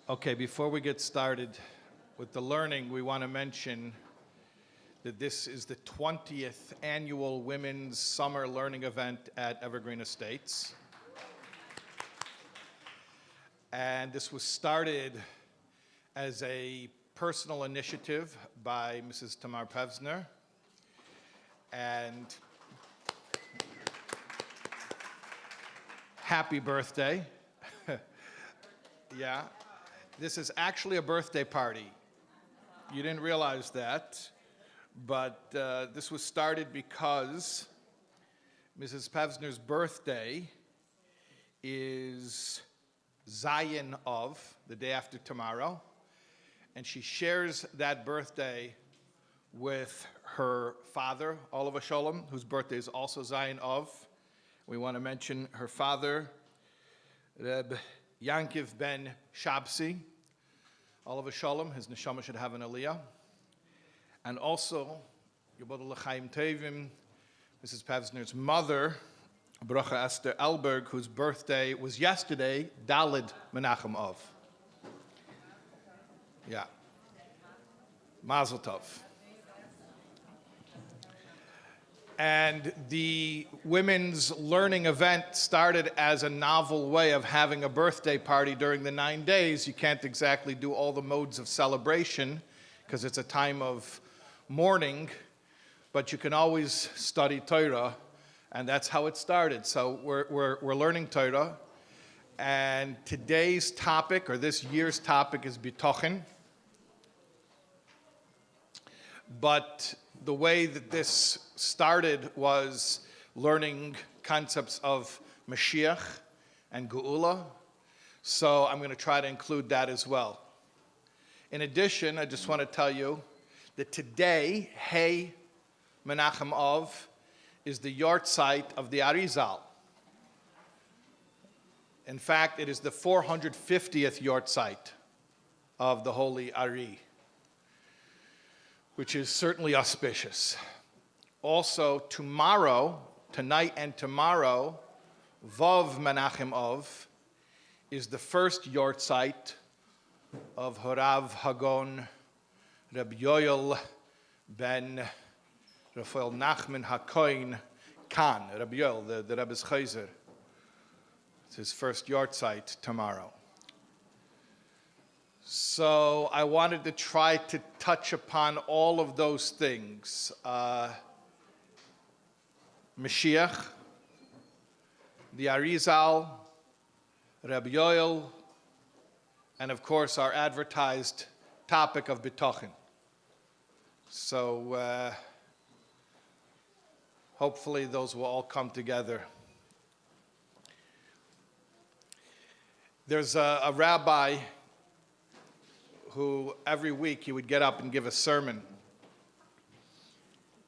Okay, before we get started with the learning, we want to mention that this is the 20th annual Women's Summer Learning Event at Evergreen Estates. And this was started as a personal initiative by Mrs. Tamar Pevsner. And happy birthday. Yeah. This is actually a birthday party. You didn't realize that, but this was started because Mrs. Pevsner's birthday is Zion of, the day after tomorrow, and she shares that birthday with her father, Olav Sholem, whose birthday is also Zion of. We want to mention her father, Reb Yankiv ben Shabsi, Olav Sholem, his neshama should have an aliyah. And also, Yibodel L'chaim Tevim, Mrs. Pevsner's mother, Bracha Esther Elberg, whose birthday was yesterday, Dalid Menachem Av. Yeah. Mazel Tov. And the women's learning event started as a novel way of having a birthday party during the 9 days. You can't exactly do all the modes of celebration because it's a time of mourning, but you can always study Torah, and that's how it started. So we're learning Torah, and today's topic, or this year's topic, is Bitachon. But the way that this started was learning concepts of Mashiach and Geula. So I'm going to try to include that as well. In addition, I just want to tell you that today, Hey Menachem Av, is the yahrzeit of the Arizal. In fact, it is the 450th yahrzeit of the Holy Ari, which is certainly auspicious. Also, tonight and tomorrow, Vav Menachem Av, is the first yahrzeit of Horav Hagon Reb Yoel ben Raphael Nachman HaKohen Khan, Reb Yoel, the Rebbe's Chayzer. It's his first yahrzeit tomorrow. So I wanted to try to touch upon all of those things. Mashiach, the Arizal, Rabbi Yoel, and of course our advertised topic of Bitachon. So hopefully those will all come together. There's a rabbi who every week he would get up and give a sermon.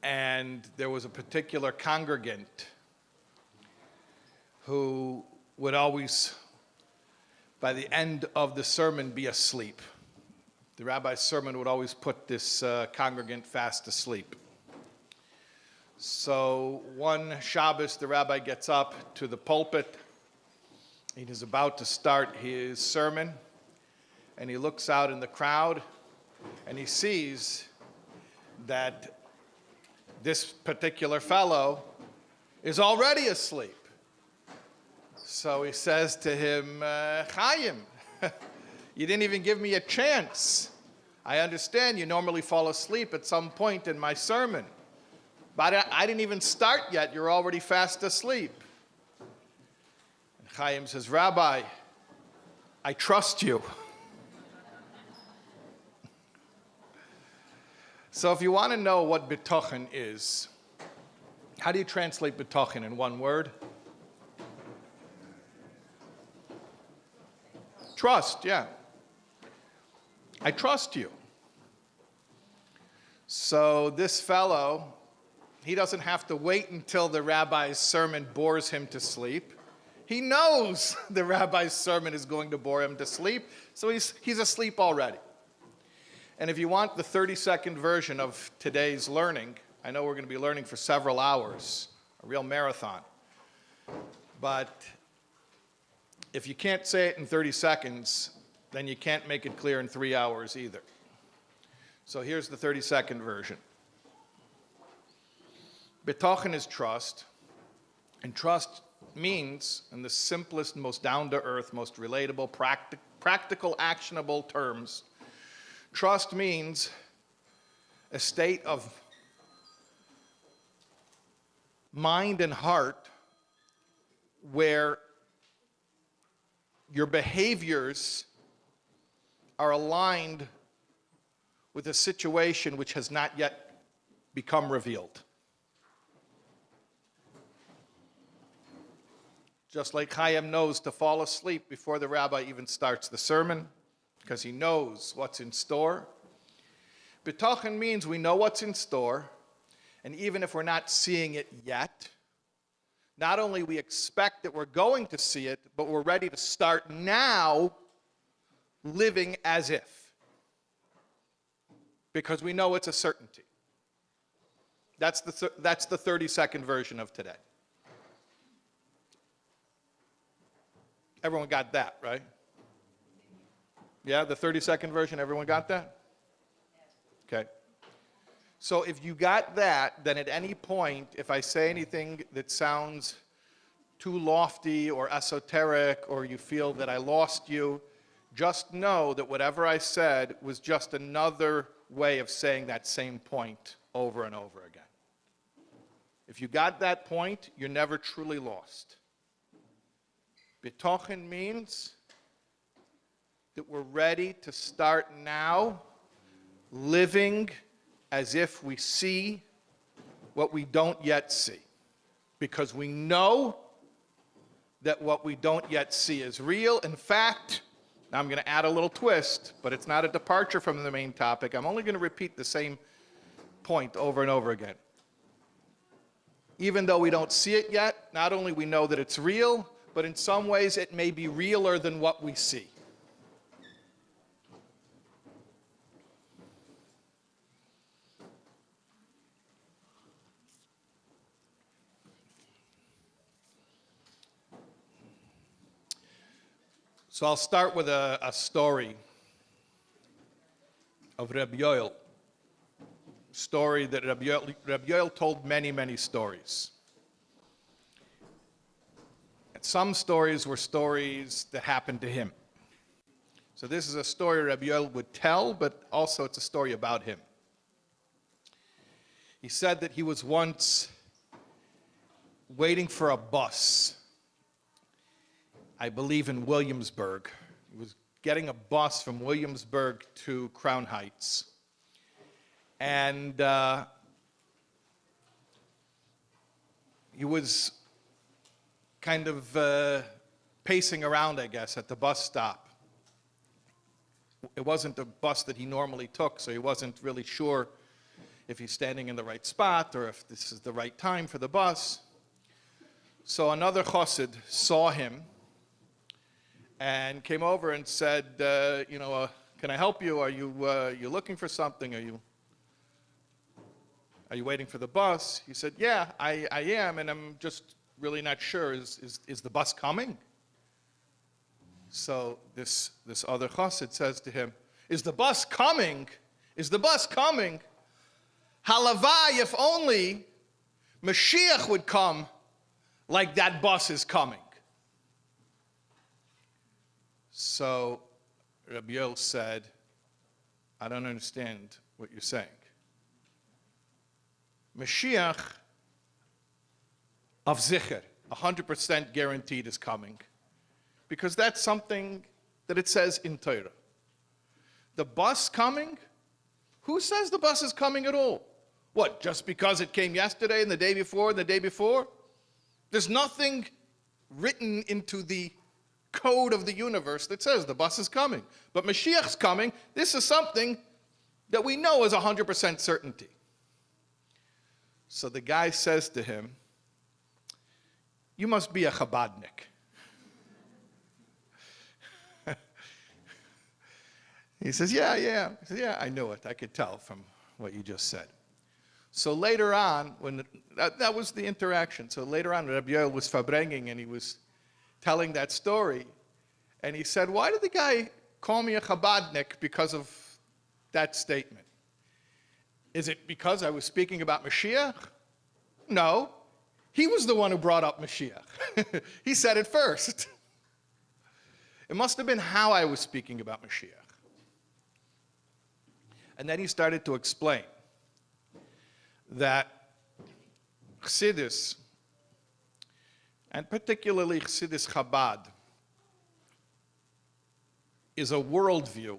And there was a particular congregant who would always, by the end of the sermon, be asleep. The rabbi's sermon would always put this congregant fast asleep. So one Shabbos, the rabbi gets up to the pulpit. He is about to start his sermon. And he looks out in the crowd, and he sees that this particular fellow is already asleep. So he says to him, Chaim, you didn't even give me a chance. I understand you normally fall asleep at some point in my sermon, but I didn't even start yet. You're already fast asleep. And Chaim says, Rabbi, I trust you. So if you want to know what Bitachon is, how do you translate Bitachon in one word? Trust, yeah. I trust you. So this fellow, he doesn't have to wait until the rabbi's sermon bores him to sleep. He knows the rabbi's sermon is going to bore him to sleep, so he's asleep already. And if you want the 30-second version of today's learning, I know we're going to be learning for several hours, a real marathon. But if you can't say it in 30 seconds, then you can't make it clear in 3 hours either. So here's the 30-second version. Bitachon is trust, and trust means, in the simplest, most down-to-earth, most relatable, practical, actionable terms, trust means a state of mind and heart where your behaviors are aligned with a situation which has not yet become revealed. Just like Chaim knows to fall asleep before the rabbi even starts the sermon, because he knows what's in store. Bitachon means we know what's in store, and even if we're not seeing it yet, not only we expect that we're going to see it, but we're ready to start now living as if, because we know it's a certainty. That's the 30-second version of today. Everyone got that, right? Yeah, the 30-second version, everyone got that? Okay. So if you got that, then at any point, if I say anything that sounds too lofty or esoteric, or you feel that I lost you, just know that whatever I said was just another way of saying that same point over and over again. If you got that point, you're never truly lost. Bitachon means that we're ready to start now living as if we see what we don't yet see. Because we know that what we don't yet see is real. In fact, now I'm going to add a little twist, but it's not a departure from the main topic. I'm only going to repeat the same point over and over again. Even though we don't see it yet, not only we know that it's real, but in some ways it may be realer than what we see. So I'll start with a story of Rabbi Yoel. Story that Rabbi Yoel told many, many stories. And some stories were stories that happened to him. So this is a story Rabbi Yoel would tell, but also it's a story about him. He said that he was once waiting for a bus, I believe in Williamsburg. He was getting a bus from Williamsburg to Crown Heights. And he was kind of pacing around, I guess, at the bus stop. It wasn't the bus that he normally took, so he wasn't really sure if he's standing in the right spot or if this is the right time for the bus. So another chassid saw him and came over and said, can I help you? Are you looking for something? Are you waiting for the bus? He said, yeah, I am, and I'm just really not sure. Is the bus coming? So this other chassid says to him, is the bus coming? Is the bus coming? Halavai, if only Mashiach would come like that bus is coming. So Rabbi Yoel said, I don't understand what you're saying. Mashiach of Zicher, 100% guaranteed is coming. Because that's something that it says in Torah. The bus coming? Who says the bus is coming at all? What, just because it came yesterday and the day before and the day before? There's nothing written into the code of the universe that says the bus is coming. But Mashiach's coming. This is something that we know is 100% certainty. So the guy says to him, you must be a Chabadnik. He says, yeah. He says, yeah, I knew it. I could tell from what you just said. So later on, that was the interaction. So later on, Rabbi Yoel was farbrengen, and he was telling that story. And he said, why did the guy call me a Chabadnik because of that statement. Is it because I was speaking about Mashiach? No. He was the one who brought up Mashiach. He said it first. It must have been how I was speaking about Mashiach. And then he started to explain that Chassidus, and particularly Chassidus Chabad, is a worldview,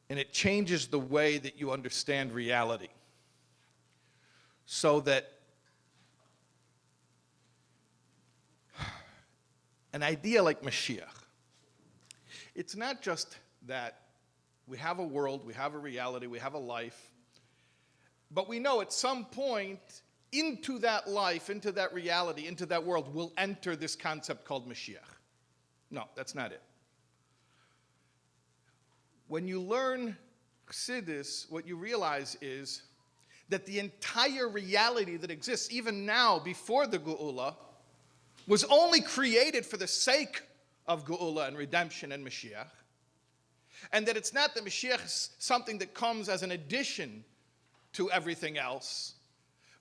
and it changes the way that you understand reality. So that an idea like Mashiach, it's not just that we have a world, we have a reality, we have a life, but we know at some point into that life, into that reality, into that world, will enter this concept called Mashiach. No, that's not it. When you learn Chassidus, what you realize is that the entire reality that exists, even now, before the Geula, was only created for the sake of Geula and redemption and Mashiach. And that it's not that Mashiach is something that comes as an addition to everything else,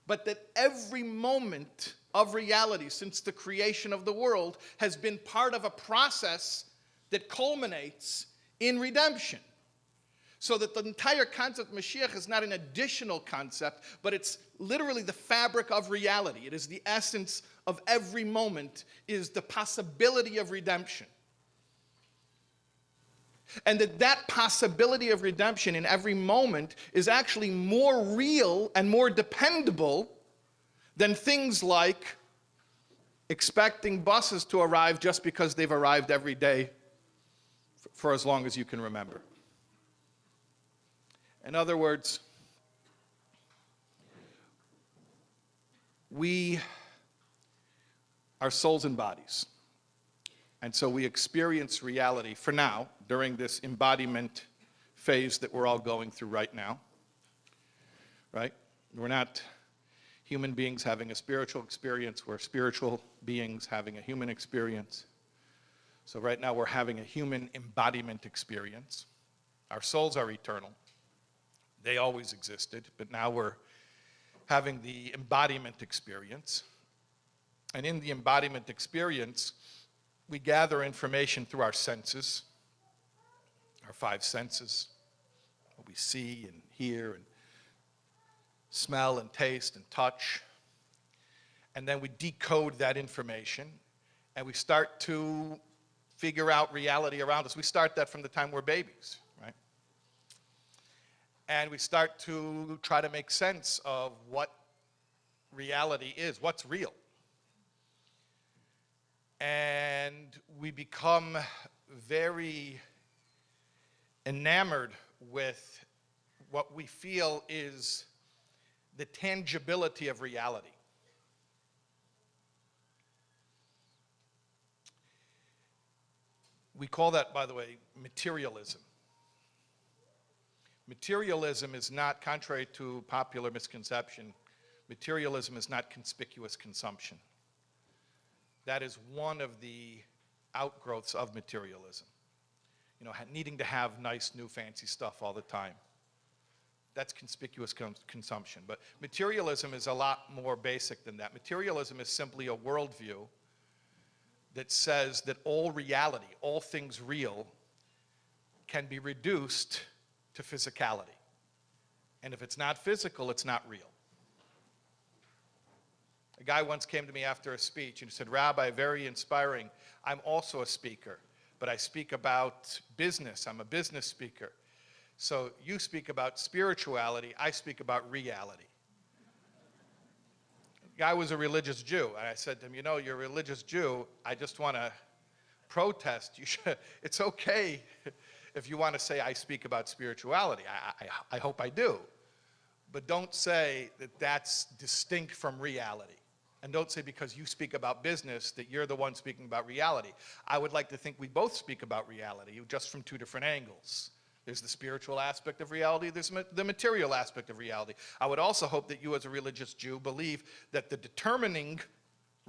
but that every moment of reality since the creation of the world has been part of a process that culminates in redemption. So that the entire concept of Mashiach is not an additional concept, but it's literally the fabric of reality. It is the essence of every moment, is the possibility of redemption. And that possibility of redemption in every moment is actually more real and more dependable than things like expecting buses to arrive just because they've arrived every day for as long as you can remember. In other words, we are souls and bodies. And so we experience reality for now, during this embodiment phase that we're all going through right now. Right? We're not human beings having a spiritual experience, we're spiritual beings having a human experience. So right now we're having a human embodiment experience. Our souls are eternal. They always existed, but now we're having the embodiment experience. And in the embodiment experience, we gather information through our senses, our five senses, what we see and hear and smell and taste and touch. And then we decode that information and we start to figure out reality around us. We start that from the time we're babies, right? And we start to try to make sense of what reality is, what's real. And we become very enamored with what we feel is the tangibility of reality. We call that, by the way, materialism. Materialism is not, contrary to popular misconception, materialism is not conspicuous consumption. That is one of the outgrowths of materialism. You know, needing to have nice, new, fancy stuff all the time. That's conspicuous consumption. But materialism is a lot more basic than that. Materialism is simply a worldview that says that all reality, all things real, can be reduced to physicality. And if it's not physical, it's not real. A guy once came to me after a speech and he said, "Rabbi, very inspiring. I'm also a speaker, but I speak about business. I'm a business speaker. So you speak about spirituality, I speak about reality." The guy was a religious Jew, and I said to him, "You know, you're a religious Jew. I just want to protest. It's okay if you want to say I speak about spirituality. I hope I do. But don't say that that's distinct from reality. And don't say because you speak about business that you're the one speaking about reality. I would like to think we both speak about reality, just from two different angles. There's the spiritual aspect of reality, there's the material aspect of reality. I would also hope that you as a religious Jew believe that the determining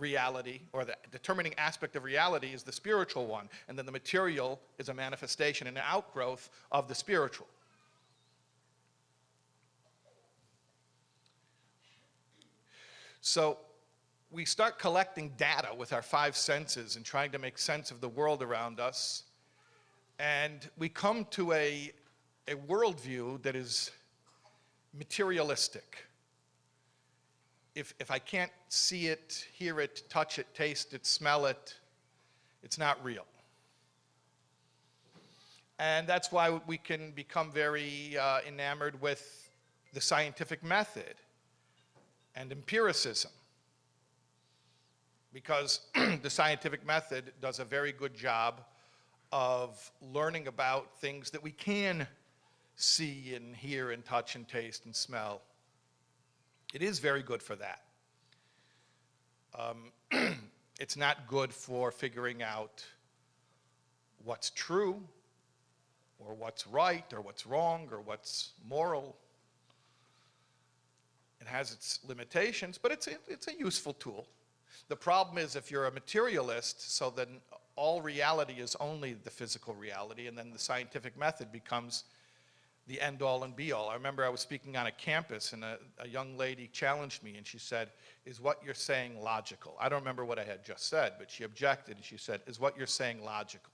reality, or the determining aspect of reality, is the spiritual one, and then the material is a manifestation and an outgrowth of the spiritual. So we start collecting data with our five senses and trying to make sense of the world around us, and we come to a worldview that is materialistic. If I can't see it, hear it, touch it, taste it, smell it, it's not real. And that's why we can become very enamored with the scientific method and empiricism, because the scientific method does a very good job of learning about things that we can see and hear and touch and taste and smell. It is very good for that. It's not good for figuring out what's true, or what's right, or what's wrong, or what's moral. It has its limitations, but it's a useful tool. The problem is if you're a materialist, so then all reality is only the physical reality, and then the scientific method becomes the end-all and be-all. I remember I was speaking on a campus, and a young lady challenged me, and she said, "Is what you're saying logical?" I don't remember what I had just said, but she objected, and she said, "Is what you're saying logical?"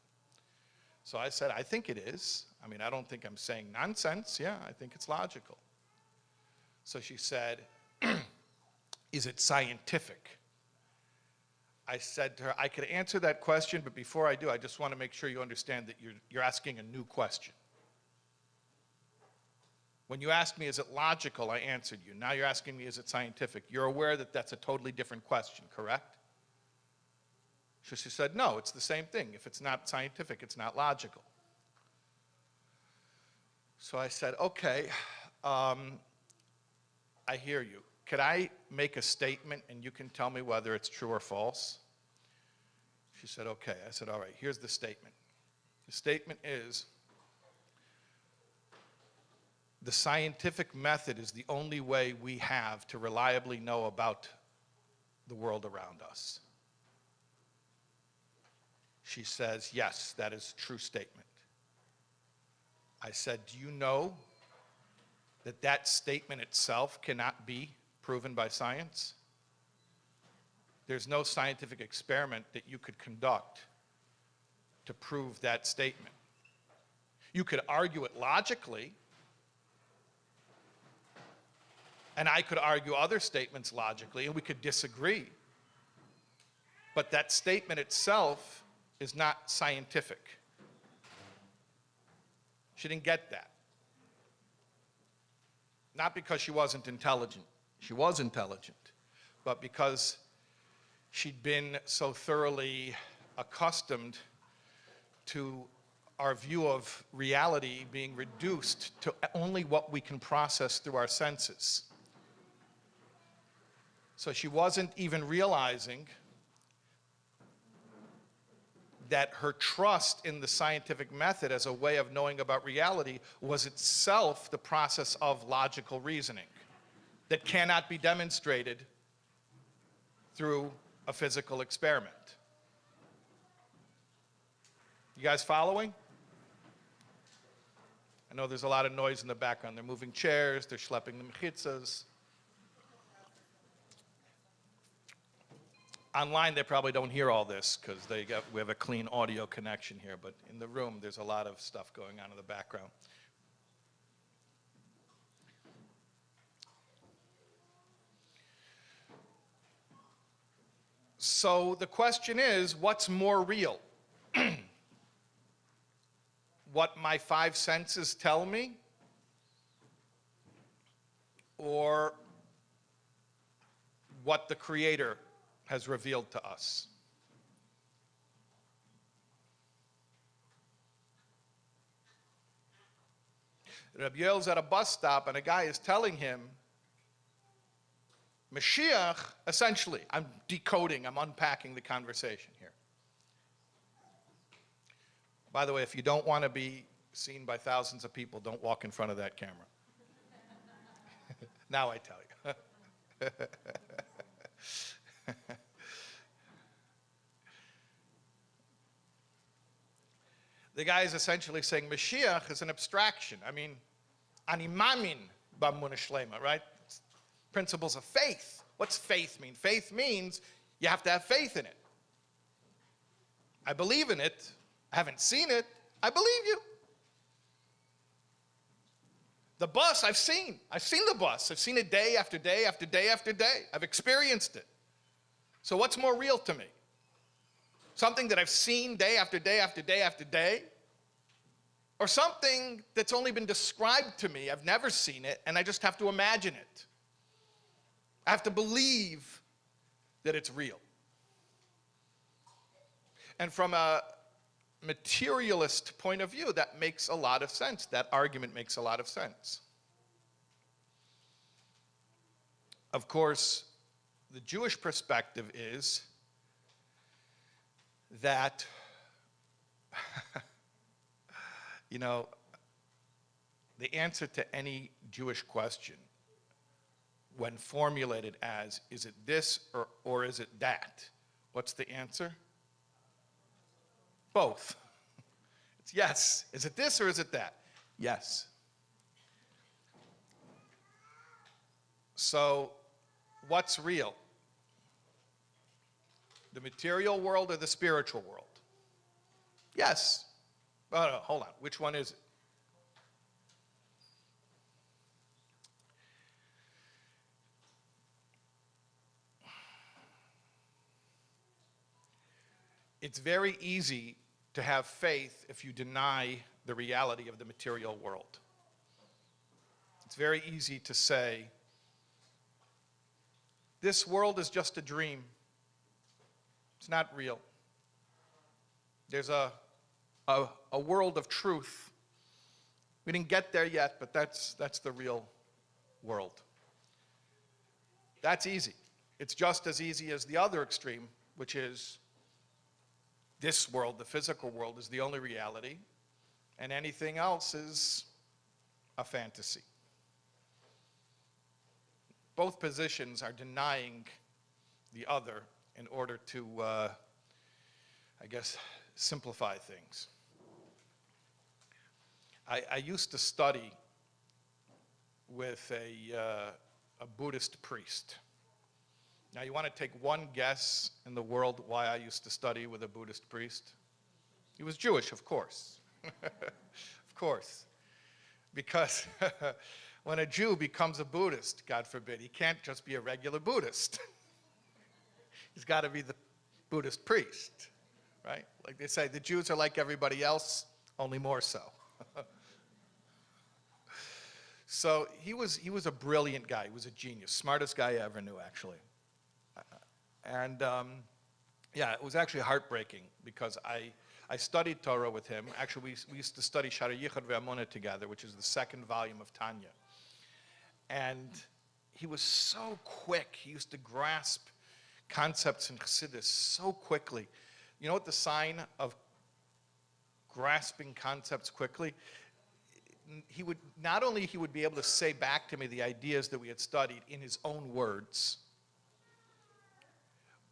So I said, "I think it is. I mean, I don't think I'm saying nonsense. Yeah, I think it's logical." So she said, "Is it scientific?" I said to her, "I could answer that question, but before I do, I just want to make sure you understand that you're asking a new question. When you asked me, is it logical, I answered you. Now you're asking me, is it scientific? You're aware that that's a totally different question, correct?" So she said, "No, it's the same thing. If it's not scientific, it's not logical." So I said, "Okay, I hear you. Could I make a statement and you can tell me whether it's true or false?" She said, "Okay." I said, "All right, here's the statement. The statement is, the scientific method is the only way we have to reliably know about the world around us." She says, "Yes, that is a true statement." I said, "Do you know that that statement itself cannot be proven by science? There's no scientific experiment that you could conduct to prove that statement. You could argue it logically, and I could argue other statements logically, and we could disagree. But that statement itself is not scientific." She didn't get that. Not because she wasn't intelligent. She was intelligent. But because she'd been so thoroughly accustomed to our view of reality being reduced to only what we can process through our senses. So she wasn't even realizing that her trust in the scientific method as a way of knowing about reality was itself the process of logical reasoning that cannot be demonstrated through a physical experiment. You guys following? I know there's a lot of noise in the background. They're moving chairs, they're schlepping the mechitzas. Online, they probably don't hear all this because we have a clean audio connection here, but in the room, there's a lot of stuff going on in the background. So the question is, what's more real? What my five senses tell me, or what the Creator has revealed to us? Rabbi Yoel's at a bus stop and a guy is telling him, Mashiach, essentially, I'm decoding, I'm unpacking the conversation here. By the way, if you don't want to be seen by thousands of people, don't walk in front of that camera. Now I tell you. The guy is essentially saying Mashiach is an abstraction. I mean, ani mamin b'emunah shlema, right? Principles of faith. What's faith mean? Faith means you have to have faith in it. I believe in it. I haven't seen it. I believe you. The bus, I've seen. I've seen the bus. I've seen it day after day after day after day. I've experienced it. So what's more real to me? Something that I've seen day after day after day after day? Or something that's only been described to me, I've never seen it, and I just have to imagine it. I have to believe that it's real. And from a materialist point of view, that makes a lot of sense. That argument makes a lot of sense. Of course, the Jewish perspective is that, you know, the answer to any Jewish question, when formulated as, is it this or is it that? What's the answer? Both. It's yes. Is it this or is it that? Yes. So, what's real? The material world or the spiritual world? Yes. Oh, no, hold on. Which one is it? It's very easy to have faith if you deny the reality of the material world. It's very easy to say, this world is just a dream. It's not real. There's a world of truth. We didn't get there yet, but that's the real world. That's easy. It's just as easy as the other extreme, which is this world, the physical world, is the only reality, and anything else is a fantasy. Both positions are denying the other in order to, I guess, simplify things. I used to study with a Buddhist priest. Now, you want to take one guess in the world why I used to study with a Buddhist priest? He was Jewish, of course. Of course. Because when a Jew becomes a Buddhist, God forbid, he can't just be a regular Buddhist. He's got to be the Buddhist priest, right? Like they say, the Jews are like everybody else, only more so. So he was a brilliant guy. He was a genius, smartest guy I ever knew, actually. And yeah, it was actually heartbreaking because I studied Torah with him. Actually, we used to study Shaar Habitachon together, which is the second volume of Tanya. And he was so quick. He used to grasp concepts in Chassidus so quickly. You know what the sign of grasping concepts quickly? He would be able to say back to me the ideas that we had studied in his own words,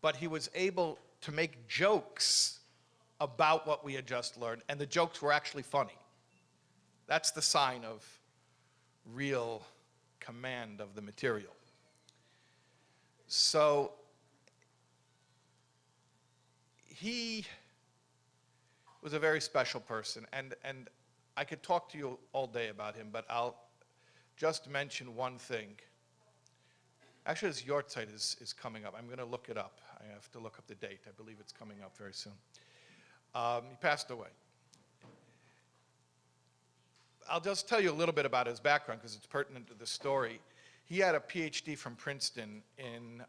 but he was able to make jokes about what we had just learned, and the jokes were actually funny. That's the sign of real command of the material. So he was a very special person, and I could talk to you all day about him, but I'll just mention one thing. Actually, his Yortzeit is coming up. I'm going to look it up. I have to look up the date. I believe it's coming up very soon. He passed away. I'll just tell you a little bit about his background because it's pertinent to the story. He had a PhD from Princeton in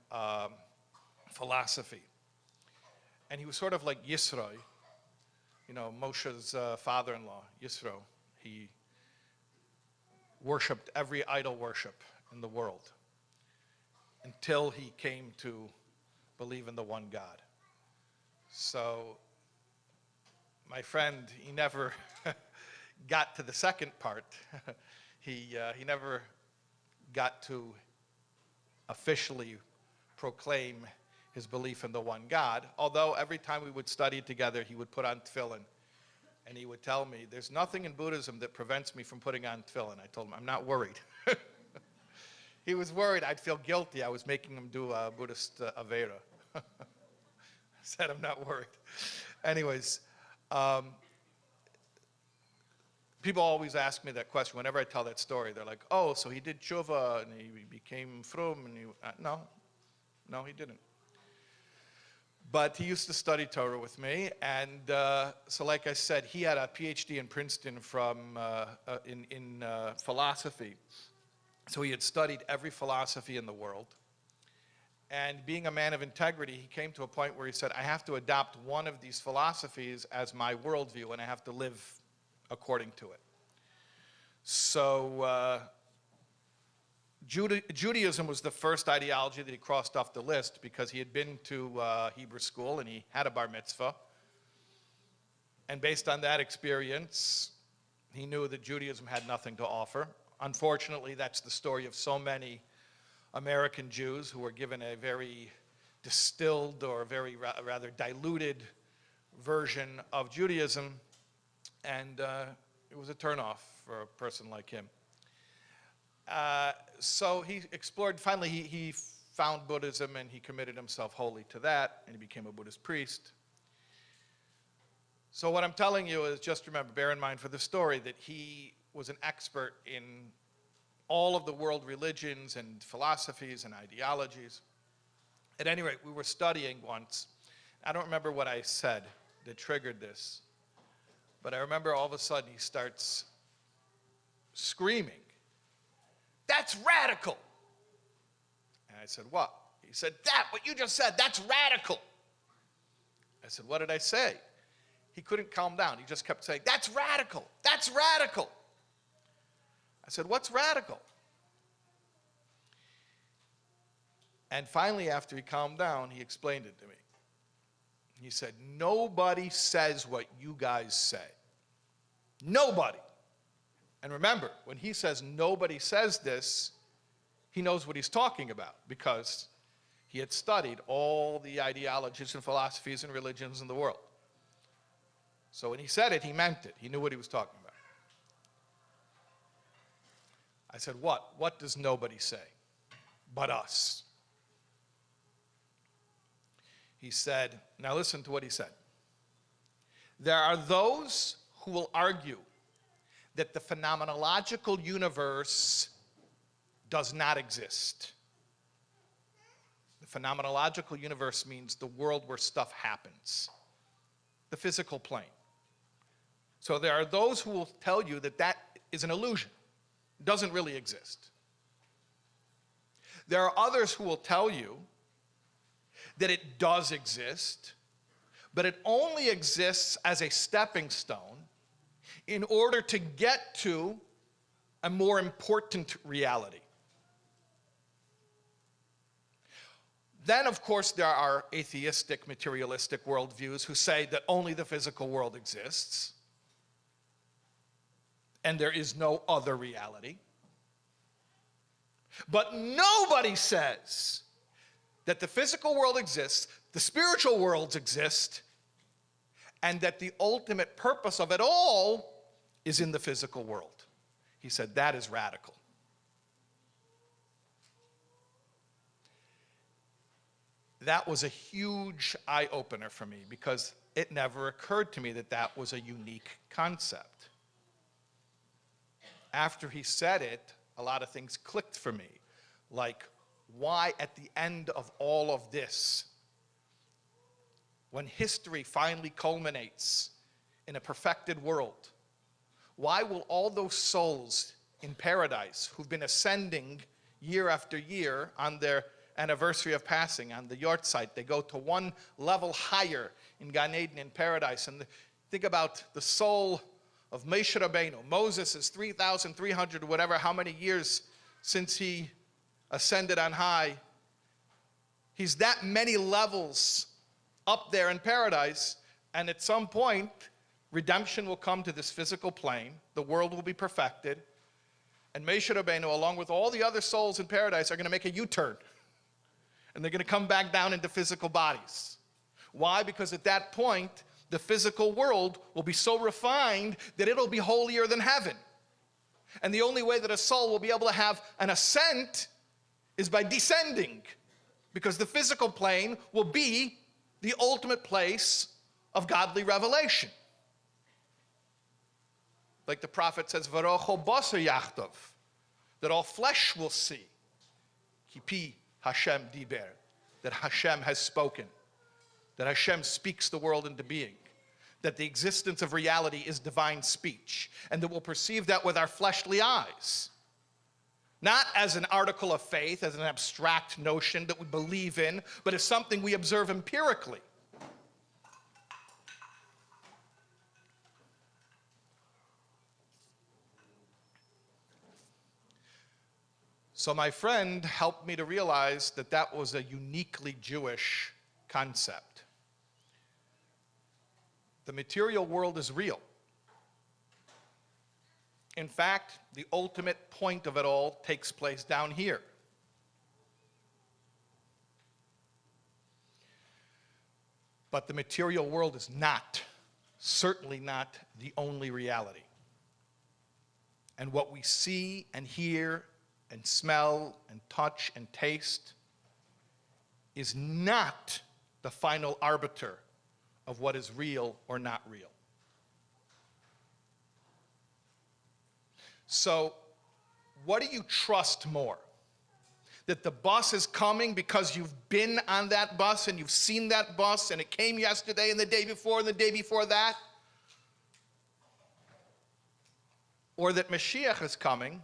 philosophy. And he was sort of like Yisro, you know, Moshe's father-in-law, Yisro. He worshipped every idol worship in the world until he came to believe in the one God. So my friend, he never got to the second part. He never got to officially proclaim his belief in the one God, although every time we would study together, he would put on tefillin And he would tell me, there's nothing in Buddhism that prevents me from putting on tefillin. I told him, I'm not worried. He was worried I'd feel guilty. I was making him do a Buddhist Avera. I said, I'm not worried. Anyways, people always ask me that question. Whenever I tell that story, they're like, oh, so he did tshuva and he became frum. And no, he didn't. But he used to study Torah with me, and so like I said, he had a PhD in Princeton from in philosophy. So he had studied every philosophy in the world. And being a man of integrity, he came to a point where he said, I have to adopt one of these philosophies as my worldview, and I have to live according to it. So Judaism was the first ideology that he crossed off the list because he had been to Hebrew school and he had a bar mitzvah. And based on that experience, he knew that Judaism had nothing to offer. Unfortunately, that's the story of so many American Jews who were given a very distilled or very rather diluted version of Judaism, and it was a turnoff for a person like him. So he explored, finally he found Buddhism and he committed himself wholly to that, and he became a Buddhist priest. So what I'm telling you is, just remember, bear in mind for the story, that he was an expert in all of the world religions and philosophies and ideologies. At any rate, we were studying once. I don't remember what I said that triggered this, but I remember all of a sudden he starts screaming, "That's radical!" And I said, "What?" He said, what you just said, that's radical." I said, "What did I say?" He couldn't calm down. He just kept saying, "That's radical, that's radical." I said, "What's radical?" And finally, after he calmed down, he explained it to me. He said, "Nobody says what you guys say. Nobody." And remember, when he says nobody says this, he knows what he's talking about, because he had studied all the ideologies and philosophies and religions in the world. So when he said it, he meant it. He knew what he was talking about. I said, "What? What does nobody say but us?" He said, now listen to what he said. "There are those who will argue that the phenomenological universe does not exist." The phenomenological universe means the world where stuff happens, the physical plane. So there are those who will tell you that that is an illusion, doesn't really exist. There are others who will tell you that it does exist, but it only exists as a stepping stone in order to get to a more important reality. Then, of course, there are atheistic, materialistic worldviews who say that only the physical world exists and there is no other reality. But nobody says that the physical world exists, the spiritual worlds exist, and that the ultimate purpose of it all is in the physical world. He said that is radical. That was a huge eye-opener for me, because it never occurred to me that that was a unique concept. After he said it, a lot of things clicked for me, like why at the end of all of this, when history finally culminates in a perfected world, why will all those souls in paradise who've been ascending year after year on their anniversary of passing, on the yahrzeit, they go to one level higher in Gan Eden in paradise, and think about the soul of Moshe Rabbeinu. Moses is 3,300 or whatever, how many years since he ascended on high. He's that many levels up there in paradise, and at some point, redemption will come to this physical plane, the world will be perfected, and Moshe Rabbeinu, along with all the other souls in paradise, are going to make a U-turn, and they're going to come back down into physical bodies. Why? Because at that point, the physical world will be so refined that it'll be holier than heaven. And the only way that a soul will be able to have an ascent is by descending, because the physical plane will be the ultimate place of godly revelation. Like the prophet says, "V'rocho basar yachtov," that all flesh will see. Kipi Hashem diber, that Hashem has spoken, that Hashem speaks the world into being, that the existence of reality is divine speech, and that we'll perceive that with our fleshly eyes. Not as an article of faith, as an abstract notion that we believe in, but as something we observe empirically. So my friend helped me to realize that that was a uniquely Jewish concept. The material world is real. In fact, the ultimate point of it all takes place down here. But the material world is not, certainly not, the only reality. And what we see and hear and smell and touch and taste is not the final arbiter of what is real or not real. So, what do you trust more? That the bus is coming because you've been on that bus and you've seen that bus and it came yesterday and the day before and the day before that? Or that Mashiach is coming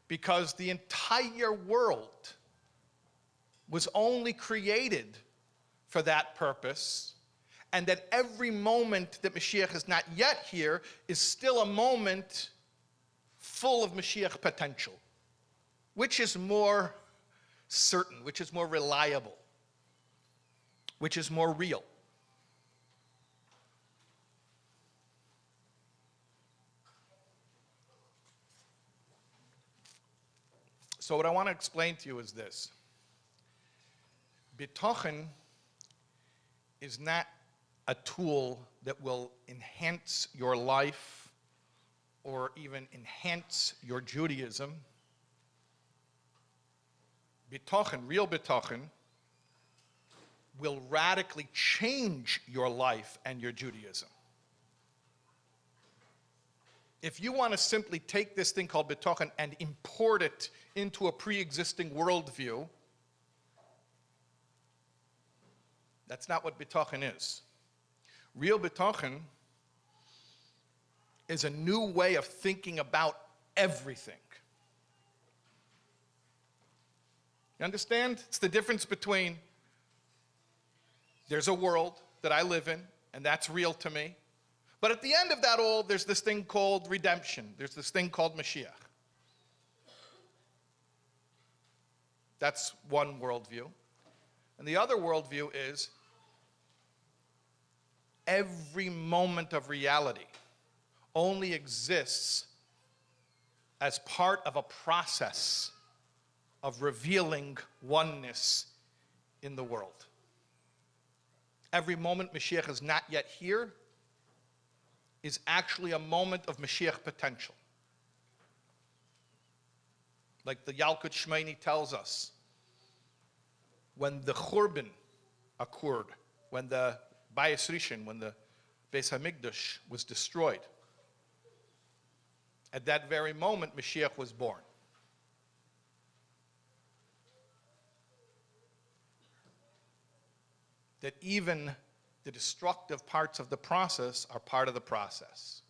because the entire world was only created for that purpose, and that every moment that Mashiach is not yet here is still a moment full of Mashiach potential. Which is more certain, which is more reliable, which is more real? So what I want to explain to you is this. Bitachon is not a tool that will enhance your life or even enhance your Judaism. Bitachon, real Bitachon, will radically change your life and your Judaism. If you want to simply take this thing called Bitachon and import it into a pre-existing worldview, that's not what Bitachon is. Real Bitachon is a new way of thinking about everything. You understand? It's the difference between there's a world that I live in, and that's real to me. But at the end of that all, there's this thing called redemption. There's this thing called Mashiach. That's one worldview. And the other worldview is every moment of reality only exists as part of a process of revealing oneness in the world. Every moment Mashiach is not yet here is actually a moment of Mashiach potential. Like the Yalkut Shmeini tells us, when the Churban occurred, when the Bayis Rishon, when the Beis HaMikdash was destroyed, at that very moment Mashiach was born. That even the destructive parts of the process are part of the process.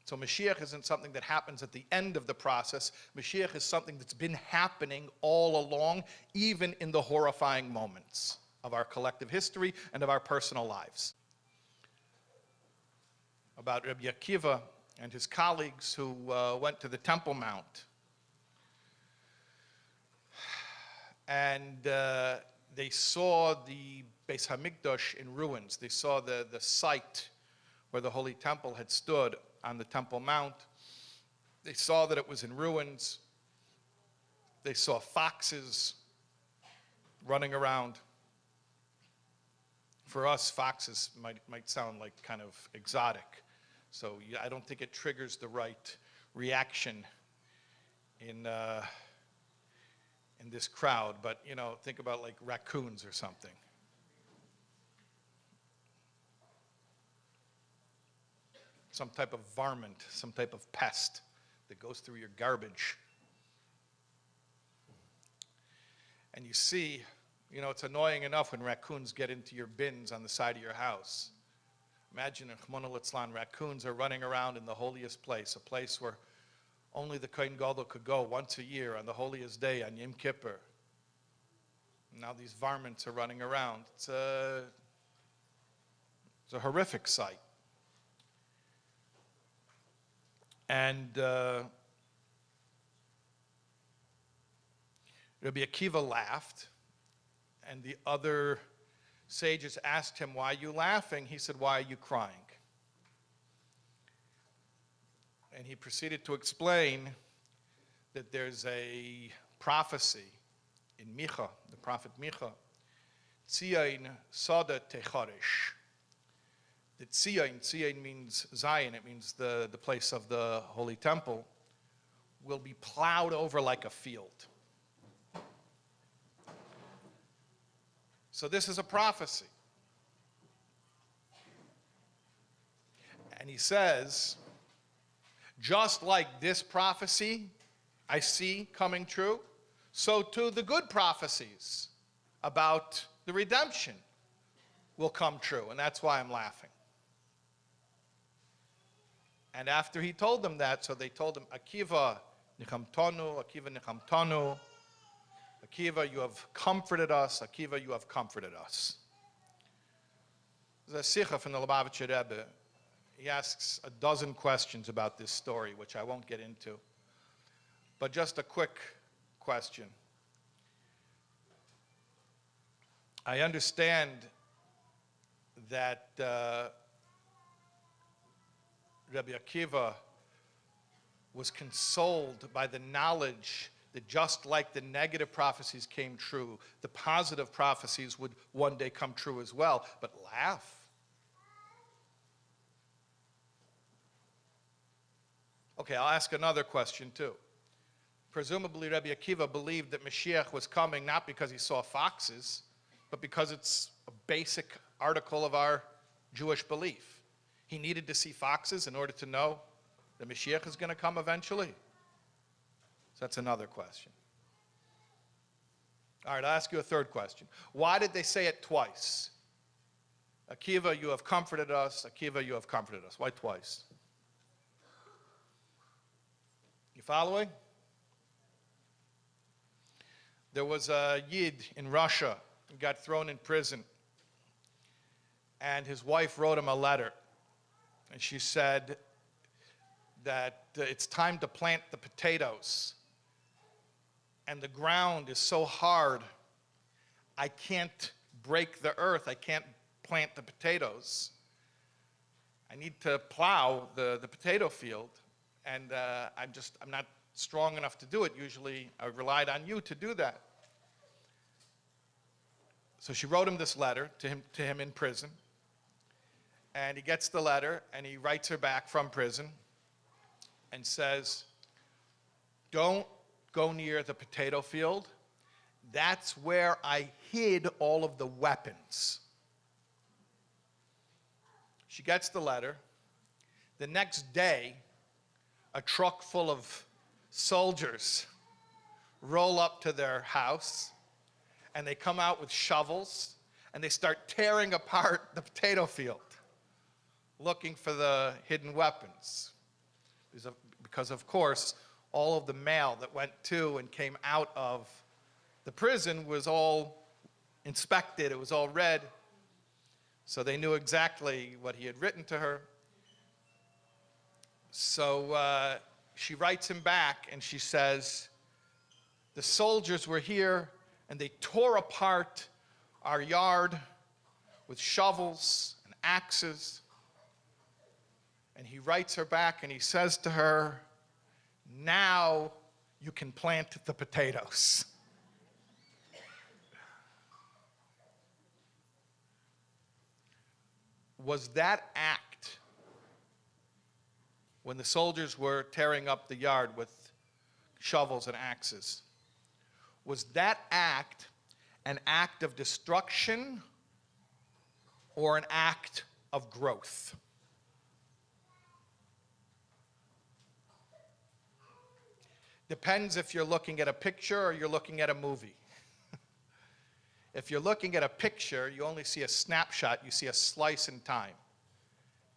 So Mashiach isn't something that happens at the end of the process. Mashiach is something that's been happening all along, even in the horrifying moments of our collective history and of our personal lives. About Rabbi Akiva and his colleagues who went to the Temple Mount. And they saw the Beis HaMikdash in ruins. They saw the site where the Holy Temple had stood on the Temple Mount. They saw that it was in ruins. They saw foxes running around. For us, foxes might sound like kind of exotic. So I don't think it triggers the right reaction in this crowd. But, you know, think about like raccoons or something. Some type of varmint, some type of pest that goes through your garbage. And you see, you know, it's annoying enough when raccoons get into your bins on the side of your house. Imagine if raccoons are running around in the holiest place, a place where only the Kohen Gadol could go once a year on the holiest day, on Yom Kippur. Now these varmints are running around. It's a horrific sight. And Rabbi Akiva laughed, and the other sages asked him, "Why are you laughing?" He said, "Why are you crying?" And he proceeded to explain that there's a prophecy in Micha, the prophet Micha, Tzion Sada Techarish. The Tzion means Zion, it means the place of the Holy Temple, will be plowed over like a field. So this is a prophecy. And he says, just like this prophecy I see coming true, so too the good prophecies about the redemption will come true. And that's why I'm laughing. And after he told them that, so they told him, Akiva nichamtonu, Akiva nichamtonu. Akiva, you have comforted us. Akiva, you have comforted us. There's a sikha from the Lubavitcher Rebbe. He asks a dozen questions about this story, which I won't get into. But just a quick question. I understand that Rabbi Akiva was consoled by the knowledge that just like the negative prophecies came true, the positive prophecies would one day come true as well. But laugh. Okay, I'll ask another question too. Presumably Rabbi Akiva believed that Mashiach was coming not because he saw foxes, but because it's a basic article of our Jewish belief. He needed to see foxes in order to know that Mashiach is going to come eventually. So that's another question. All right, I'll ask you a third question. Why did they say it twice? Akiva, you have comforted us. Akiva, you have comforted us. Why twice? You following? There was a Yid in Russia who got thrown in prison. And his wife wrote him a letter. And she said that it's time to plant the potatoes. And the ground is so hard, I can't break the earth. I can't plant the potatoes. I need to plow the potato field. And I'm not strong enough to do it. Usually I relied on you to do that. So she wrote him this letter to him in prison. And he gets the letter, and he writes her back from prison and says, don't go near the potato field. That's where I hid all of the weapons. She gets the letter. The next day, a truck full of soldiers roll up to their house, and they come out with shovels, and they start tearing apart the potato field, looking for the hidden weapons. Because of course, all of the mail that went to and came out of the prison was all inspected, it was all read. So they knew exactly what he had written to her. So she writes him back and she says, the soldiers were here and they tore apart our yard with shovels and axes. And he writes her back and he says to her, now you can plant the potatoes. was that act, when the soldiers were tearing up the yard with shovels and axes, was that act an act of destruction or an act of growth? Depends if you're looking at a picture or you're looking at a movie. If you're looking at a picture, you only see a snapshot, you see a slice in time.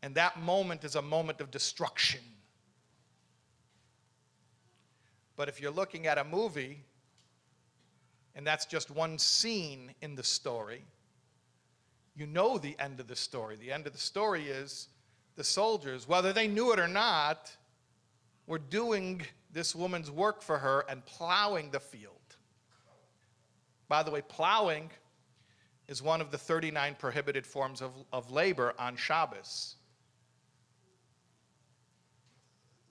And that moment is a moment of destruction. But if you're looking at a movie, and that's just one scene in the story, you know the end of the story. The end of the story is the soldiers, whether they knew it or not, were doing this woman's work for her and plowing the field. By the way, plowing is one of the 39 prohibited forms of labor on Shabbos.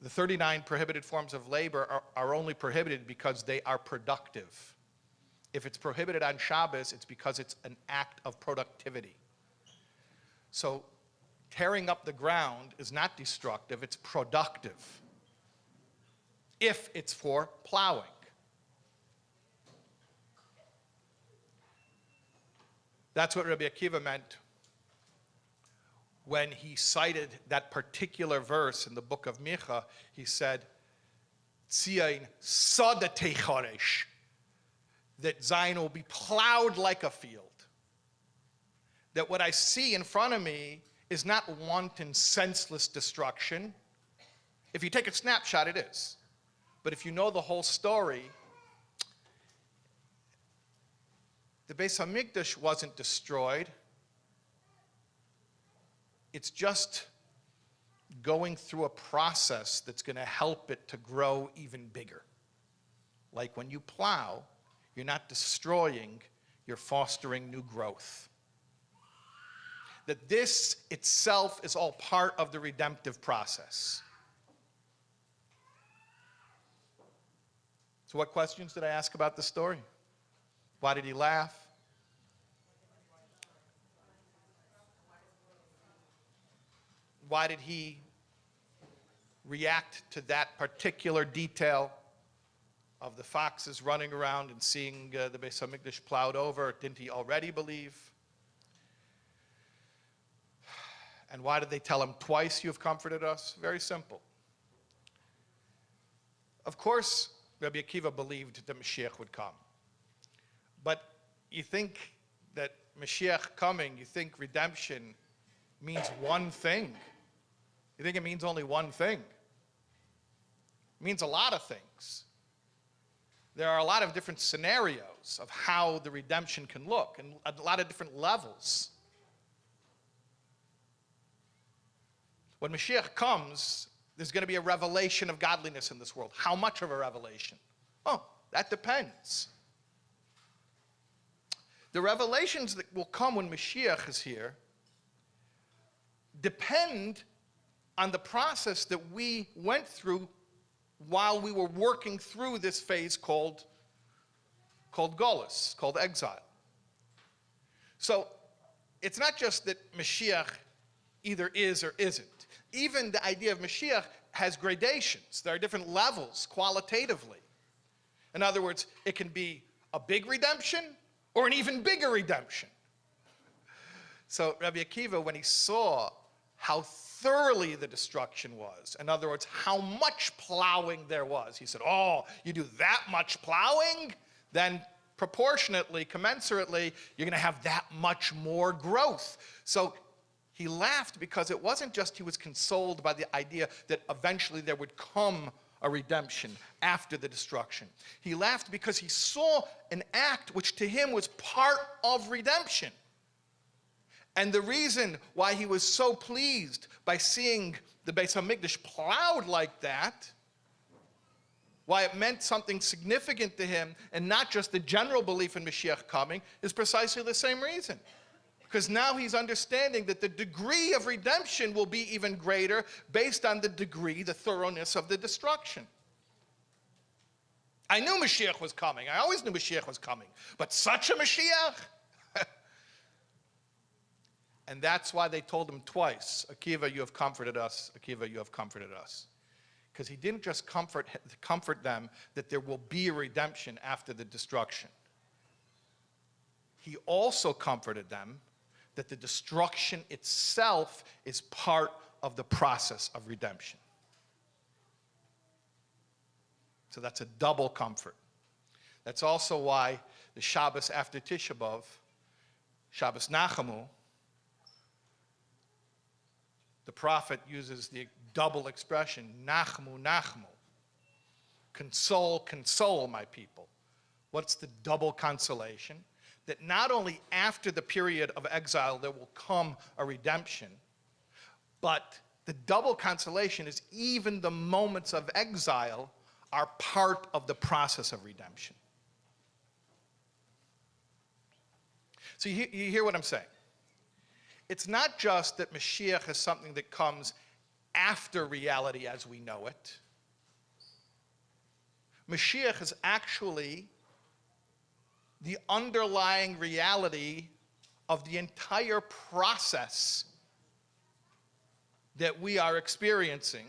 The 39 prohibited forms of labor are only prohibited because they are productive. If it's prohibited on Shabbos, it's because it's an act of productivity. So tearing up the ground is not destructive, it's productive. If it's for plowing. That's what Rabbi Akiva meant when he cited that particular verse in the book of Micha. He said, Tzion sadate choresh, that Zion will be plowed like a field. That what I see in front of me is not wanton, senseless destruction. If you take a snapshot, it is. But if you know the whole story, the Beis HaMikdash wasn't destroyed. It's just going through a process that's going to help it to grow even bigger. Like when you plow, you're not destroying, you're fostering new growth. That this itself is all part of the redemptive process. So what questions did I ask about the story? Why did he laugh? Why did he react to that particular detail of the foxes running around and seeing the Beis HaMikdash plowed over? Didn't he already believe? And why did they tell him twice, "You've comforted us"? Very simple. Of course, Rabbi Akiva believed that Mashiach would come. But you think that Mashiach coming, you think redemption means one thing. You think it means only one thing. It means a lot of things. There are a lot of different scenarios of how the redemption can look, and a lot of different levels. When Mashiach comes, there's going to be a revelation of godliness in this world. How much of a revelation? Oh, that depends. The revelations that will come when Mashiach is here depend on the process that we went through while we were working through this phase called Golus, called exile. So it's not just that Mashiach either is or isn't. Even the idea of Mashiach has gradations. There are different levels qualitatively. In other words, it can be a big redemption or an even bigger redemption. So Rabbi Akiva, when he saw how thoroughly the destruction was, in other words, how much plowing there was, he said, oh, you do that much plowing, then proportionately, commensurately, you're going to have that much more growth. So he laughed because it wasn't just he was consoled by the idea that eventually there would come a redemption after the destruction. He laughed because he saw an act which to him was part of redemption. And the reason why he was so pleased by seeing the Beis HaMikdash plowed like that, why it meant something significant to him and not just the general belief in Mashiach coming, is precisely the same reason. Because now he's understanding that the degree of redemption will be even greater based on the degree, the thoroughness of the destruction. I knew Mashiach was coming. I always knew Mashiach was coming. But such a Mashiach? And that's why they told him twice, Akiva, you have comforted us. Akiva, you have comforted us. Because he didn't just comfort them that there will be a redemption after the destruction. He also comforted them that the destruction itself is part of the process of redemption. So that's a double comfort. That's also why the Shabbos after Tisha B'Av, Shabbos Nachamu, the prophet uses the double expression, Nachmu, Nachmu. Console, console my people. What's the double consolation? That not only after the period of exile there will come a redemption, but the double consolation is even the moments of exile are part of the process of redemption. So you hear what I'm saying? It's not just that Mashiach is something that comes after reality as we know it. Mashiach is actually the underlying reality of the entire process that we are experiencing,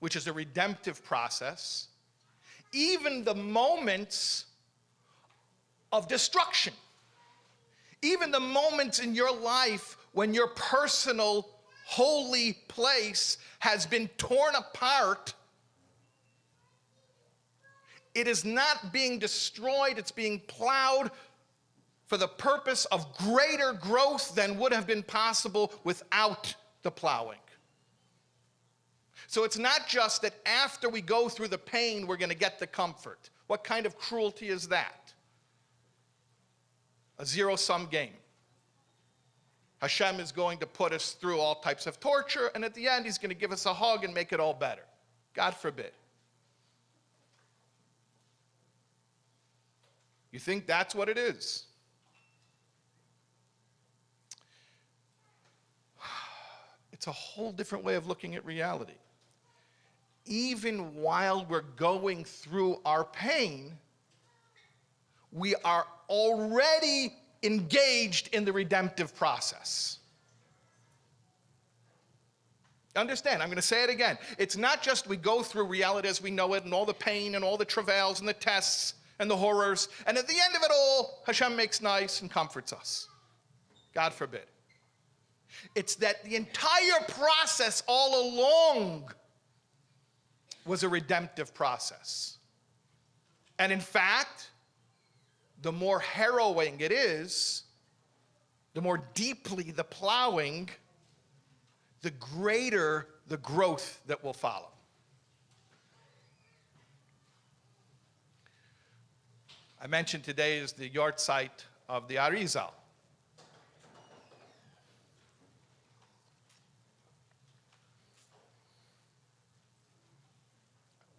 which is a redemptive process, even the moments of destruction, even the moments in your life when your personal holy place has been torn apart. It is not being destroyed, it's being plowed for the purpose of greater growth than would have been possible without the plowing. So it's not just that after we go through the pain, we're going to get the comfort. What kind of cruelty is that? A zero-sum game. Hashem is going to put us through all types of torture, and at the end, he's going to give us a hug and make it all better. God forbid. You think that's what it is? It's a whole different way of looking at reality. Even while we're going through our pain, we are already engaged in the redemptive process. Understand, I'm going to say it again. It's not just we go through reality as we know it and all the pain and all the travails and the tests and the horrors, and at the end of it all, Hashem makes nice and comforts us. God forbid. It's that the entire process all along was a redemptive process. And in fact, the more harrowing it is, the more deeply the plowing, the greater the growth that will follow. I mentioned today is the yard site of the Arizal.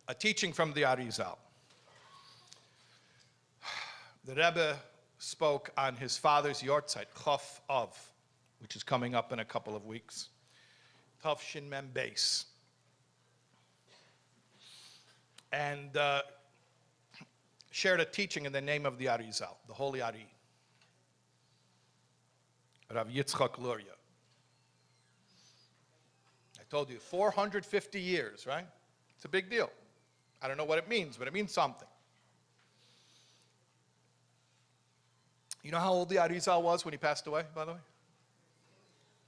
A teaching from the Arizal. The Rebbe spoke on his father's yard site, Chof Av, which is coming up in a couple of weeks. Tov Shin Mem Beis. And shared a teaching in the name of the Arizal, the Holy Ari, Rav Yitzchak Luria. I told you, 450 years, right? It's a big deal. I don't know what it means, but it means something. You know how old the Arizal was when he passed away, by the way?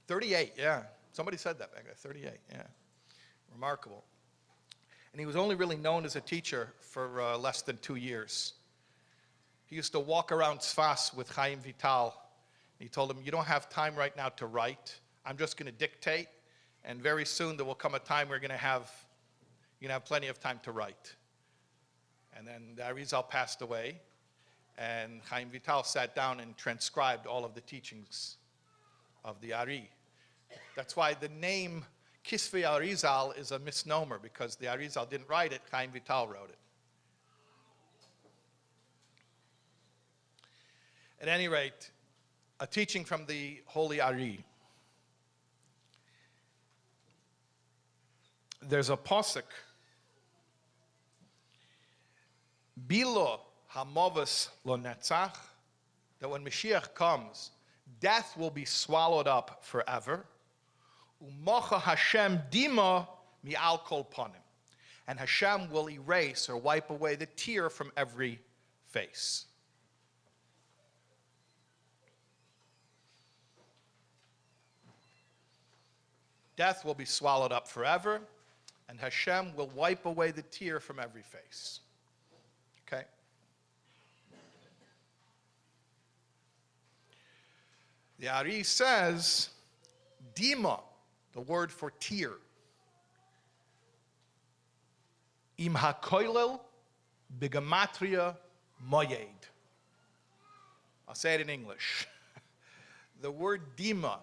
38, yeah. Somebody said that back then, 38, yeah. Remarkable. And he was only really known as a teacher for less than 2 years. He used to walk around Sfas with Chaim Vital. He told him, you don't have time right now to write. I'm just going to dictate, and very soon there will come a time where you're going to have plenty of time to write. And then the Arizal passed away, and Chaim Vital sat down and transcribed all of the teachings of the Ari. That's why the name Kisvei Arizal is a misnomer, because the Arizal didn't write it, Chaim Vital wrote it. At any rate, a teaching from the Holy Ari. There's a posuk, Bilo Hamovas Lo Netzach, that when Mashiach comes Death will be swallowed up forever. Umocha Hashem Dima mi'al kol panim. And Hashem will erase or wipe away the tear from every face. Death will be swallowed up forever, and Hashem will wipe away the tear from every face. Okay? The Ari says, Dima, the word for tear. Im hakoilel bigamatria moyed. I'll say it in English. The word dima,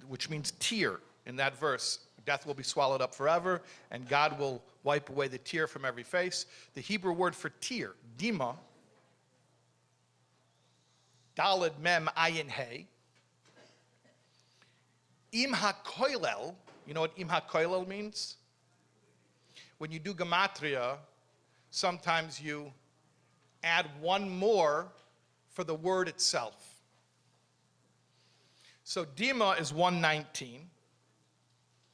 which means tear, in that verse, death will be swallowed up forever, and God will wipe away the tear from every face. The Hebrew word for tear, dima, daled mem ayin hey. Im hakoilel, you know what im hakoilel means? When you do gematria, sometimes you add one more for the word itself. So Dima is 119.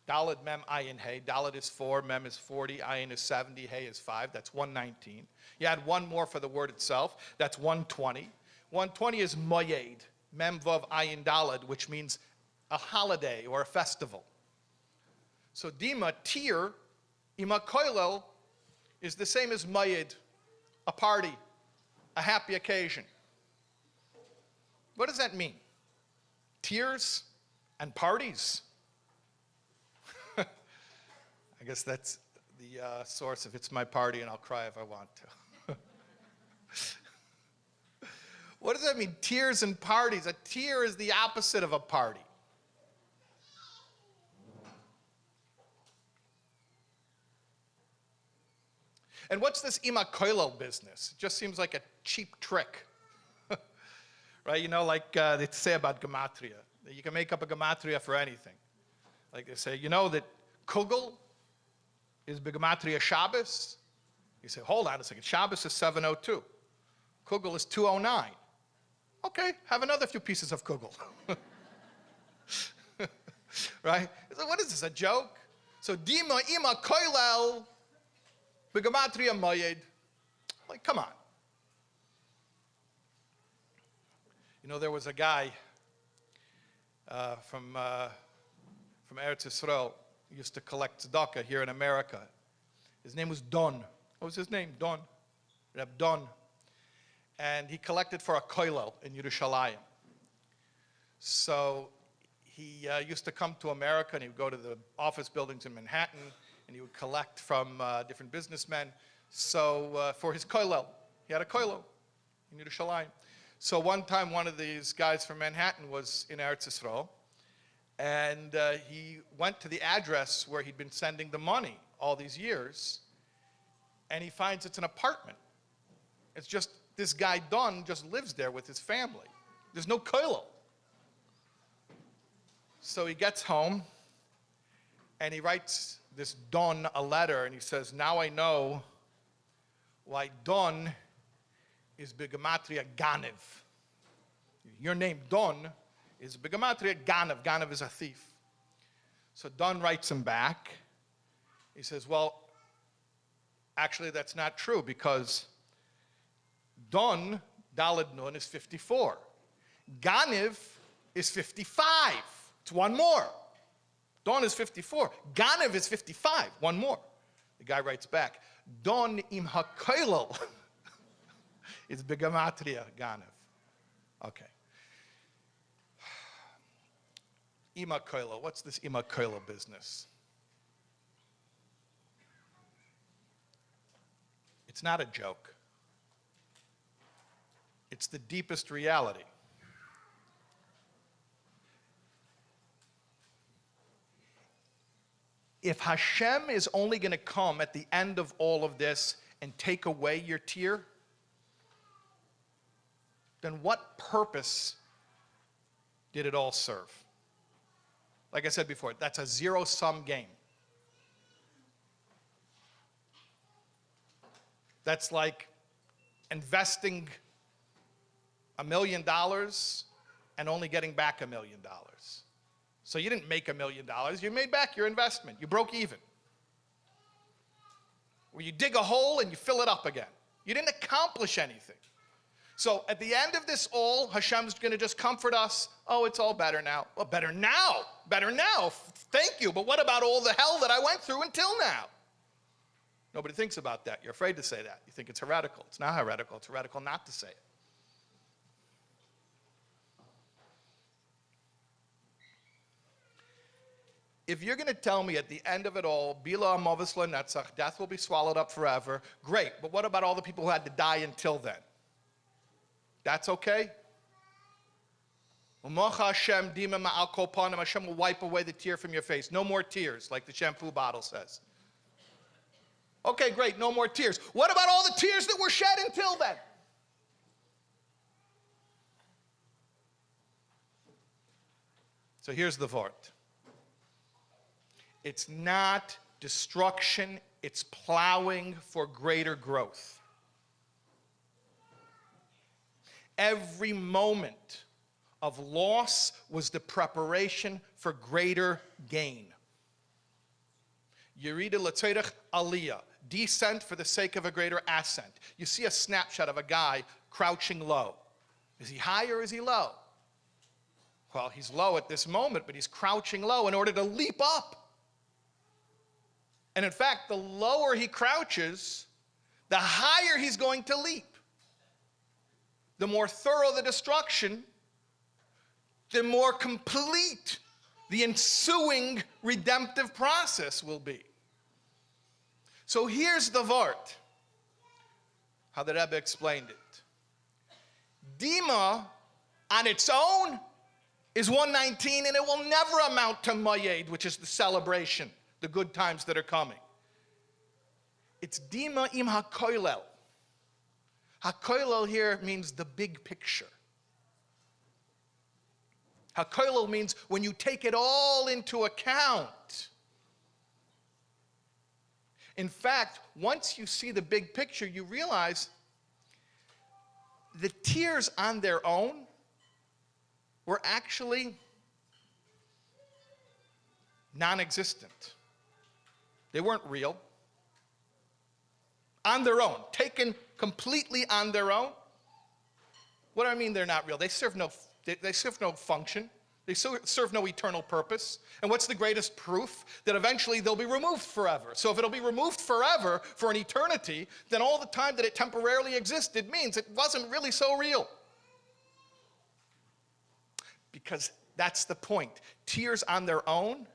Daled mem ayin hey. Daled is 4, mem is 40, ayin is 70, hey is 5. That's 119. You add one more for the word itself. That's 120. 120 is moyed, mem vav ayin daled, which means a holiday or a festival. So Dima, tear, ima koilel, is the same as moyed, a party, a happy occasion. What does that mean? Tears and parties? I guess that's the source of it's my party and I'll cry if I want to. What does that mean, tears and parties? A tear is the opposite of a party. And what's this ima koilel business? It just seems like a cheap trick. Right? You know, like they say about gematria. You can make up a gematria for anything. Like they say, you know that kugel is gematria Shabbos? You say, hold on a second. Shabbos is 702. Kugel is 209. Okay, have another few pieces of kugel. Right? So what is this, a joke? So Dima ima koilel begematria moyed. Like, come on. You know, there was a guy from Eretz Yisrael who used to collect tzedakah here in America. His name was Don. What was his name? Don. Reb Don. And he collected for a koilel in Yerushalayim. So he used to come to America and he would go to the office buildings in Manhattan and he would collect from different businessmen. So for his koilel, he had a koilel in Yerushalayim. So one time, one of these guys from Manhattan was in Eretz Yisrael, and he went to the address where he'd been sending the money all these years, and he finds it's an apartment. It's just, this guy, Don, just lives there with his family. There's no koilel. So he gets home, and he writes this Don a letter, and he says, now I know why Don is begematria Ganev. Your name, Don, is begematria Ganev. Ganev is a thief. So Don writes him back. He says, well, actually that's not true because Don, Daled Nun, is 54. Ganev is 55. It's one more. Don is 54. Ganev is 55. One more. The guy writes back, Don im hakoilel. It's begematria Ganev. Okay. Ima koilel. What's this ima koilel business? It's not a joke. It's the deepest reality. If Hashem is only going to come at the end of all of this and take away your tear, then what purpose did it all serve? Like I said before, that's a zero-sum game. That's like investing $1 million and only getting back $1 million. So you didn't make $1 million, you made back your investment. You broke even. Where you dig a hole and you fill it up again. You didn't accomplish anything. So at the end of this all, Hashem's going to just comfort us. Oh, it's all better now. Well, better now. Better now. Thank you. But what about all the hell that I went through until now? Nobody thinks about that. You're afraid to say that. You think it's heretical. It's not heretical. It's heretical not to say it. If you're going to tell me at the end of it all, Bila Amovis Netzach, death will be swallowed up forever, great. But what about all the people who had to die until then? That's okay? Hashem will wipe away the tear from your face. No more tears, like the shampoo bottle says. Okay, great, no more tears. What about all the tears that were shed until then? So here's the vort. It's not destruction, it's plowing for greater growth. Every moment of loss was the preparation for greater gain. Yerida l'tzorech aliyah, descent for the sake of a greater ascent. You see a snapshot of a guy crouching low. Is he high or is he low? Well, he's low at this moment, but he's crouching low in order to leap up. And in fact, the lower he crouches, the higher he's going to leap. The more thorough the destruction, the more complete the ensuing redemptive process will be. So here's the vort, how the Rebbe explained it. Dima, on its own, is 119, and it will never amount to Moed, which is the celebration, the good times that are coming. It's Dima im HaKoilel. HaKoilel here means the big picture. HaKoilel means when you take it all into account. In fact, once you see the big picture, you realize the tears on their own were actually non-existent. They weren't real. On their own, taken completely on their own. What do I mean they're not real? They serve no function. They serve no eternal purpose. And what's the greatest proof? That eventually they'll be removed forever. So if it'll be removed forever for an eternity, then all the time that it temporarily existed means it wasn't really so real. Because that's the point. Tears on their own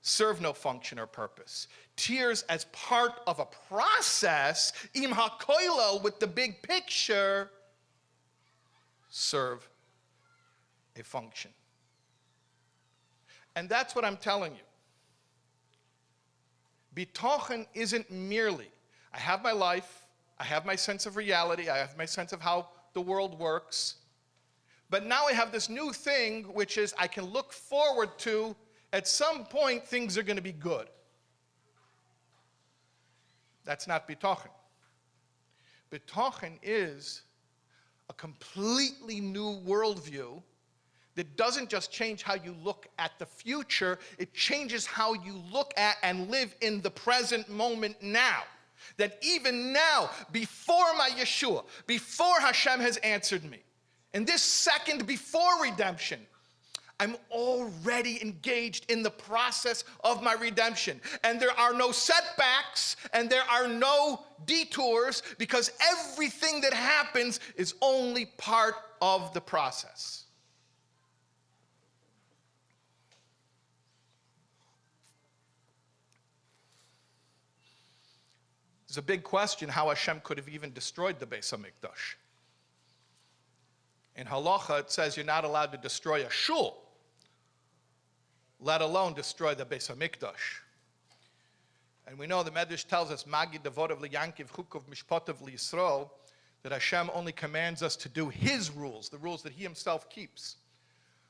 serve no function or purpose. Tears as part of a process, im hakoilel, with the big picture, serve a function. And that's what I'm telling you. Bitachon isn't merely, I have my life, I have my sense of reality, I have my sense of how the world works, but now I have this new thing, which is I can look forward to, at some point, things are going to be good. That's not Bitachon. Bitachon is a completely new worldview that doesn't just change how you look at the future, it changes how you look at and live in the present moment now. That even now, before my Yeshua, before Hashem has answered me, in this second before redemption, I'm already engaged in the process of my redemption. And there are no setbacks and there are no detours because everything that happens is only part of the process. It's a big question how Hashem could have even destroyed the Beis HaMikdash. In Halacha, it says you're not allowed to destroy a shul, let alone destroy the Beis HaMikdash. And we know the Medrash tells us, Magi devorav liyankiv chukov mishpotav liyisrael, that Hashem only commands us to do His rules, the rules that He Himself keeps.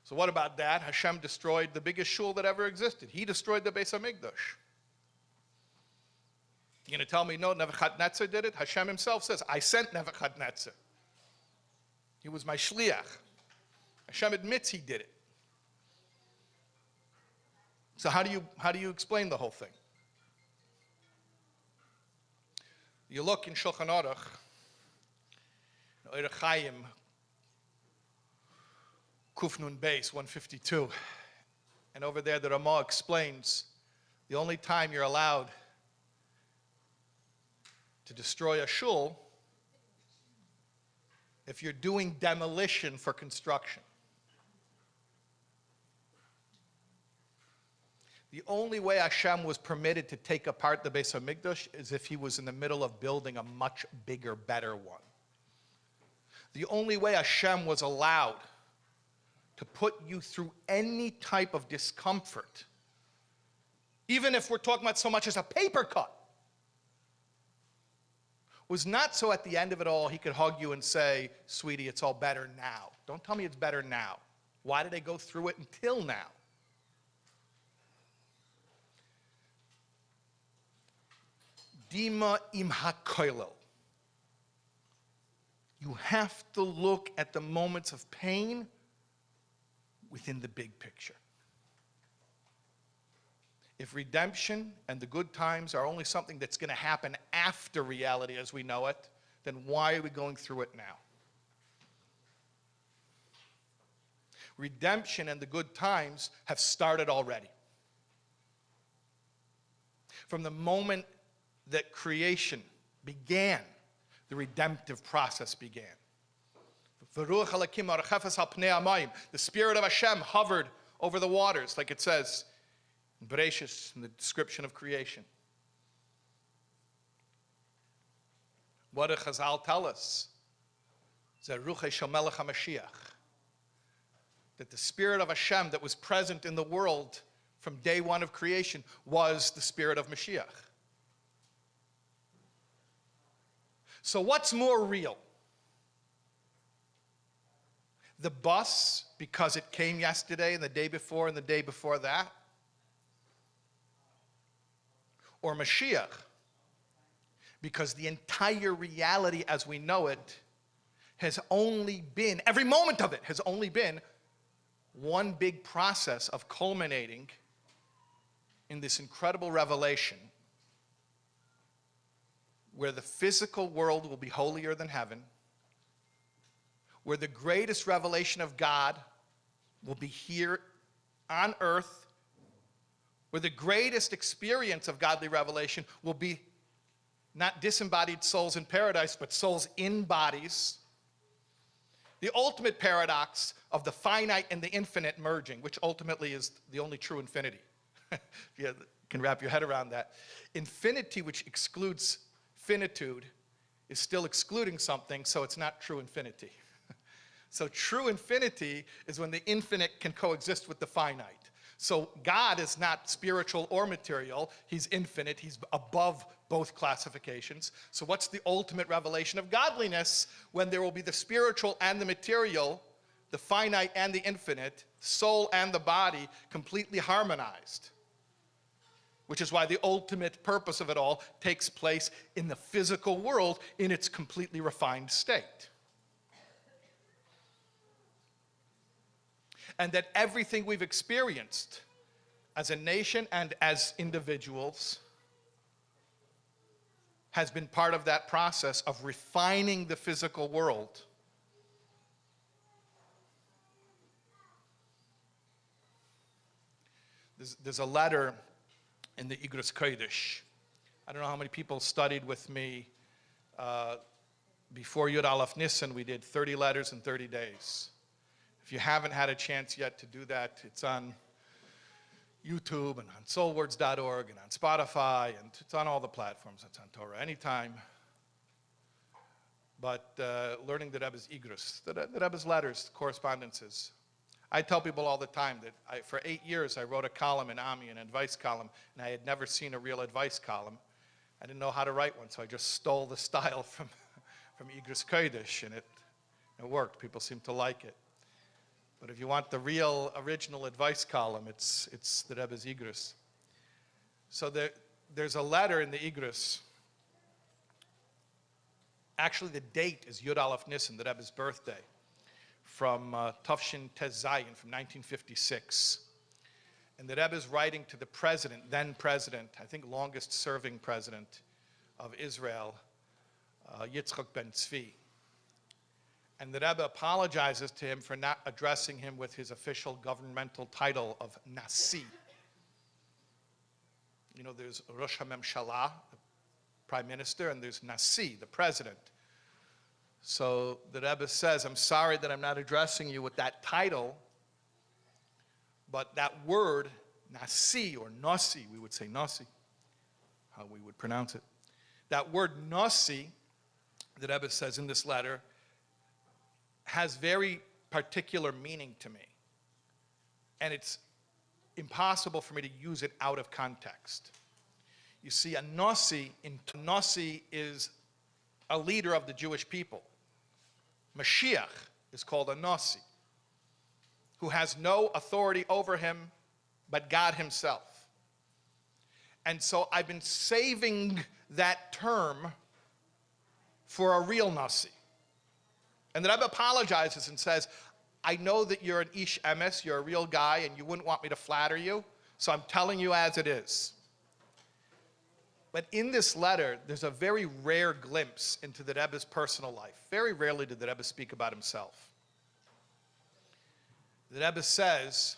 So what about that? Hashem destroyed the biggest shul that ever existed. He destroyed the Beis HaMikdash. You're going to tell me, no, Nebuchadnezzar did it? Hashem Himself says, I sent Nebuchadnezzar. He was my shliach. Hashem admits he did it. So how do you explain the whole thing? You look in Shulchan Aruch, Orach Chaim, Kuf Nun Beis 152, and over there the Ramah explains the only time you're allowed to destroy a shul if you're doing demolition for construction. The only way Hashem was permitted to take apart the Beis HaMikdash is if he was in the middle of building a much bigger, better one. The only way Hashem was allowed to put you through any type of discomfort, even if we're talking about so much as a paper cut, was not so at the end of it all he could hug you and say, sweetie, it's all better now. Don't tell me it's better now. Why did I go through it until now? Dima im hakoilel. You have to look at the moments of pain within the big picture. If redemption and the good times are only something that's going to happen after reality as we know it, then why are we going through it now? Redemption and the good times have started already. From the moment that creation began, the redemptive process began. The Spirit of Hashem hovered over the waters, like it says in Bereshis, in the description of creation. What do Chazal tell us? That the Spirit of Hashem that was present in the world from day one of creation was the Spirit of Mashiach. So what's more real? The bus, because it came yesterday and the day before and the day before that? Or Mashiach, because the entire reality as we know it has only been, every moment of it has only been one big process of culminating in this incredible revelation where the physical world will be holier than heaven, where the greatest revelation of God will be here on earth, where the greatest experience of godly revelation will be not disembodied souls in paradise, but souls in bodies. The ultimate paradox of the finite and the infinite merging, which ultimately is the only true infinity. You can wrap your head around that. Infinity, which excludes finitude, is still excluding something, so it's not true infinity. So true infinity is when the infinite can coexist with the finite. So God is not spiritual or material. He's infinite. He's above both classifications. So what's the ultimate revelation of godliness? When there will be the spiritual and the material, the finite and the infinite, soul and the body completely harmonized. Which is why the ultimate purpose of it all takes place in the physical world in its completely refined state. And that everything we've experienced as a nation and as individuals has been part of that process of refining the physical world. There's a letter in the Igros Kodesh. I don't know how many people studied with me. Before Yud Aleph Nisan, we did 30 letters in 30 days. If you haven't had a chance yet to do that, it's on YouTube and on soulwords.org and on Spotify, and it's on all the platforms. It's on Torah anytime. But learning the Rebbe's Igros, the Rebbe's letters, correspondences. I tell people all the time that for 8 years I wrote a column in Ami, an advice column, and I had never seen a real advice column. I didn't know how to write one, so I just stole the style from Igros Kodesh, and it worked. People seem to like it. But if you want the real original advice column, it's the Rebbe's Igros. So there's a letter in the Igros. Actually, the date is Yud Aleph Nisan, the Rebbe's birthday, from Tufshin Tez Zion from 1956. And the Rebbe is writing to the president, then president, I think longest serving president of Israel, Yitzchak ben Tzvi. And the Rebbe apologizes to him for not addressing him with his official governmental title of Nasi. You know, there's Rosh HaMemshalah, the prime minister, and there's Nasi, the president. So the Rebbe says, I'm sorry that I'm not addressing you with that title, but that word, Nasi, or Nasi, we would say Nasi, how we would pronounce it. That word Nasi, the Rebbe says in this letter, has very particular meaning to me. And it's impossible for me to use it out of context. You see, a Nasi is a leader of the Jewish people. Mashiach is called a Nasi, who has no authority over him but God himself. And so I've been saving that term for a real Nasi. And the Rebbe apologizes and says, I know that you're an ish emes, you're a real guy, and you wouldn't want me to flatter you, so I'm telling you as it is. But in this letter, there's a very rare glimpse into the Rebbe's personal life. Very rarely did the Rebbe speak about himself. The Rebbe says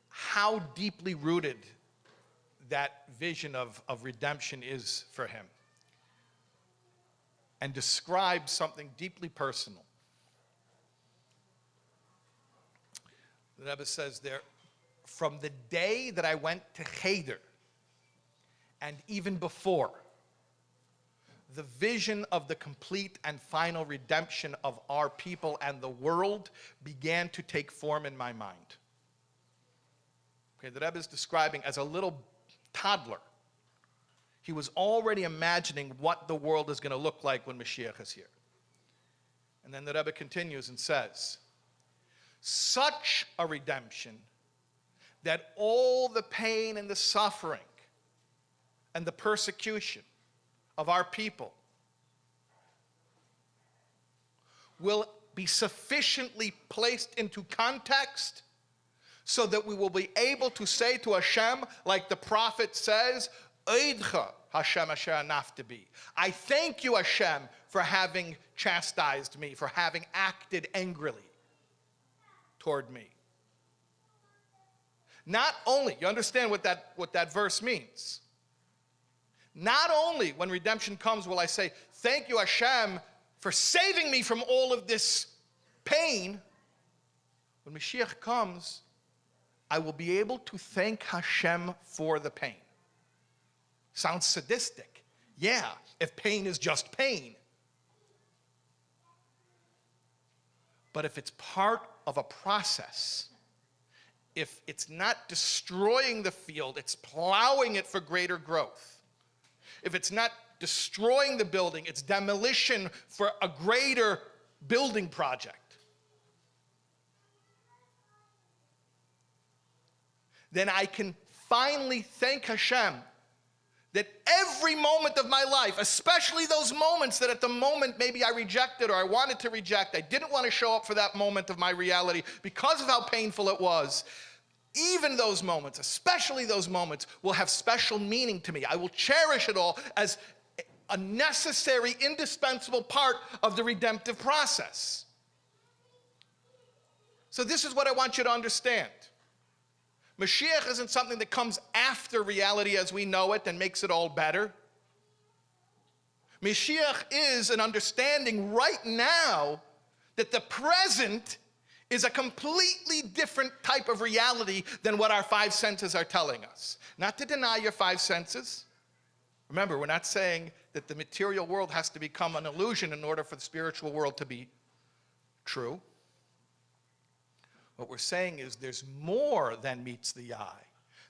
how deeply rooted that vision of redemption is for him, and describes something deeply personal. The Rebbe says there, from the day that I went to Cheder, and even before, the vision of the complete and final redemption of our people and the world began to take form in my mind. Okay, the Rebbe is describing as a little toddler. He was already imagining what the world is going to look like when Mashiach is here. And then the Rebbe continues and says, such a redemption that all the pain and the suffering and the persecution of our people will be sufficiently placed into context so that we will be able to say to Hashem, like the prophet says, Eidcha Hashem asher anafta. I thank you, Hashem, for having chastised me, for having acted angrily toward me. Not only, you understand what that verse means. Not only when redemption comes will I say, thank you, Hashem, for saving me from all of this pain. When Mashiach comes, I will be able to thank Hashem for the pain. Sounds sadistic. Yeah, if pain is just pain. But if it's part of a process, if it's not destroying the field, it's plowing it for greater growth. If it's not destroying the building, it's demolition for a greater building project. Then I can finally thank Hashem that every moment of my life, especially those moments that at the moment maybe I rejected or I wanted to reject, I didn't want to show up for that moment of my reality because of how painful it was, even those moments, especially those moments, will have special meaning to me. I will cherish it all as a necessary, indispensable part of the redemptive process. So this is what I want you to understand. Mashiach isn't something that comes after reality as we know it and makes it all better. Mashiach is an understanding right now that the present is a completely different type of reality than what our five senses are telling us. Not to deny your five senses. Remember, we're not saying that the material world has to become an illusion in order for the spiritual world to be true. What we're saying is there's more than meets the eye.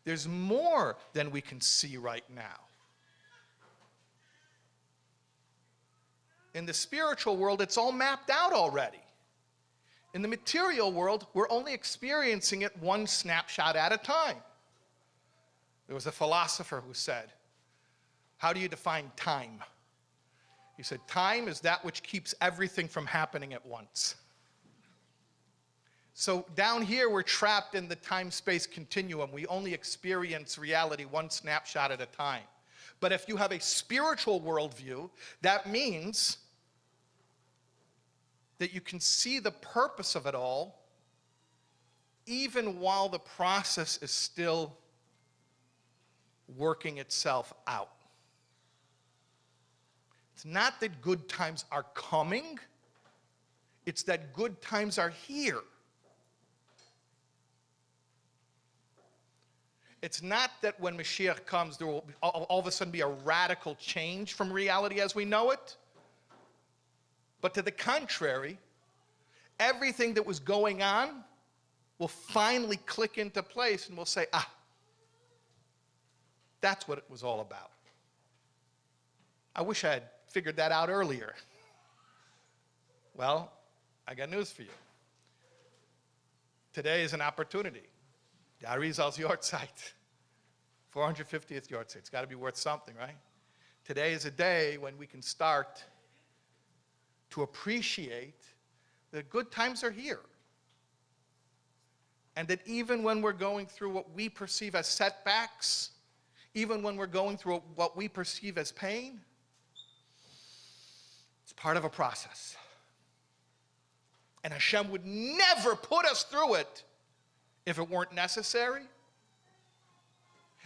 There's more than we can see right now. In the spiritual world, it's all mapped out already. In the material world, we're only experiencing it one snapshot at a time. There was a philosopher who said, how do you define time? He said, time is that which keeps everything from happening at once. So down here, we're trapped in the time-space continuum. We only experience reality one snapshot at a time. But if you have a spiritual worldview, that means that you can see the purpose of it all, even while the process is still working itself out. It's not that good times are coming, it's that good times are here. It's not that when Mashiach comes, there will all of a sudden be a radical change from reality as we know it. But to the contrary, everything that was going on will finally click into place and we'll say, that's what it was all about. I wish I had figured that out earlier. Well, I got news for you. Today is an opportunity. The Arizal's Yortzeit, 450th Yortzeit. It's got to be worth something, right? Today is a day when we can start to appreciate that good times are here. And that even when we're going through what we perceive as setbacks, even when we're going through what we perceive as pain, it's part of a process. And Hashem would never put us through it if it weren't necessary,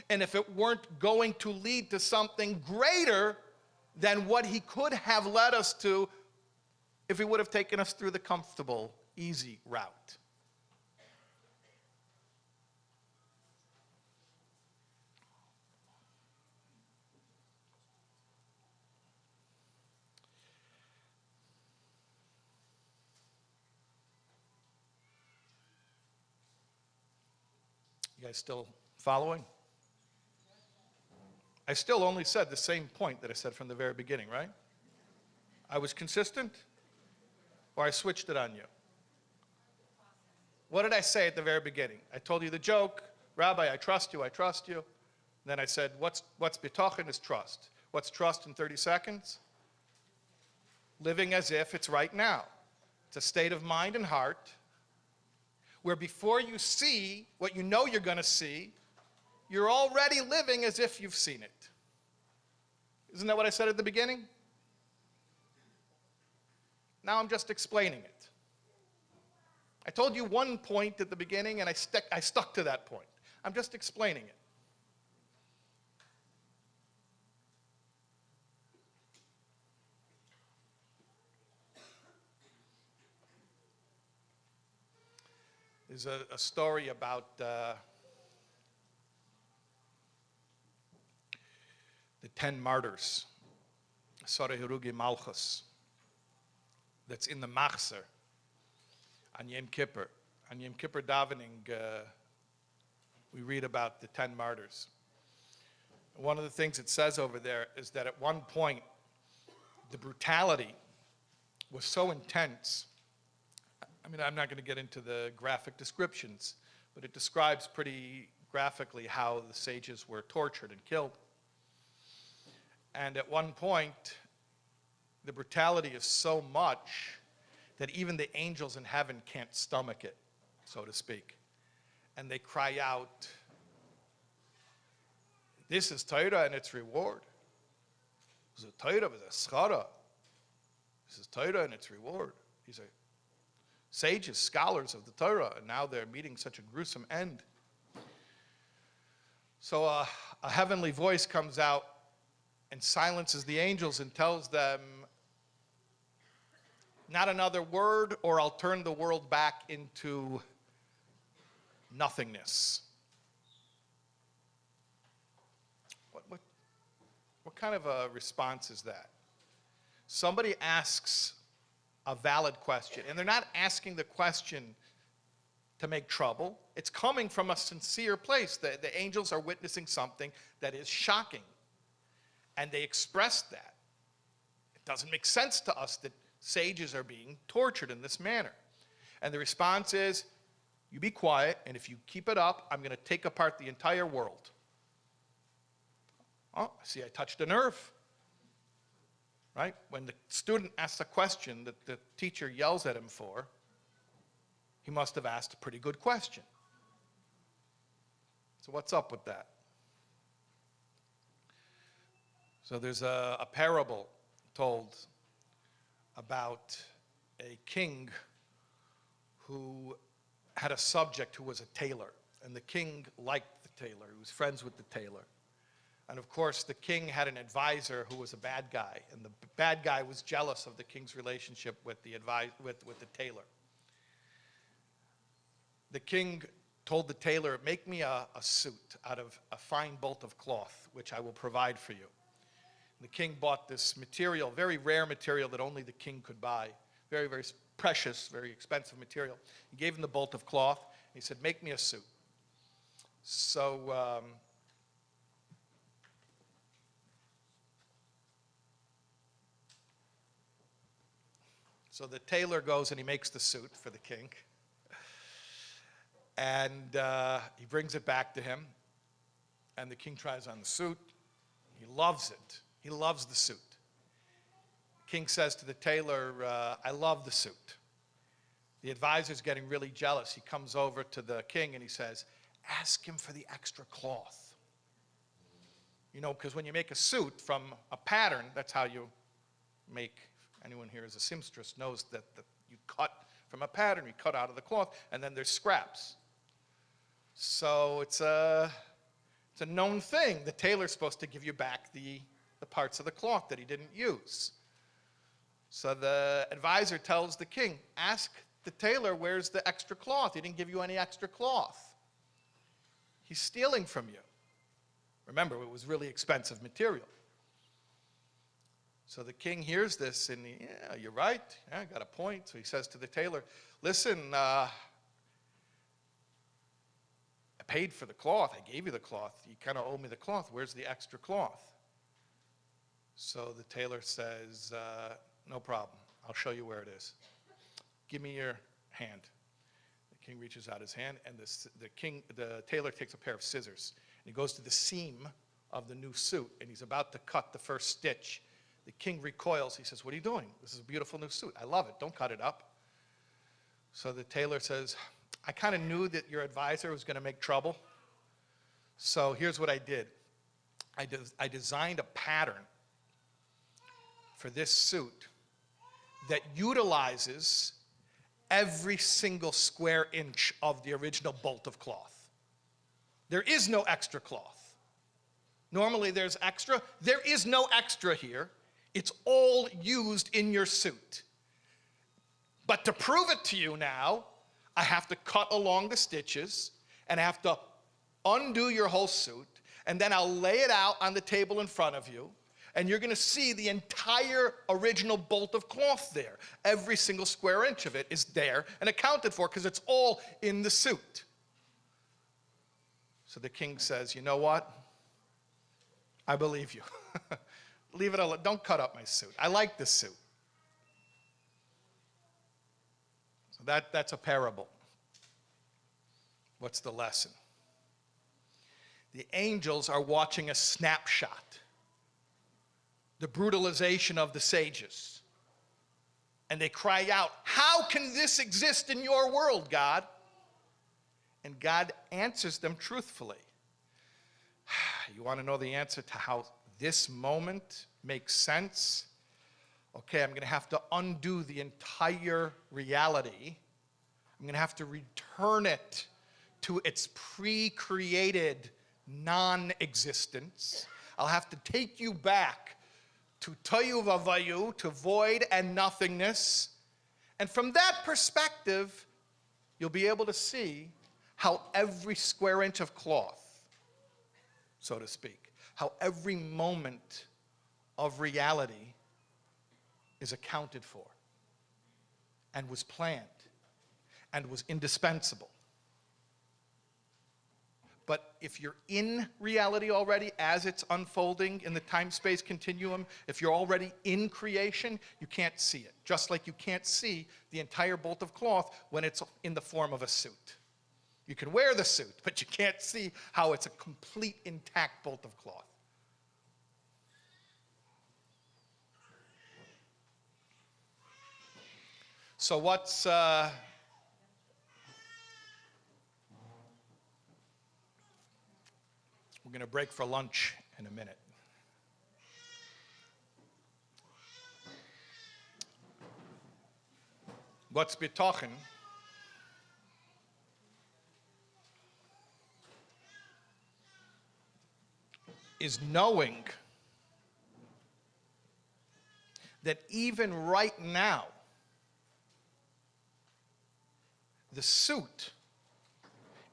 and if it weren't going to lead to something greater than what he could have led us to if he would have taken us through the comfortable, easy route. You guys still following? I still only said the same point that I said from the very beginning, right? I was consistent? Or I switched it on you? What did I say at the very beginning? I told you the joke, Rabbi, I trust you, I trust you. Then I said, what's Bitachon is trust. What's trust in 30 seconds? Living as if it's right now. It's a state of mind and heart where before you see what you know you're going to see, you're already living as if you've seen it. Isn't that what I said at the beginning? Now I'm just explaining it. I told you one point at the beginning and I stuck to that point. I'm just explaining it. There's a story about the 10 martyrs, Sore Hirugi Malchus, that's in the Machzer on Yom Kippur. On Yom Kippur davening, we read about the 10 martyrs. One of the things it says over there is that at one point, the brutality was so intense. I mean, I'm not going to get into the graphic descriptions, but it describes pretty graphically how the sages were tortured and killed. And at one point, the brutality is so much that even the angels in heaven can't stomach it, so to speak. And they cry out, this is Torah and its reward. This is Torah with a schara. This is Torah and its reward. These are sages, scholars of the Torah, and now they're meeting such a gruesome end. So a heavenly voice comes out and silences the angels and tells them, not another word or I'll turn the world back into nothingness. What kind of a response is that? Somebody asks a valid question, and they're not asking the question to make trouble. It's coming from a sincere place. The angels are witnessing something that is shocking, and they express that. It doesn't make sense to us that sages are being tortured in this manner. And the response is, you be quiet, and if you keep it up, I'm going to take apart the entire world. Oh, see, I touched a nerve. right? When the student asks a question that the teacher yells at him for, he must have asked a pretty good question. So what's up with that? So there's a parable told about a king who had a subject who was a tailor. And the king liked the tailor. He was friends with the tailor. And of course, the king had an advisor who was a bad guy. And the bad guy was jealous of the king's relationship with the tailor. The king told the tailor, make me a suit out of a fine bolt of cloth, which I will provide for you. And the king bought this material, very rare material that only the king could buy. Very, very precious, very expensive material. He gave him the bolt of cloth. He said, make me a suit. So the tailor goes and he makes the suit for the king. And he brings it back to him. And the king tries on the suit. He loves it. He loves the suit. The king says to the tailor, I love the suit. The advisor's getting really jealous. He comes over to the king and he says, ask him for the extra cloth. You know, because when you make a suit from a pattern, that's how you make, anyone here is a seamstress knows that you cut from a pattern, you cut out of the cloth, and then there's scraps. So it's a known thing. The tailor's supposed to give you back the parts of the cloth that he didn't use. So the advisor tells the king, ask the tailor, where's the extra cloth? He didn't give you any extra cloth. He's stealing from you. Remember, it was really expensive material. So the king hears this and yeah, you're right. Yeah, I got a point. So he says to the tailor, listen, I paid for the cloth. I gave you the cloth. You kind of owe me the cloth. Where's the extra cloth? So the tailor says, no problem. I'll show you where it is. Give me your hand. The king reaches out his hand, and the tailor takes a pair of scissors. And he goes to the seam of the new suit, and he's about to cut the first stitch. The king recoils. He says, what are you doing? This is a beautiful new suit. I love it. Don't cut it up. So the tailor says, I kind of knew that your advisor was going to make trouble. So here's what I did. I designed a pattern for this suit that utilizes every single square inch of the original bolt of cloth. There is no extra cloth. Normally there's extra. There is no extra here. It's all used in your suit. But to prove it to you now, I have to cut along the stitches and I have to undo your whole suit, and then I'll lay it out on the table in front of you, and you're going to see the entire original bolt of cloth there. Every single square inch of it is there and accounted for because it's all in the suit. So the king says, you know what? I believe you. Leave it alone. Don't cut up my suit. I like this suit. So that's a parable. What's the lesson? The angels are watching a snapshot. The brutalization of the sages. And they cry out, how can this exist in your world, God? And God answers them truthfully. You want to know the answer to how this moment makes sense? Okay, I'm going to have to undo the entire reality. I'm going to have to return it to its pre-created non-existence. I'll have to take you back to tohu vavayu, to void and nothingness. And from that perspective, you'll be able to see how every square inch of cloth, so to speak, how every moment of reality is accounted for and was planned and was indispensable. But if you're in reality already as it's unfolding in the time-space continuum, if you're already in creation, you can't see it. Just like you can't see the entire bolt of cloth when it's in the form of a suit. You can wear the suit, but you can't see how it's a complete intact bolt of cloth. So what's, we're going to break for lunch in a minute. What's Bitachon? Is knowing that even right now, the suit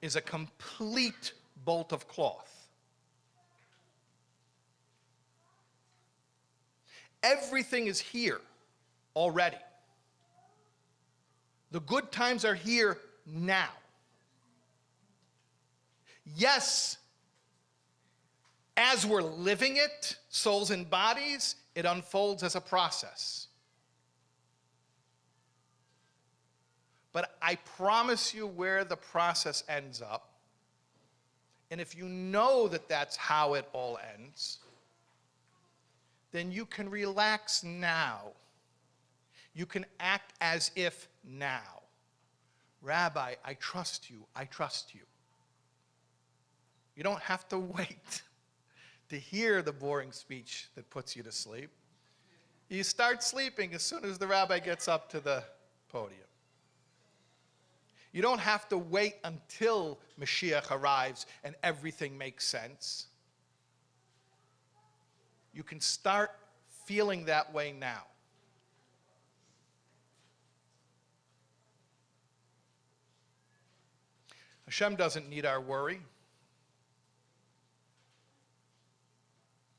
is a complete bolt of cloth. Everything is here already. The good times are here now. Yes, as we're living it, souls and bodies, it unfolds as a process. But I promise you where the process ends up, and if you know that that's how it all ends, then you can relax now. You can act as if now. Rabbi, I trust you. I trust you. You don't have to wait to hear the boring speech that puts you to sleep. You start sleeping as soon as the rabbi gets up to the podium. You don't have to wait until Mashiach arrives and everything makes sense. You can start feeling that way now. Hashem doesn't need our worry.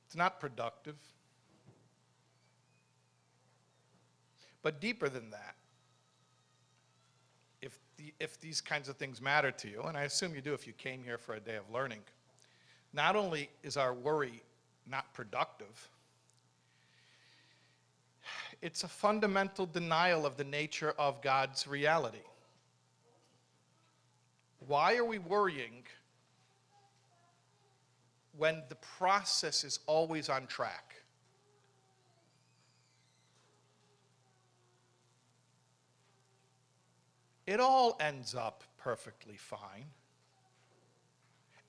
It's not productive. But deeper than that, if these kinds of things matter to you, and I assume you do if you came here for a day of learning, not only is our worry not productive, it's a fundamental denial of the nature of God's reality. Why are we worrying when the process is always on track? It all ends up perfectly fine.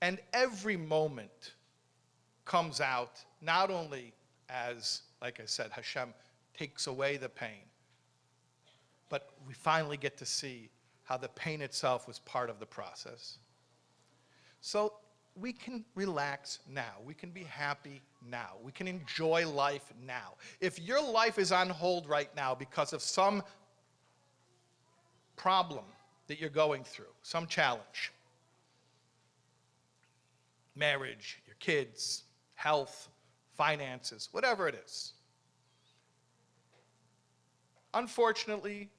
And every moment comes out not only as, like I said, Hashem takes away the pain, but we finally get to see how the pain itself was part of the process. So we can relax now. We can be happy now. We can enjoy life now. If your life is on hold right now because of some problem that you're going through, some challenge, marriage, your kids, health, finances, whatever it is, unfortunately,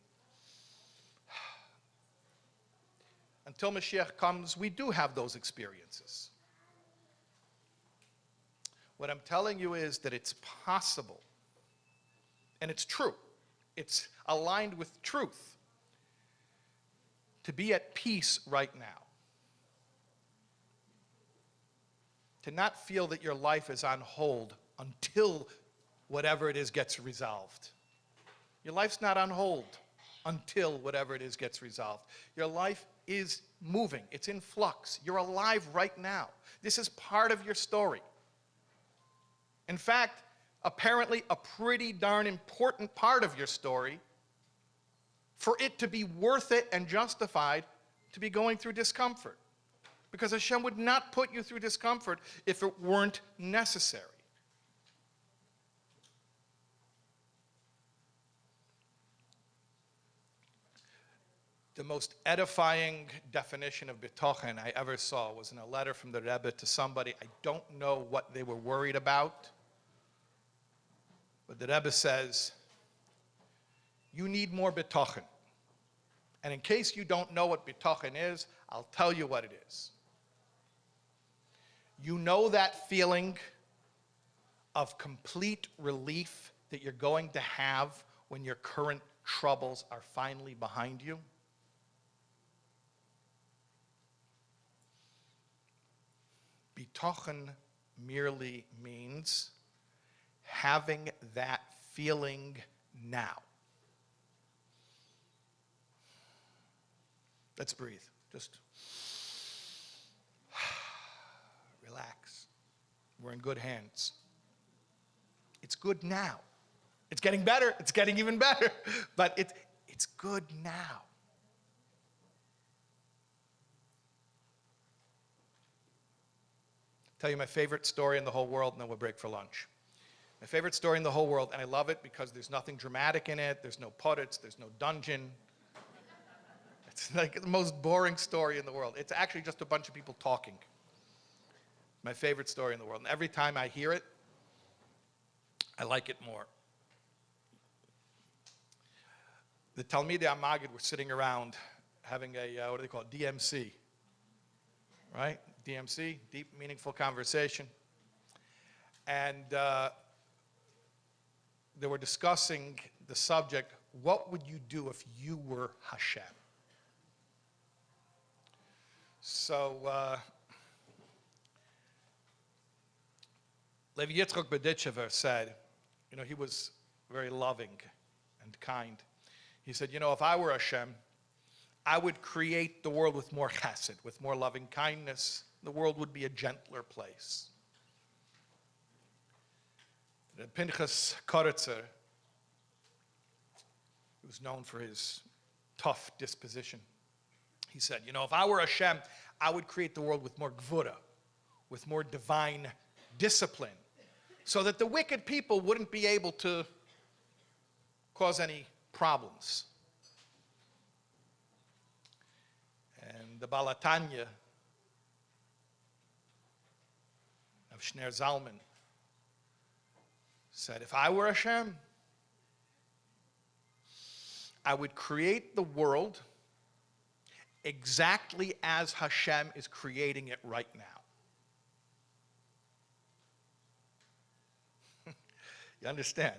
until Mashiach comes, we do have those experiences. What I'm telling you is that it's possible, and it's true, it's aligned with truth, to be at peace right now. To not feel that your life is on hold until whatever it is gets resolved. Your life's not on hold until whatever it is gets resolved. Your life is moving. It's in flux. You're alive right now. This is part of your story. In fact, apparently a pretty darn important part of your story for it to be worth it and justified to be going through discomfort. Because Hashem would not put you through discomfort if it weren't necessary. The most edifying definition of Bitachon I ever saw was in a letter from the Rebbe to somebody. I don't know what they were worried about, but the Rebbe says, you need more Bitachon. And in case you don't know what Bitachon is, I'll tell you what it is. You know that feeling of complete relief that you're going to have when your current troubles are finally behind you? Bitachon merely means having that feeling now. Let's breathe. Just relax. We're in good hands. It's good now. It's getting better. It's getting even better. But it's good now. Tell you my favorite story in the whole world, and then we'll break for lunch. My favorite story in the whole world, and I love it because there's nothing dramatic in it. There's no puddets. There's no dungeon. It's like the most boring story in the world. It's actually just a bunch of people talking. My favorite story in the world. And every time I hear it, I like it more. The Talmidei HaMaggid were sitting around having a, what do they call it, DMC, right? DMC, deep, meaningful conversation. And they were discussing the subject, what would you do if you were Hashem? So, Levi Yitzchak Berditchever said, he was very loving and kind. He said, if I were Hashem, I would create the world with more chesed, with more loving kindness. The world would be a gentler place. Pinchas Koritzer, who's known for his tough disposition, he said, if I were Hashem, I would create the world with more gvura, with more divine discipline, so that the wicked people wouldn't be able to cause any problems. And the Balatanya of Shner Zalman said, if I were Hashem, I would create the world exactly as Hashem is creating it right now. You understand?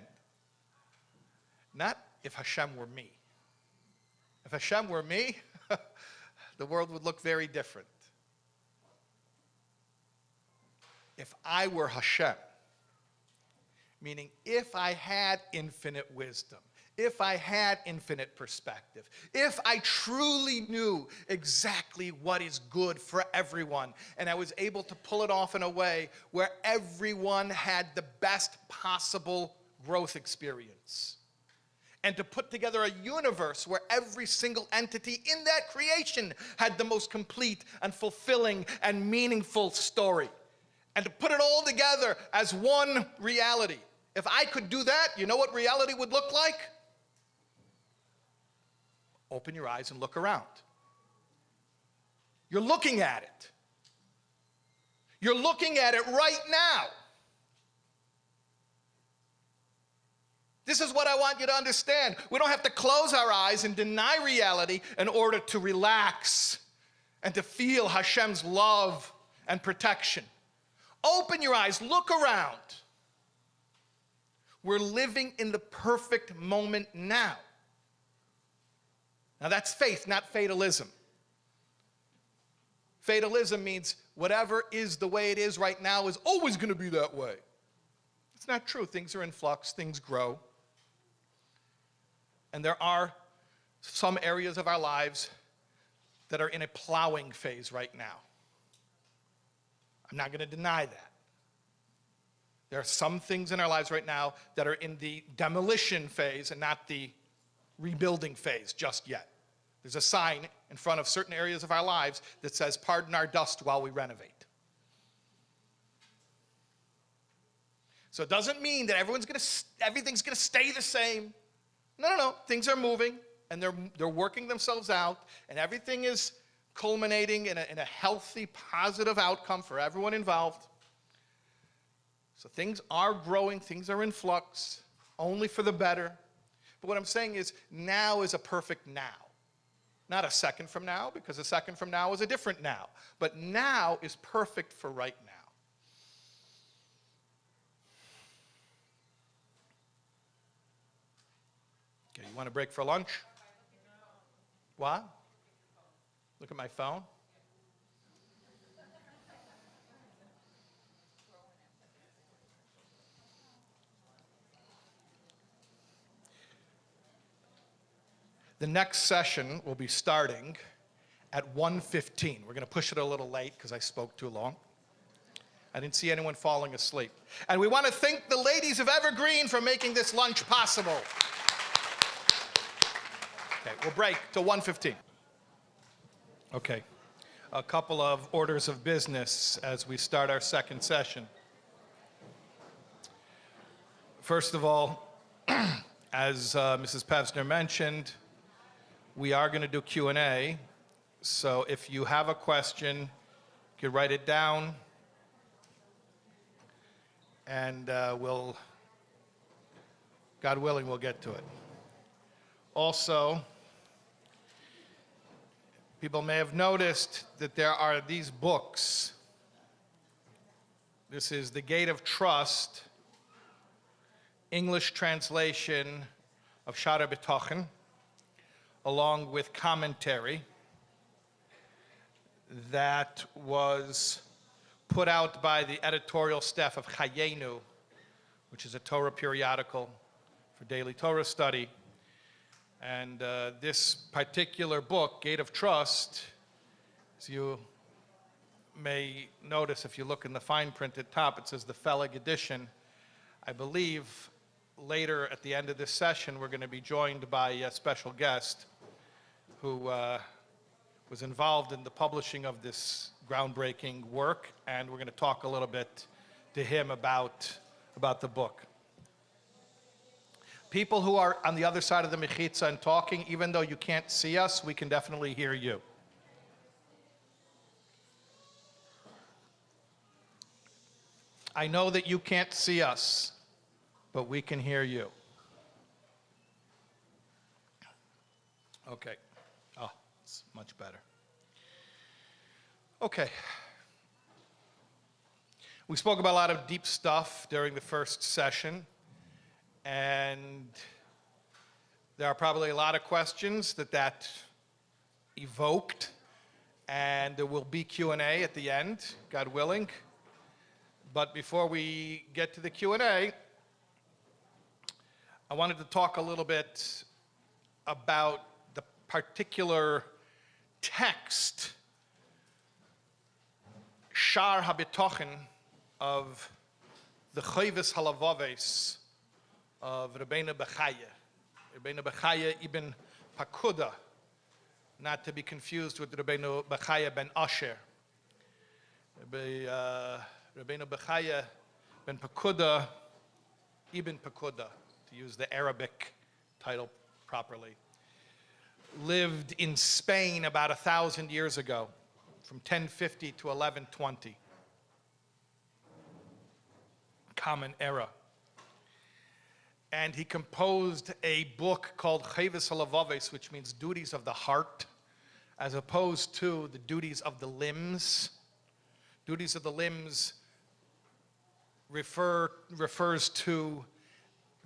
Not if Hashem were me. If Hashem were me, the world would look very different. If I were Hashem, meaning if I had infinite wisdom, if I had infinite perspective, if I truly knew exactly what is good for everyone, and I was able to pull it off in a way where everyone had the best possible growth experience, and to put together a universe where every single entity in that creation had the most complete and fulfilling and meaningful story, and to put it all together as one reality. If I could do that, you know what reality would look like? Open your eyes and look around. You're looking at it. You're looking at it right now. This is what I want you to understand. We don't have to close our eyes and deny reality in order to relax and to feel Hashem's love and protection. Open your eyes, look around. We're living in the perfect moment now. Now that's faith, not fatalism. Fatalism means whatever is the way it is right now is always going to be that way. It's not true. Things are in flux, things grow. And there are some areas of our lives that are in a plowing phase right now. I'm not going to deny that. There are some things in our lives right now that are in the demolition phase and not the rebuilding phase just yet. There's a sign in front of certain areas of our lives that says, pardon our dust while we renovate. So it doesn't mean that everything's going to stay the same. No. Things are moving, and they're working themselves out, and everything is culminating in a healthy, positive outcome for everyone involved. So things are growing, things are in flux, only for the better. But what I'm saying is now is a perfect now. Not a second from now, because a second from now is a different now. But now is perfect for right now. Okay, you want to break for lunch? What? Look at my phone? The next session will be starting at 1:15. We're going to push it a little late because I spoke too long. I didn't see anyone falling asleep. And we want to thank the ladies of Evergreen for making this lunch possible. Okay, we'll break to 1:15. Okay, a couple of orders of business as we start our second session. First of all, as Mrs. Pevsner mentioned, we are going to do Q&A. So if you have a question, you can write it down, and God willing, we'll get to it. Also, people may have noticed that there are these books. This is The Gate of Trust, English translation of Shaar Habitachon, along with commentary that was put out by the editorial staff of Chayenu, which is a Torah periodical for daily Torah study. And this particular book, Gate of Trust, as you may notice if you look in the fine print at top, it says the Felig edition. I believe later at the end of this session, we're going to be joined by a special guest who was involved in the publishing of this groundbreaking work, and we're going to talk a little bit to him about the book. People who are on the other side of the mechitza and talking, even though you can't see us, we can definitely hear you. I know that you can't see us, but we can hear you. Okay. Oh, it's much better. Okay. We spoke about a lot of deep stuff during the first session, and there are probably a lot of questions that evoked, and there will be Q&A at the end, God willing. But before we get to the Q&A, I wanted to talk a little bit about the particular text, Shaar Habitachon, of the Chovos HaLevavos of Rabbeinu Bechaya. Rabbeinu Bechaya ibn Pakuda, not to be confused with Rabbeinu Bechaya ben Asher. Rabbeinu Bechaya ben Pakuda ibn Pakuda, to use the Arabic title properly, lived in Spain about 1,000 years ago, from 1050 to 1120. Common Era. And he composed a book called Chovos HaLevavos, which means duties of the heart, as opposed to the duties of the limbs. Duties of the limbs refers to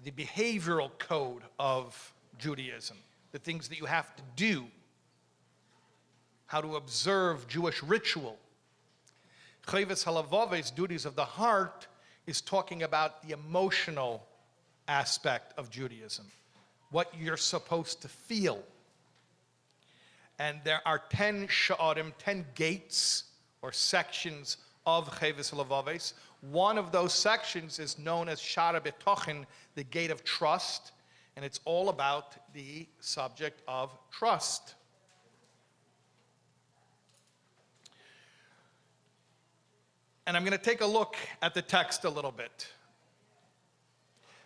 the behavioral code of Judaism, the things that you have to do, how to observe Jewish ritual. Chovos HaLevavos, duties of the heart, is talking about the emotional aspect of Judaism, what you're supposed to feel. And there are 10 sha'arim, 10 gates or sections of Chovos HaLevavos. One of those sections is known as Shaar Habitachon, the Gate of Trust, and it's all about the subject of trust. And I'm going to take a look at the text a little bit.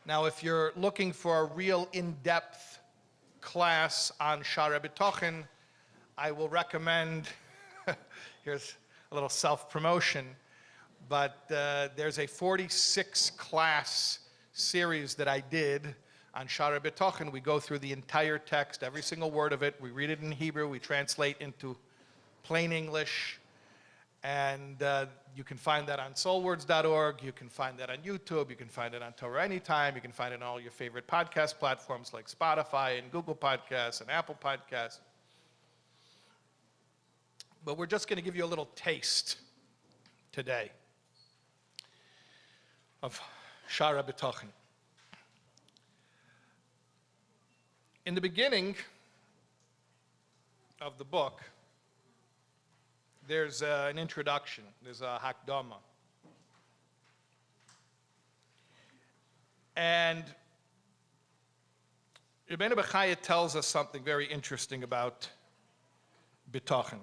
Now, if you're looking for a real in-depth class on Shaar Habitachon, I will recommend, here's a little self-promotion, but there's a 46-class series that I did on Shaar Habitachon. We go through the entire text, every single word of it. We read it in Hebrew, we translate into plain English, and you can find that on soulwords.org, you can find that on YouTube, you can find it on Torah Anytime, you can find it on all your favorite podcast platforms like Spotify and Google Podcasts and Apple Podcasts. But we're just going to give you a little taste today of Shaar Habitachon. In the beginning of the book, there's an introduction, there's a hakdama. And Rabbeinu Bechaya tells us something very interesting about Bitachon.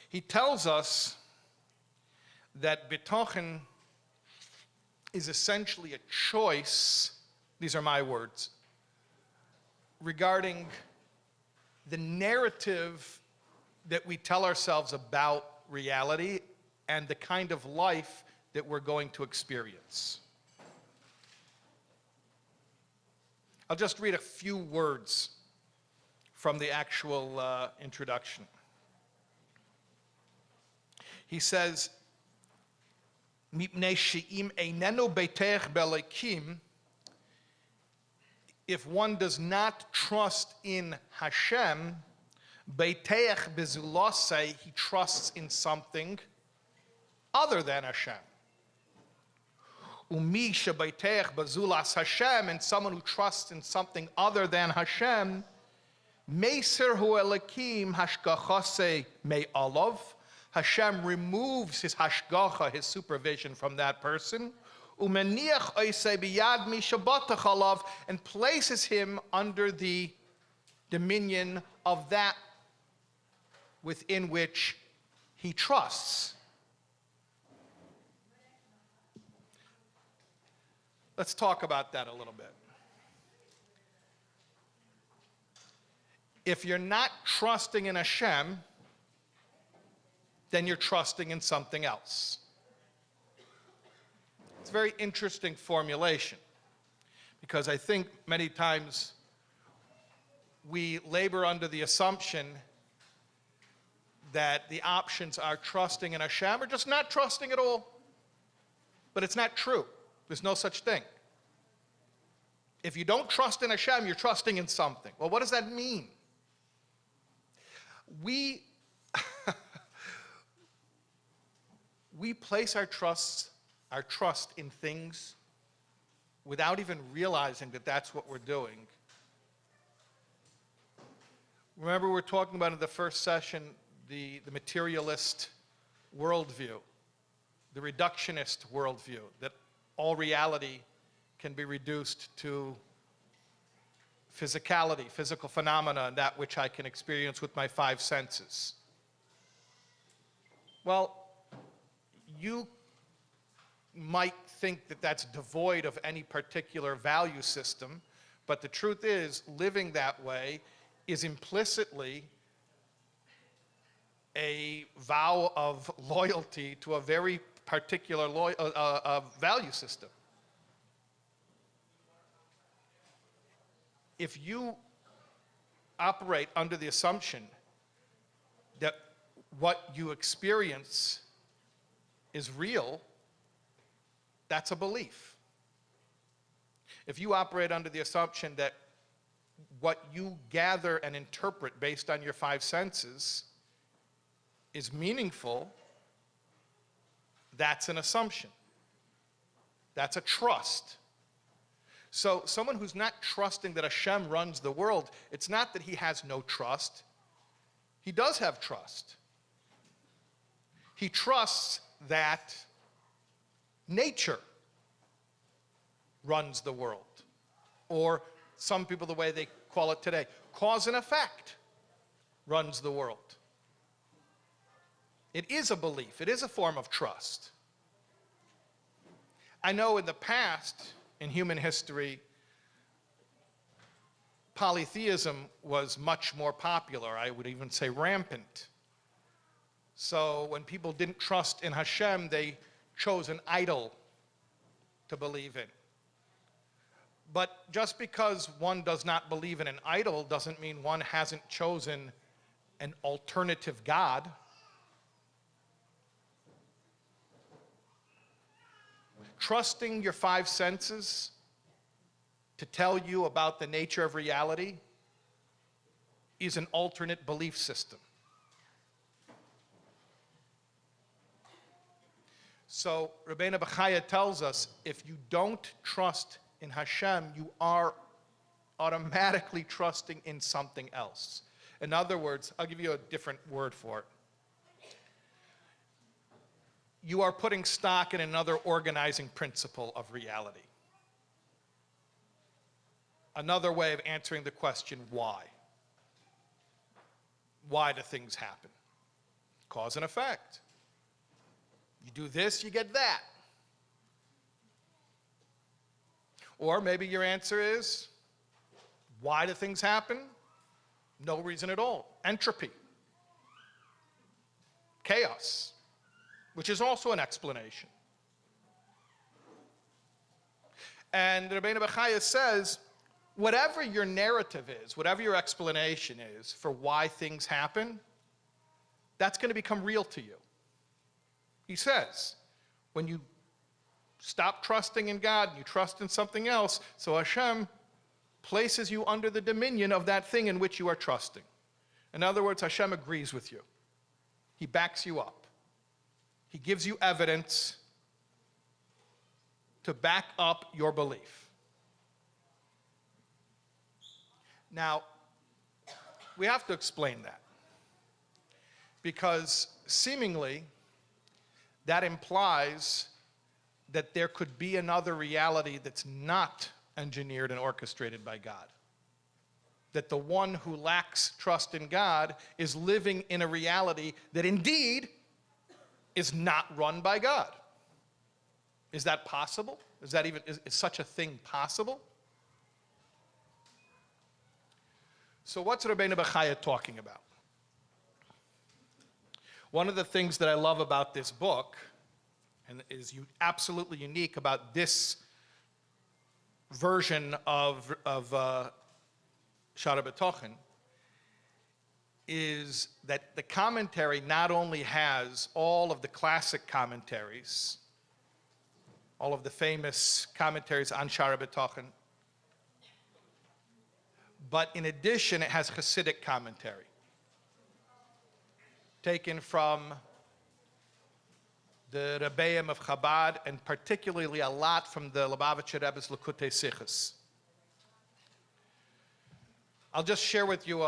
He tells us that Bitachon is essentially a choice, these are my words, regarding the narrative that we tell ourselves about reality and the kind of life that we're going to experience. I'll just read a few words from the actual introduction. He says, "Mipnei she'im einenu beitech b'Elokim," if one does not trust in Hashem, beitech bezulosei, he trusts in something other than Hashem. Umi shebeitech bezulas Hashem, and someone who trusts in something other than Hashem, meiser hu Elokim hashgachase me'alav, Hashem removes his hashgacha, his supervision from that person, umeniach oisei biyad mi shabatach alav, and places him under the dominion of that within which he trusts. Let's talk about that a little bit. If you're not trusting in Hashem, then you're trusting in something else. It's a very interesting formulation, because I think many times we labor under the assumption that the options are trusting in Hashem or just not trusting at all. But it's not true. There's no such thing. If you don't trust in Hashem, you're trusting in something. Well, what does that mean? We place our trust in things without even realizing that that's what we're doing. Remember, we were talking about in the first session the materialist worldview, the reductionist worldview, that all reality can be reduced to physicality, physical phenomena, and that which I can experience with my five senses. Well, you might think that that's devoid of any particular value system, but the truth is, living that way is implicitly a vow of loyalty to a very particular value system. If you operate under the assumption that what you experience is real, that's a belief. If you operate under the assumption that what you gather and interpret based on your five senses is meaningful, that's an assumption. That's a trust. So someone who's not trusting that Hashem runs the world, it's not that he has no trust. He does have trust. He trusts that nature runs the world. Or some people, the way they call it today, cause and effect runs the world. It is a belief. It is a form of trust. I know in the past, in human history, polytheism was much more popular. I would even say rampant. So when people didn't trust in Hashem, they chose an idol to believe in. But just because one does not believe in an idol doesn't mean one hasn't chosen an alternative God. Trusting your five senses to tell you about the nature of reality is an alternate belief system. So Rabbeinu Bechaya tells us, if you don't trust in Hashem, you are automatically trusting in something else. In other words, I'll give you a different word for it. You are putting stock in another organizing principle of reality. Another way of answering the question, why? Why do things happen? Cause and effect. You do this, you get that. Or maybe your answer is, why do things happen? No reason at all. Entropy. Chaos, which is also an explanation. And Rabbeinu Bechaya says, whatever your narrative is, whatever your explanation is for why things happen, that's going to become real to you. He says, when you stop trusting in God and you trust in something else, so Hashem places you under the dominion of that thing in which you are trusting. In other words, Hashem agrees with you. He backs you up. He gives you evidence to back up your belief. Now, we have to explain that, because seemingly that implies that there could be another reality that's not engineered and orchestrated by God. That the one who lacks trust in God is living in a reality that indeed is not run by God. Is that possible? Is such a thing possible? So what's Rabbeinu Bechaya talking about? One of the things that I love about this book, and is absolutely unique about this version of Shaar Habitachon, is that the commentary not only has all of the classic commentaries, all of the famous commentaries on Shaar Habitachon, but in addition, it has Hasidic commentary, taken from the Rebbeim of Chabad, and particularly a lot from the Lubavitcher Rebbe's Likutei Sichos. I'll just share with you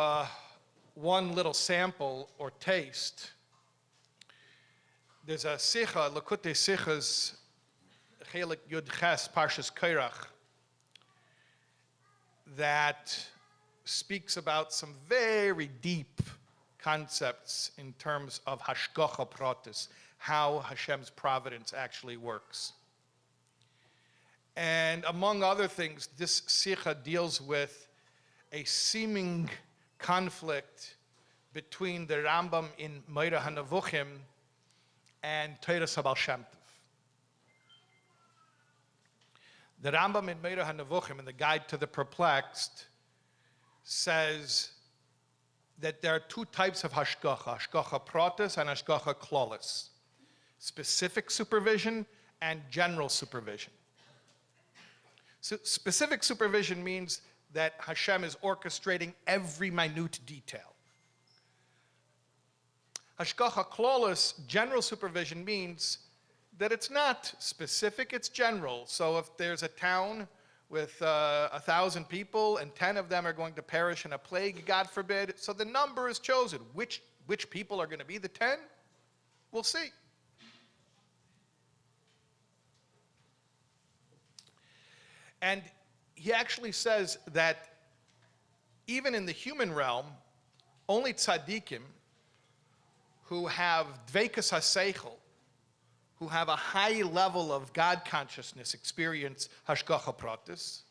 one little sample or taste. There's a Sicha, Likutei Sichos, Chelik Yud Ches, Parshas Korach, that speaks about some very deep concepts in terms of Hashgacha Pratis, how Hashem's providence actually works. And among other things, this Sikha deals with a seeming conflict between the Rambam in Meira HaNevuchim and Teiras HaBaal Shem Tov. The Rambam in Meira HaNevuchim, in the Guide to the Perplexed, says that there are two types of hashgacha, hashgacha pratis and hashgacha klolis, specific supervision and general supervision. So specific supervision means that Hashem is orchestrating every minute detail. Hashgacha klolis, general supervision, means that it's not specific, it's general. So if there's a town with 1,000 people and 10 of them are going to perish in a plague, God forbid, so the number is chosen. Which people are going to be the 10? We'll see. And he actually says that even in the human realm, only tzaddikim who have dveikus haseichel, who have a high level of God consciousness, experience hashgacha pratis,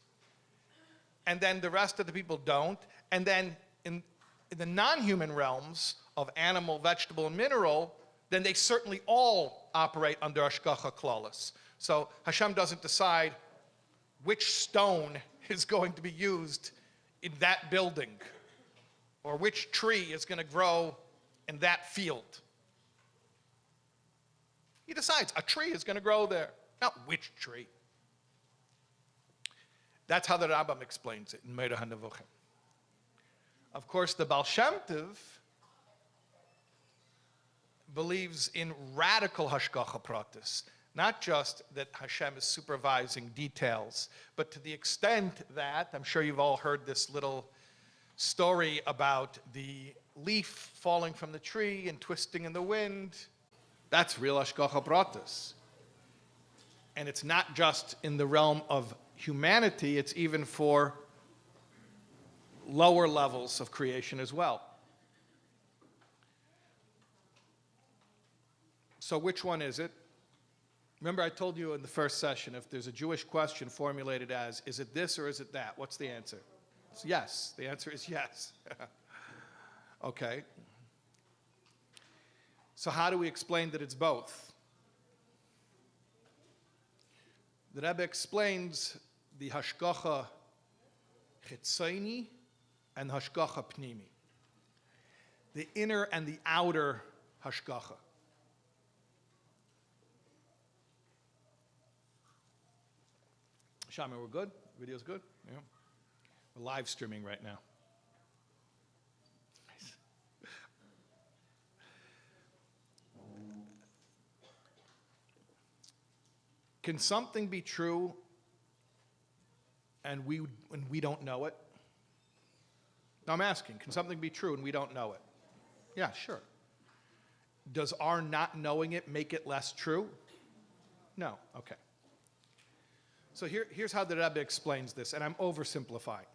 and then the rest of the people don't. And then in the non-human realms of animal, vegetable, and mineral, then they certainly all operate under hashgacha klalis. So Hashem doesn't decide which stone is going to be used in that building, or which tree is going to grow in that field. He decides a tree is going to grow there, not which tree. That's how the Rambam explains it in Meira HaNevuchim. Of course, the Baal Shem Tov believes in radical hashgacha pratis, Not just that Hashem is supervising details, but to the extent that, I'm sure you've all heard this little story about the leaf falling from the tree and twisting in the wind. That's real Hashgacha Pratis. And it's not just in the realm of humanity, it's even for lower levels of creation as well. So which one is it? Remember I told you in the first session, if there's a Jewish question formulated as, is it this or is it that? What's the answer? It's yes. The answer is yes. Okay. So how do we explain that it's both? The Rebbe explains the Hashgacha Chitzoni and Hashgacha Pnimi. The inner and the outer Hashgacha. Shami, we're good? Video's good? Yeah. We're live streaming right now. Nice. Can something be true and we don't know it? Now I'm asking, can something be true and we don't know it? Yeah, sure. Does our not knowing it make it less true? No, okay. So here's how the Rebbe explains this, and I'm oversimplifying.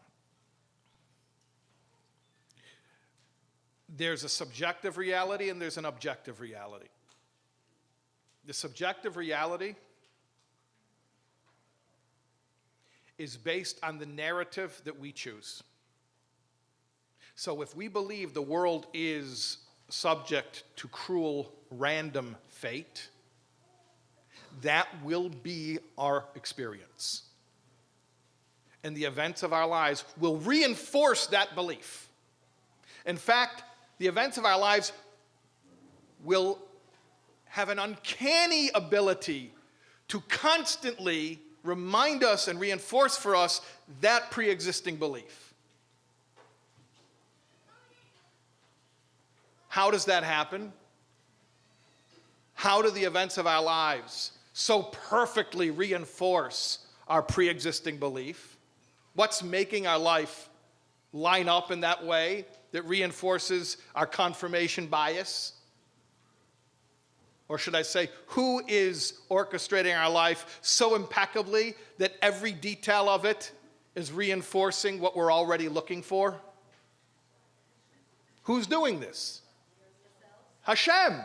There's a subjective reality and there's an objective reality. The subjective reality is based on the narrative that we choose. So if we believe the world is subject to cruel, random fate, that will be our experience. And the events of our lives will reinforce that belief. In fact, the events of our lives will have an uncanny ability to constantly remind us and reinforce for us that pre-existing belief. How does that happen? How do the events of our lives so perfectly reinforce our pre-existing belief? What's making our life line up in that way that reinforces our confirmation bias? Or should I say, who is orchestrating our life so impeccably that every detail of it is reinforcing what we're already looking for? Who's doing this? Hashem.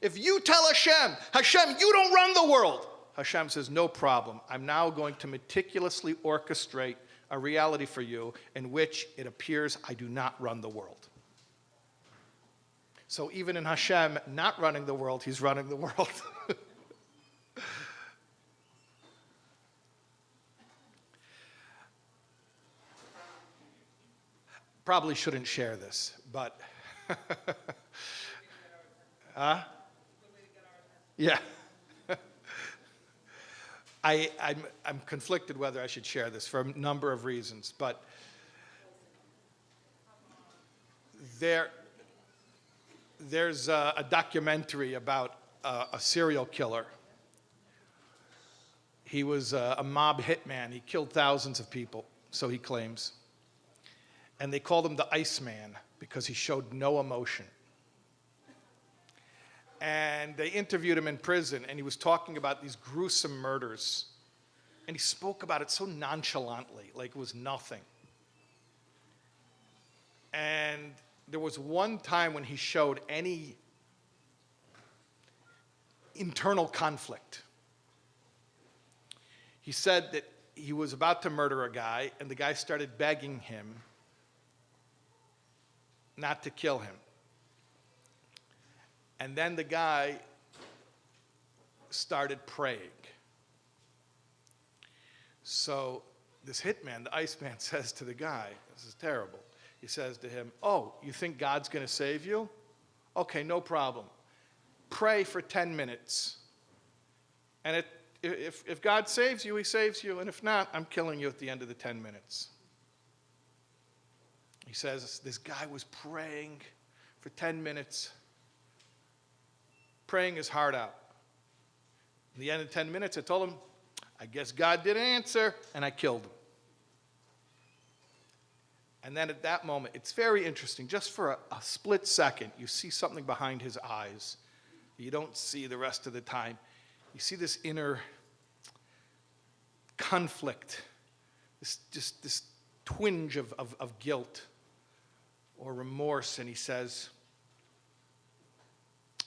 If you tell Hashem, Hashem, you don't run the world, Hashem says, no problem. I'm now going to meticulously orchestrate a reality for you in which it appears I do not run the world. So even in Hashem not running the world, he's running the world. Probably shouldn't share this, but yeah. I'm conflicted whether I should share this for a number of reasons, but there's a documentary about a serial killer. He was a mob hitman. He killed thousands of people, so he claims. And they called him the Iceman because he showed no emotion. And they interviewed him in prison, and he was talking about these gruesome murders. And he spoke about it so nonchalantly, like it was nothing. And there was one time when he showed any internal conflict. He said that he was about to murder a guy, and the guy started begging him not to kill him. And then the guy started praying. So this hitman, the Iceman, says to the guy, this is terrible. He says to him, oh, you think God's going to save you? Okay, no problem. Pray for 10 minutes. And if God saves you, he saves you. And if not, I'm killing you at the end of the 10 minutes. He says this guy was praying for 10 minutes. praying his heart out. At the end of 10 minutes, I told him, I guess God didn't answer, and I killed him. And then at that moment, it's very interesting. Just for a split second, you see something behind his eyes. You don't see the rest of the time. You see this inner conflict, this twinge of guilt or remorse, and he says,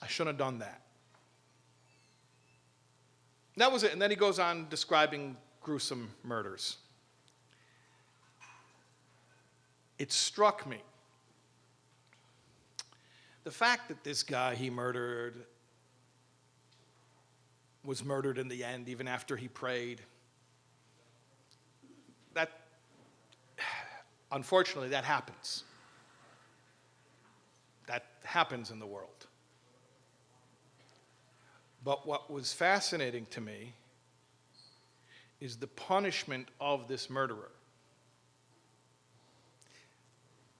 I shouldn't have done that. That was it. And then he goes on describing gruesome murders. It struck me. The fact that this guy he murdered was murdered in the end, even after he prayed, that, unfortunately, that happens. That happens in the world. But what was fascinating to me is the punishment of this murderer.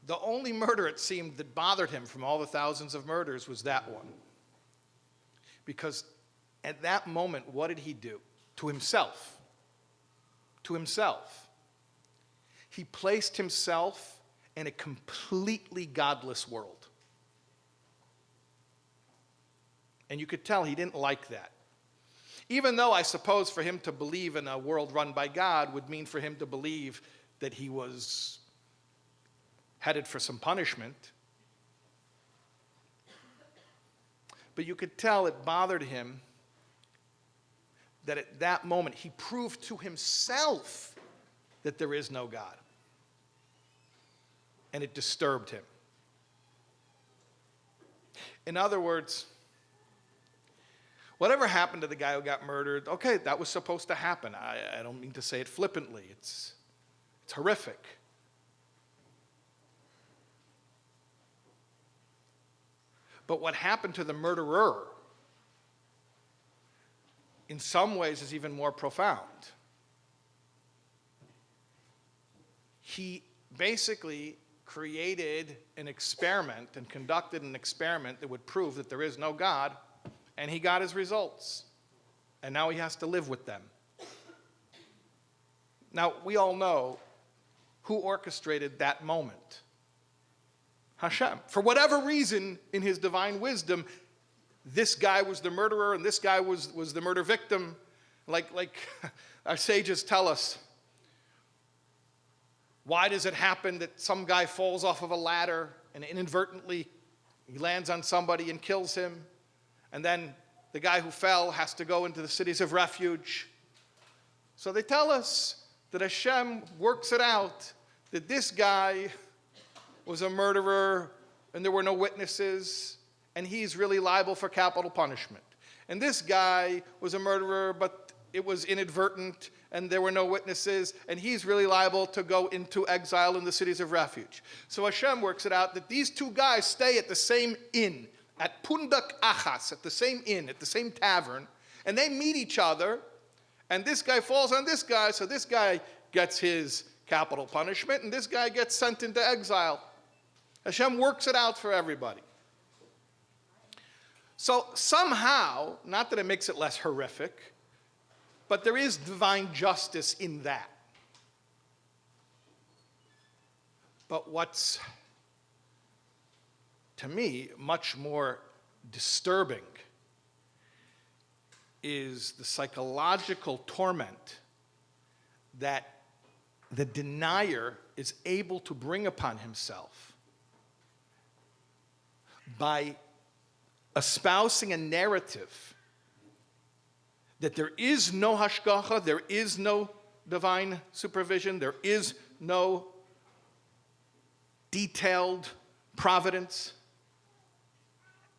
The only murder, it seemed, that bothered him from all the thousands of murders was that one. Because at that moment, what did he do? To himself. To himself. He placed himself in a completely godless world. And you could tell he didn't like that. Even though I suppose for him to believe in a world run by God would mean for him to believe that he was headed for some punishment. But you could tell it bothered him that at that moment he proved to himself that there is no God. And it disturbed him. In other words, whatever happened to the guy who got murdered, okay, that was supposed to happen. I don't mean to say it flippantly. It's horrific. But what happened to the murderer, in some ways, is even more profound. He basically created an experiment and conducted an experiment that would prove that there is no God, and he got his results. And now he has to live with them. Now, we all know who orchestrated that moment. Hashem. For whatever reason, in his divine wisdom, this guy was the murderer and this guy was the murder victim. Like our sages tell us, why does it happen that some guy falls off of a ladder and inadvertently he lands on somebody and kills him? And then the guy who fell has to go into the cities of refuge. So they tell us that Hashem works it out, that this guy was a murderer and there were no witnesses, and he's really liable for capital punishment. And this guy was a murderer, but it was inadvertent and there were no witnesses, and he's really liable to go into exile in the cities of refuge. So Hashem works it out that these two guys stay at the same inn, at Pundak Achas, at the same inn, at the same tavern, and they meet each other, and this guy falls on this guy, so this guy gets his capital punishment, and this guy gets sent into exile. Hashem works it out for everybody. So somehow, not that it makes it less horrific, but there is divine justice in that. But what's, to me, much more disturbing is the psychological torment that the denier is able to bring upon himself by espousing a narrative that there is no hashgacha, there is no divine supervision, there is no detailed providence.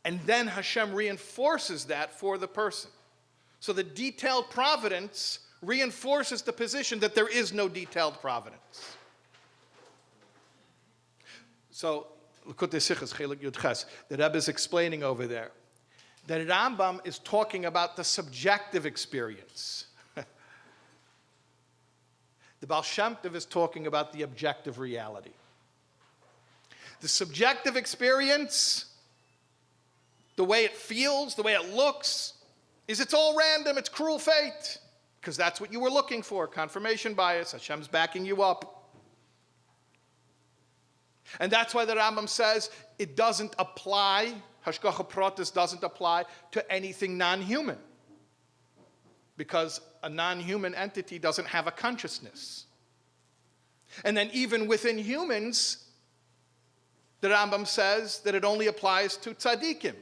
And then Hashem reinforces that for the person. So the detailed providence reinforces the position that there is no detailed providence. So, L'Kutei Sichos, Chelik Yud Ches, the Rebbe is explaining over there that Rambam is talking about the subjective experience. The Baal Shem Tov is talking about the objective reality. The subjective experience the way it feels, the way it looks, is it's all random, it's cruel fate. Because that's what you were looking for, confirmation bias. Hashem's backing you up. And that's why the Rambam says it doesn't apply, Hashgacha Pratis doesn't apply to anything non-human. Because a non-human entity doesn't have a consciousness. And then even within humans, the Rambam says that it only applies to tzaddikim.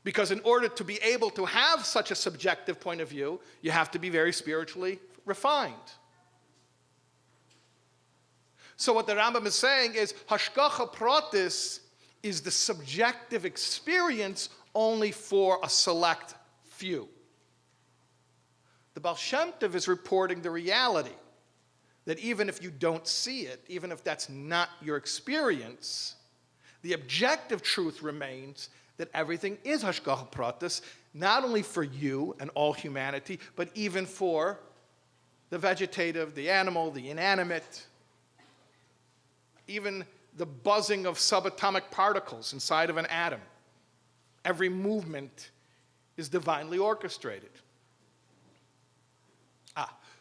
Because in order to be able to have such a subjective point of view, you have to be very spiritually refined. So what the Rambam is saying is, Hashgacha Pratis is the subjective experience only for a select few. The Baal Shem Tov is reporting the reality that even if you don't see it, even if that's not your experience, the objective truth remains that everything is Hashgacha Pratis, not only for you and all humanity, but even for the vegetative, the animal, the inanimate, even the buzzing of subatomic particles inside of an atom. Every movement is divinely orchestrated.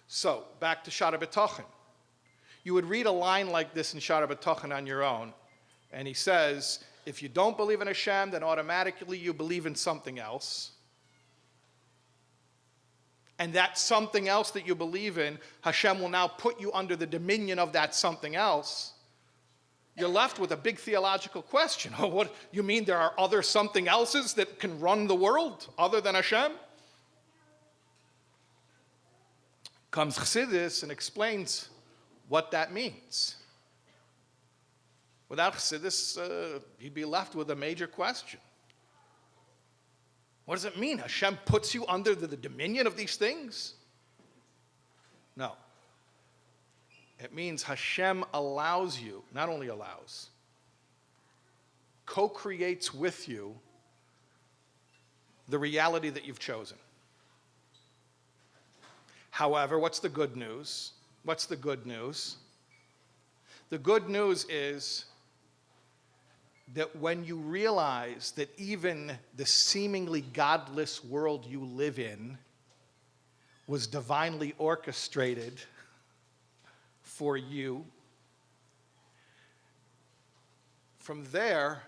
So back to Shaar Habitachon. You would read a line like this in Shaar Habitachon on your own, and he says, if you don't believe in Hashem, then automatically you believe in something else. And that something else that you believe in, Hashem will now put you under the dominion of that something else. You're left with a big theological question. Oh, what, you mean there are other something else's that can run the world other than Hashem? Comes Chassidus and explains what that means. Without Chassidus, he'd be left with a major question. What does it mean? Hashem puts you under the dominion of these things? No. It means Hashem allows you, not only allows, co-creates with you the reality that you've chosen. However, what's the good news? What's the good news? The good news is that when you realize that even the seemingly godless world you live in was divinely orchestrated for you, from there,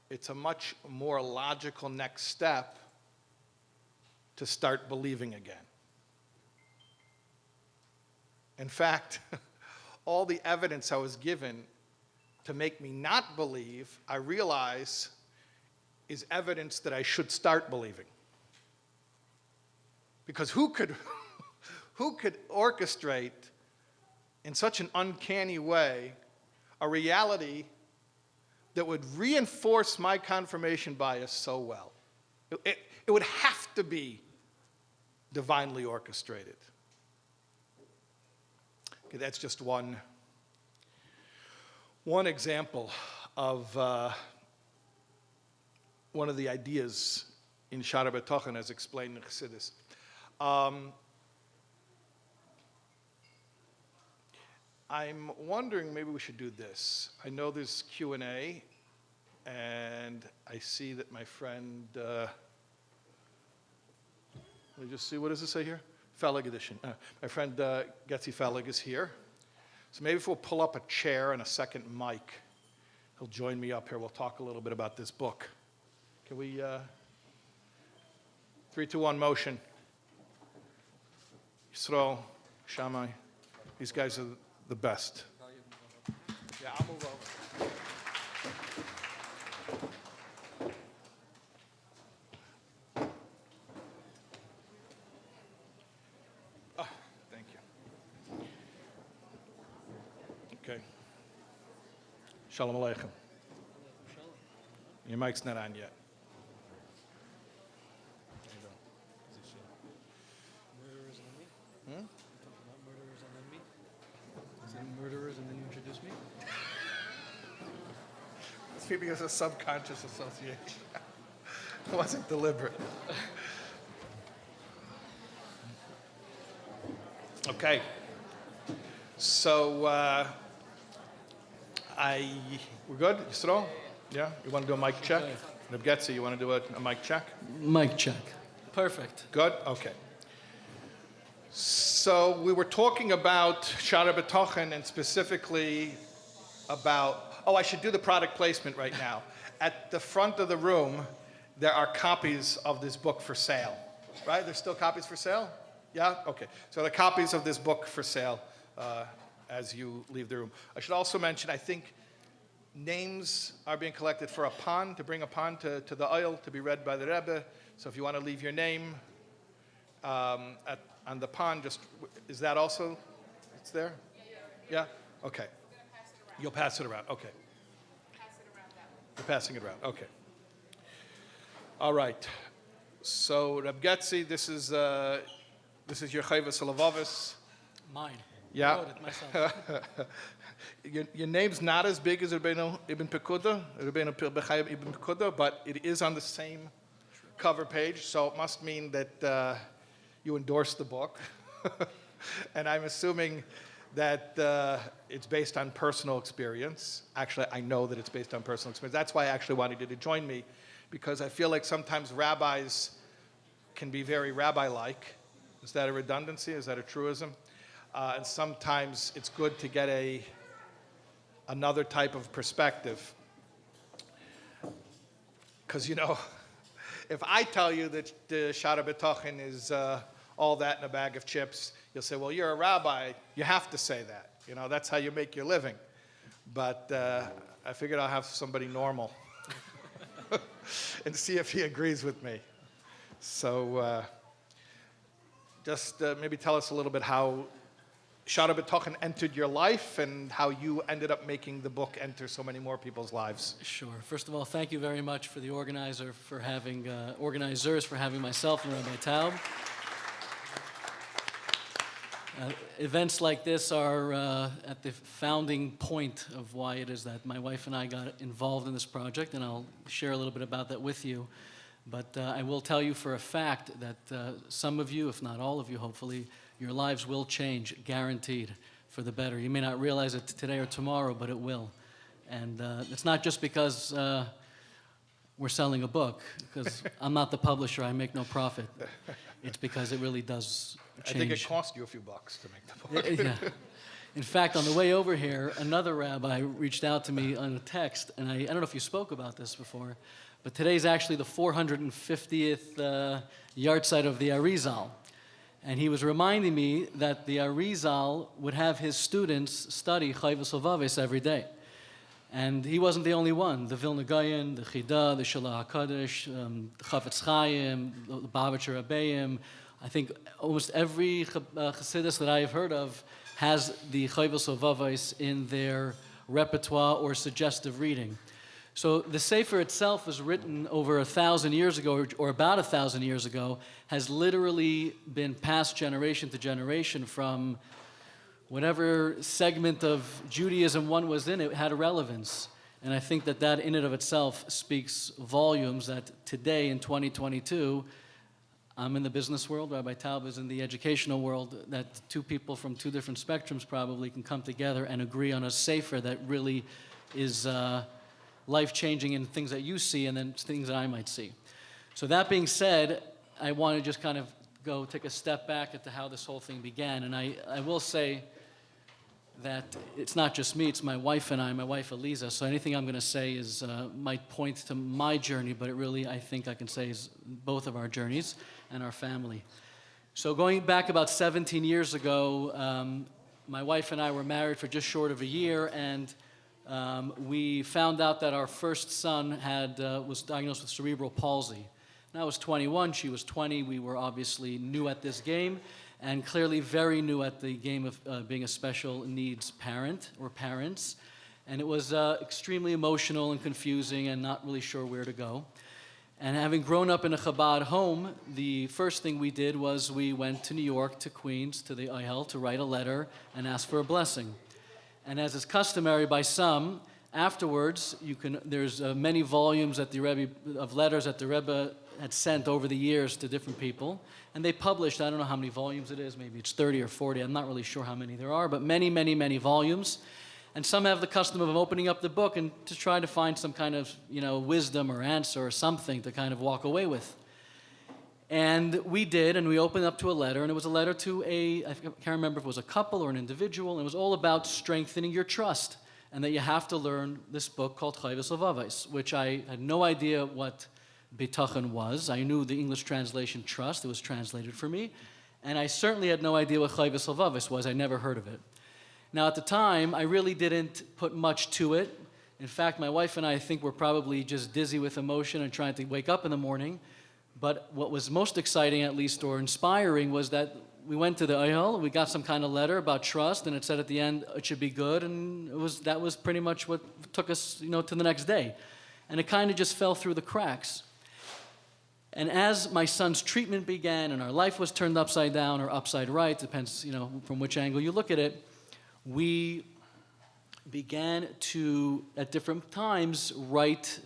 it's a much more logical next step to start believing again. In fact, all the evidence I was given to make me not believe, I realize is evidence that I should start believing. Because who could orchestrate in such an uncanny way a reality that would reinforce my confirmation bias so well? It would have to be divinely orchestrated. Okay, that's just one example of one of the ideas in Shaar Habitachon as explained in Chassidus. I'm wondering, maybe we should do this. I know there's Q&A, and I see that my friend, let me just see, what does it say here? Felig edition. My friend Getzi Felig is here. So maybe if we'll pull up a chair and a second mic, he'll join me up here. We'll talk a little bit about this book. Can we, 3, 2, 1, motion. Yisrael, Shammai, these guys are the best. Yeah, I'll move over. Oh, thank you. Okay. Shalom Aleichem. Your mic's not on yet. Murderers and me? Not murderers and then me? Is it murderers and then you introduce me? It's maybe it's a subconscious association. It wasn't deliberate. Okay. So, we're good? Yisro? Yeah? You want to do a mic check? Reb Getzi, you want to do a mic check? Mic check. Perfect. Good? Okay. So we were talking about Shaar Habitachon and specifically about, I should do the product placement right now. At the front of the room, there are copies of this book for sale, right? There's still copies for sale? Yeah? Okay. So the copies of this book for sale as you leave the room. I should also mention, I think names are being collected for a pond, to bring a pond to the oil to be read by the Rebbe. So if you want to leave your name on the pond, is that also, it's there? Yeah? Okay. You'll pass it around, okay. You're passing it around, okay. All right. So Reb Getzi, this is your Chayvus Lavavis. Mine. Yeah. I wrote it myself. Your name's not as big as Rabbeinu Ibn Pekuda, Rabbeinu Bechayim Ibn Pekuda, but it is on the same cover page, so it must mean that you endorsed the book. And I'm assuming that it's based on personal experience. Actually, I know that it's based on personal experience. That's why I actually wanted you to join me, because I feel like sometimes rabbis can be very rabbi-like. Is that a redundancy? Is that a truism? And sometimes it's good to get another type of perspective. Because, if I tell you that the Shaar Habitachon is all that in a bag of chips, you'll say, well, you're a rabbi, you have to say that. That's how you make your living. But I figured I'll have somebody normal and see if he agrees with me. So just maybe tell us a little bit how Shaar Habitachon entered your life and how you ended up making the book enter so many more people's lives. Sure. First of all, thank you very much for the organizers for having myself and Rabbi Taub. Events like this are at the founding point of why it is that my wife and I got involved in this project, and I'll share a little bit about that with you. But I will tell you for a fact that some of you, if not all of you, hopefully, your lives will change, guaranteed, for the better. You may not realize it today or tomorrow, but it will. And it's not just because we're selling a book, because I'm not the publisher, I make no profit. It's because it really does change. I think it cost you a few bucks to make the book. Yeah. In fact, on the way over here, another rabbi reached out to me on a text, and I don't know if you spoke about this before, but today's actually the 450th yahrzeit of the Arizal. And he was reminding me that the Arizal would have his students study Chayvus Lavavis every day. And he wasn't the only one. The Vilna Gaon, the Chida, the Shalah HaKadosh, the Chafetz Chaim, the Babich Rebbeim. I think almost every Chassidus that I have heard of has the Chayvus Lavavis in their repertoire or suggestive reading. So the Sefer itself was written over 1,000 years ago, or about 1,000 years ago, has literally been passed generation to generation from whatever segment of Judaism one was in, it had a relevance. And I think that that in and of itself speaks volumes that today in 2022, I'm in the business world, Rabbi Taub is in the educational world, that two people from two different spectrums probably can come together and agree on a sefer that really is life-changing in things that you see and then things that I might see. So that being said, I want to just kind of take a step back into how this whole thing began. And I will say that it's not just me, it's my wife and I, my wife Eliza. So anything I'm going to say is might point to my journey, but it really, I think I can say, is both of our journeys and our family. So going back about 17 years ago, my wife and I were married for just short of a year, and we found out that our first son was diagnosed with cerebral palsy. And I was 21, she was 20. We were obviously new at this game, and clearly very new at the game of being a special needs parent or parents. And it was extremely emotional and confusing and not really sure where to go. And having grown up in a Chabad home, the first thing we did was we went to New York, to Queens, to the Ohel, to write a letter and ask for a blessing. And as is customary by some, afterwards, there's many volumes that the Rebbe, of letters that the Rebbe had sent over the years to different people. And they published, I don't know how many volumes it is, maybe it's 30 or 40, I'm not really sure how many there are, but many, many, many volumes. And some have the custom of opening up the book and to try to find some kind of, wisdom or answer or something to kind of walk away with. And we did, and we opened up to a letter, and it was a letter to I can't remember if it was a couple or an individual, and it was all about strengthening your trust, and that you have to learn this book called Chayvus Avavos, which I had no idea what Bitachon was. I knew the English translation trust, it was translated for me, and I certainly had no idea what Chayvus Avavos was. I never heard of it. Now, at the time, I really didn't put much to it. In fact, my wife and I think were probably just dizzy with emotion and trying to wake up in the morning. But what was most exciting, at least, or inspiring, was that we went to the Oyel, we got some kind of letter about trust, and it said at the end, it should be good, and that was pretty much what took us, to the next day. And it kind of just fell through the cracks. And as my son's treatment began, and our life was turned upside down or upside right, depends, from which angle you look at it, we began to, at different times, write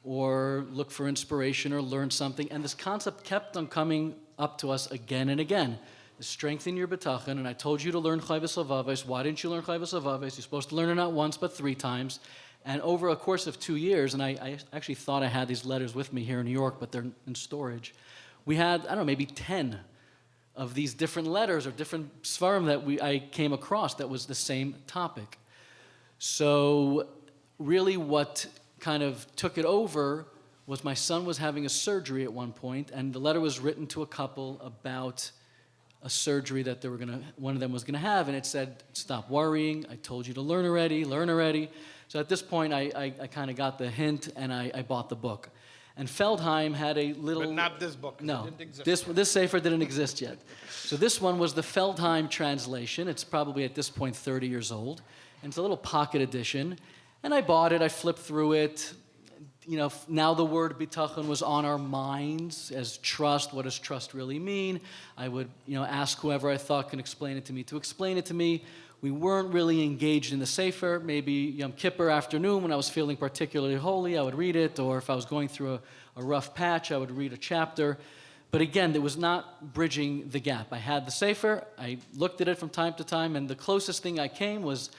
or look for inspiration or learn something. And this concept kept on coming up to us again and again. Strengthen your bitachon. And I told you to learn Chayvus Avavos. Why didn't you learn Chayvus Avavos? You're supposed to learn it not once, but 3 times. And over a course of 2 years, and I actually thought I had these letters with me here in New York, but they're in storage. We had, I don't know, maybe 10 of these different letters or different svarim that I came across that was the same topic. So really what kind of took it over was my son was having a surgery at one point, and the letter was written to a couple about a surgery that one of them was gonna have, and it said, stop worrying, I told you to learn already. So at this point, I kind of got the hint, and I bought the book. And Feldheim had a little... But not this book, no, it didn't exist. This Sefer didn't exist yet. So this one was the Feldheim translation. It's probably at this point 30 years old. And it's a little pocket edition. And I bought it, I flipped through it. Now the word bitachon was on our minds as trust. What does trust really mean? I would, ask whoever I thought can explain it to me to explain it to me. We weren't really engaged in the Sefer. Maybe Yom Kippur afternoon when I was feeling particularly holy, I would read it. Or if I was going through a rough patch, I would read a chapter. But again, there was not bridging the gap. I had the Sefer. I looked at it from time to time. And the closest thing I came was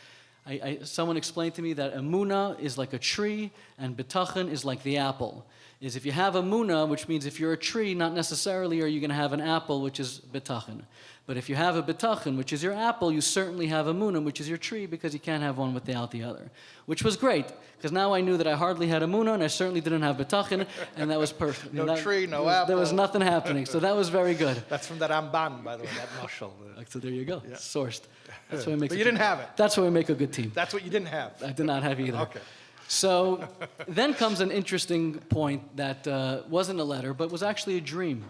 someone explained to me that emunah is like a tree and bitachon is like the apple. Is if you have emunah, which means if you're a tree, not necessarily are you going to have an apple, which is bitachon. But if you have a bitachon, which is your apple, you certainly have emunah, which is your tree, because you can't have one without the other. Which was great, because now I knew that I hardly had emunah, and I certainly didn't have bitachon, and that was perfect. Tree, no apple. There was nothing happening, so that was very good. That's from the Ramban, by the way, that mashal. So there you go, sourced. That's why we make. But you didn't have it. That's why we make a good team. That's what you didn't have. I did not have either. Okay. So then comes an interesting point that wasn't a letter, but was actually a dream.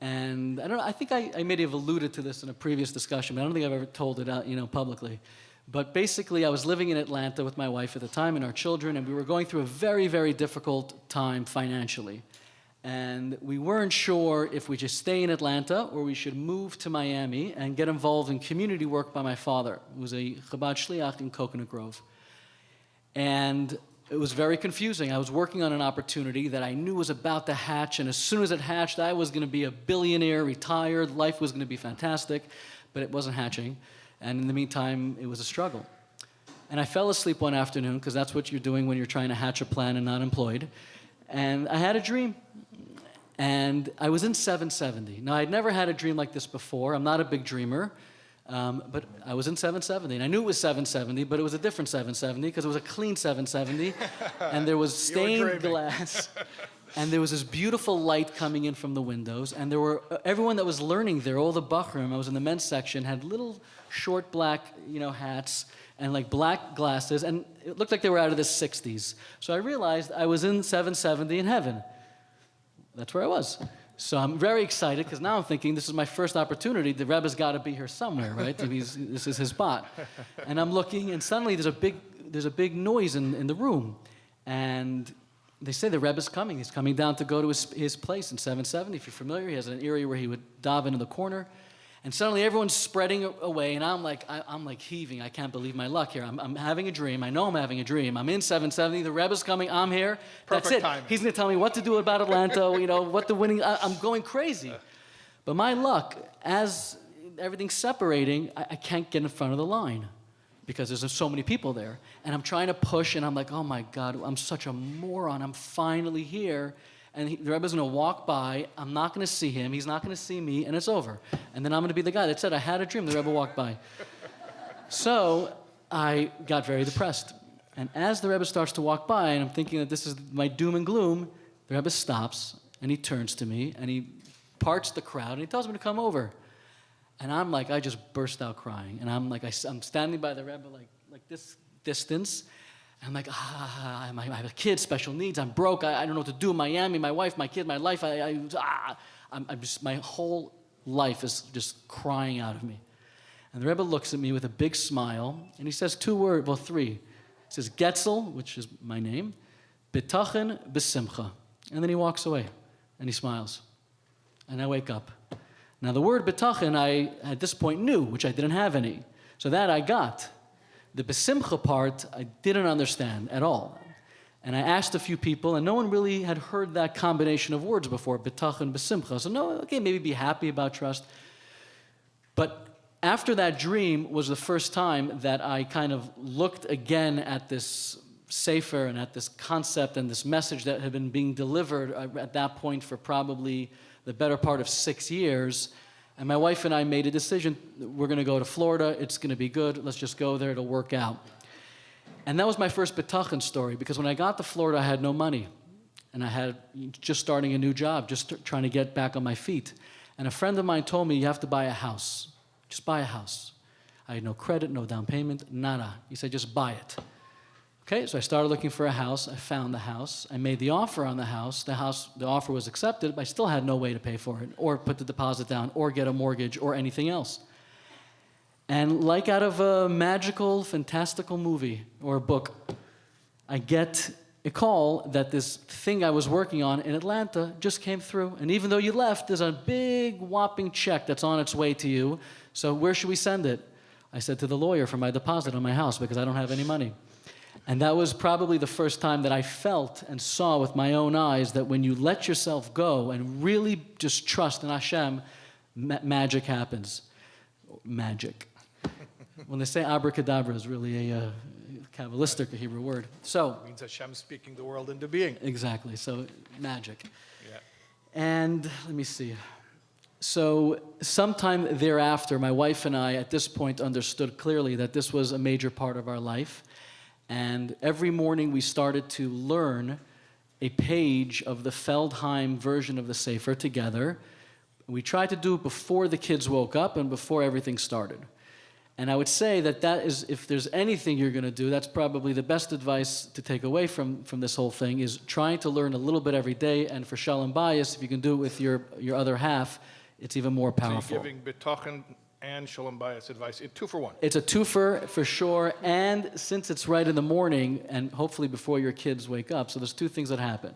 And I don't know, I think I may have alluded to this in a previous discussion, but I don't think I've ever told it out, publicly. But basically, I was living in Atlanta with my wife at the time and our children, and we were going through a very, very difficult time financially. And we weren't sure if we just stay in Atlanta or we should move to Miami and get involved in community work by my father, who was a Chabad Shliach in Coconut Grove. And it was very confusing. I was working on an opportunity that I knew was about to hatch, and as soon as it hatched, I was going to be a billionaire, retired, life was going to be fantastic, but it wasn't hatching. And in the meantime, it was a struggle. And I fell asleep one afternoon, because that's what you're doing when you're trying to hatch a plan and not employed. And I had a dream. And I was in 770. Now, I'd never had a dream like this before. I'm not a big dreamer. But I was in 770, and I knew it was 770, but it was a different 770 because it was a clean 770, and there was stained glass, and there was this beautiful light coming in from the windows, and there were everyone that was learning there, all the bachrim, I was in the men's section, had little short black, hats and like black glasses, and it looked like they were out of the 60s. So I realized I was in 770 in heaven. That's where I was. So I'm very excited because now I'm thinking this is my first opportunity. The Rebbe's got to be here somewhere, right? This is his spot. And I'm looking, and suddenly there's a big noise in the room. And they say the Rebbe's coming. He's coming down to go to his place in 770. If you're familiar, he has an area where he would daven in the corner. And suddenly everyone's spreading away, and I'm like heaving. I can't believe my luck here. I'm having a dream. I know I'm having a dream. I'm in 770. The Rebbe's coming. I'm here. Perfect That's it. timing. He's going to tell me what to do about Atlanta, what the winning. I'm going crazy. But my luck, as everything's separating, I can't get in front of the line. because there's so many people there. And I'm trying to push, and I'm like, oh my God, I'm such a moron. I'm finally here. And the Rebbe's going to walk by. I'm not going to see him. He's not going to see me, and it's over. And then I'm going to be the guy that said, I had a dream. The Rebbe walked by. So I got very depressed. And as the Rebbe starts to walk by, and I'm thinking that this is my doom and gloom, the Rebbe stops, and he turns to me, and he parts the crowd, and he tells me to come over. And I'm like, I just burst out crying. And I'm like, I'm standing by the Rebbe like this distance. And I'm like, I have a kid, special needs. I'm broke. I don't know what to do. Miami, my wife, my kid, my life. I'm just, my whole life is just crying out of me. And the Rebbe looks at me with a big smile, and he says three. He says, Getzel, which is my name, Bitachon b'simcha. And then he walks away, and he smiles. And I wake up. Now, the word Bitachon, I, at this point, knew, which I didn't have any. So that I got. The b'simcha part, I didn't understand at all. And I asked a few people, and no one really had heard that combination of words before, Bitachon b'simcha. So, no, okay, maybe be happy about trust. But after that dream was the first time that I kind of looked again at this sefer and at this concept and this message that had been being delivered at that point for probably the better part of 6 years. And my wife and I made a decision. We're going to go to Florida. It's going to be good. Let's just go there. It'll work out. And that was my first Bitachon story, because when I got to Florida, I had no money. And I had just starting a new job, just trying to get back on my feet. And a friend of mine told me, you have to buy a house. Just buy a house. I had no credit, no down payment, nada. He said, just buy it. Okay, so I started looking for a house. I found the house. I made the offer on the house. The offer was accepted, but I still had no way to pay for it, or put the deposit down, or get a mortgage, or anything else. And like out of a magical, fantastical movie or a book, I get a call that this thing I was working on in Atlanta just came through. And even though you left, there's a big whopping check that's on its way to you. So where should we send it? I said, to the lawyer for my deposit on my house, because I don't have any money. And that was probably the first time that I felt and saw with my own eyes that when you let yourself go and really just trust in Hashem, magic happens. Magic. When they say abracadabra is really a Kabbalistic Hebrew word. So It means Hashem speaking the world into being. exactly. So magic. Yeah. And let me see. So sometime thereafter, my wife and I, at this point, understood clearly that this was a major part of our life. And every morning we started to learn a page of the Feldheim version of the Sefer together. We tried to do it before the kids woke up and before everything started. And I would say that is, if there's anything you're going to do, that's probably the best advice to take away from this whole thing, is trying to learn a little bit every day. And for Shalom Bayis, if you can do it with your other half, it's even more powerful. So you're giving Bitachon and Shalom Bayis advice. 2-for-1. It's a twofer for sure, and since it's right in the morning, and hopefully before your kids wake up, so there's two things that happen.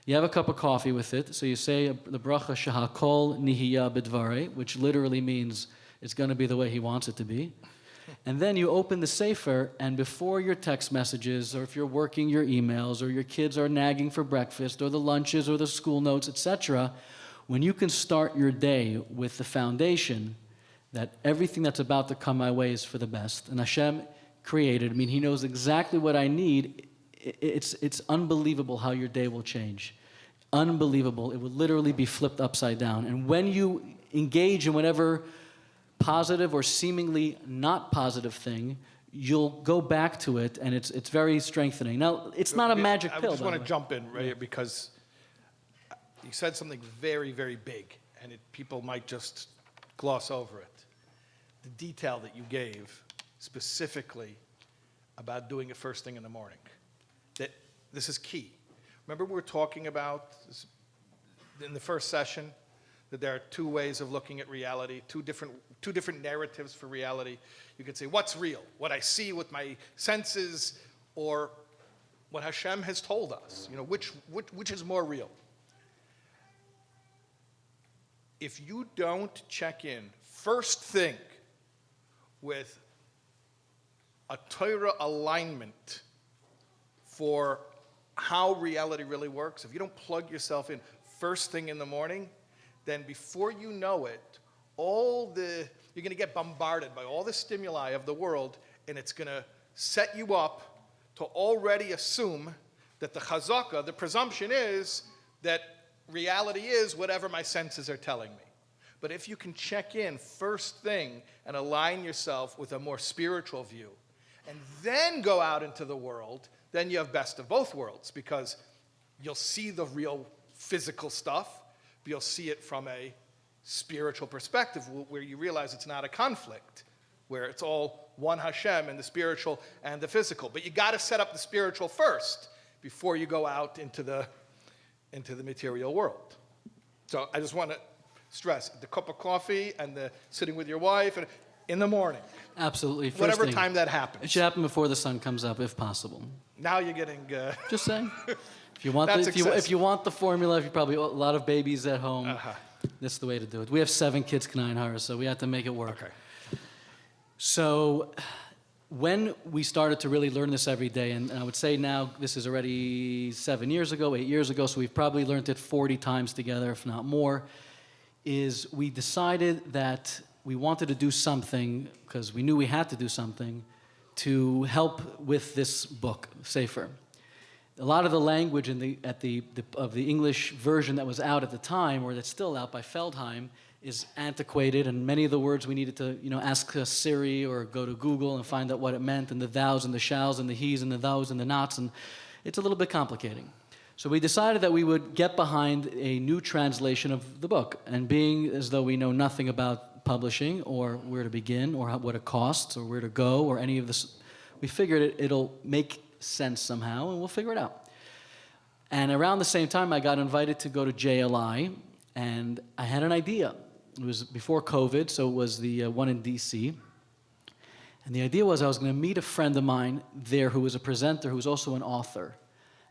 You have a cup of coffee with it, so you say the bracha Shehakol Nihiya B'dvarei, which literally means it's going to be the way he wants it to be. And then you open the Sefer, and before your text messages, or if you're working your emails, or your kids are nagging for breakfast, or the lunches, or the school notes, etc., when you can start your day with the foundation that everything that's about to come my way is for the best, and Hashem created, I mean, He knows exactly what I need. It's unbelievable how your day will change. Unbelievable. It will literally be flipped upside down. And when you engage in whatever positive or seemingly not positive thing, you'll go back to it, and it's very strengthening. Now, it's not a magic pill. I just want to jump in right here, because you said something very, very big, and people might just gloss over it. The detail that you gave specifically about doing it first thing in the morning. That this is key. Remember we were talking about in the first session that there are two ways of looking at reality, two different narratives for reality. You could say, what's real? What I see with my senses, or what Hashem has told us. You know, which is more real? If you don't check in first thing with a Torah alignment for how reality really works, if you don't plug yourself in first thing in the morning, then before you know it, you're going to get bombarded by all the stimuli of the world, and it's going to set you up to already assume that the chazaka, the presumption is that reality is whatever my senses are telling me. But if you can check in first thing and align yourself with a more spiritual view, and then go out into the world, then you have best of both worlds, because you'll see the real physical stuff, but you'll see it from a spiritual perspective where you realize it's not a conflict, where it's all one Hashem and the spiritual and the physical. But you got to set up the spiritual first before you go out into the material world. So I just want to stress the cup of coffee and the sitting with your wife and in the morning. Absolutely. First Whatever thing. time that happens. It should happen before the sun comes up, if possible. Now you're getting... Just saying. If you want That's if you want the formula, if you probably a lot of babies at home, that's the way to do it. We have 7 kids, Kneinhara, so we have to make it work. Okay. So when we started to really learn this every day, and I would say now this is already 7 years ago, 8 years ago, so we've probably learned it 40 times together, if not more, is we decided that we wanted to do something, because we knew we had to do something, to help with this book, Sefer. A lot of the language of the English version that was out at the time, or that's still out by Feldheim, is antiquated, and many of the words we needed to, ask Siri or go to Google and find out what it meant, and the thous and the shalls and the he's and the thous and the nots, and it's a little bit complicating. So we decided that we would get behind a new translation of the book, and being as though we know nothing about publishing or where to begin or what it costs or where to go or any of this, we figured it'll make sense somehow, and we'll figure it out. And around the same time, I got invited to go to JLI, and I had an idea. It was before COVID, so it was the one in DC. And the idea was I was going to meet a friend of mine there who was a presenter, who was also an author.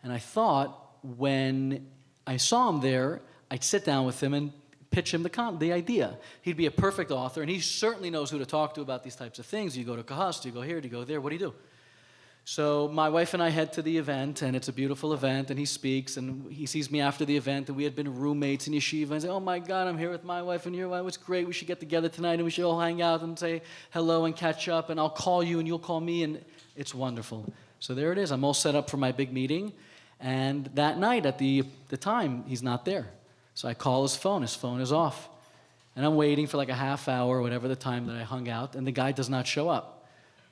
And I thought when I saw him there, I'd sit down with him and pitch him the idea. He'd be a perfect author, and he certainly knows who to talk to about these types of things. You go to Kahas, do you go here, do you go there, what do you do? So my wife and I head to the event, and it's a beautiful event, and he speaks, and he sees me after the event, and we had been roommates in yeshiva, and I say, oh my God, I'm here with my wife and your wife, it's great, we should get together tonight, and we should all hang out and say hello and catch up, and I'll call you, and you'll call me, and it's wonderful. So there it is, I'm all set up for my big meeting, and that night at the time, he's not there. So I call his phone is off, and I'm waiting for like a half hour, whatever the time that I hung out, and the guy does not show up.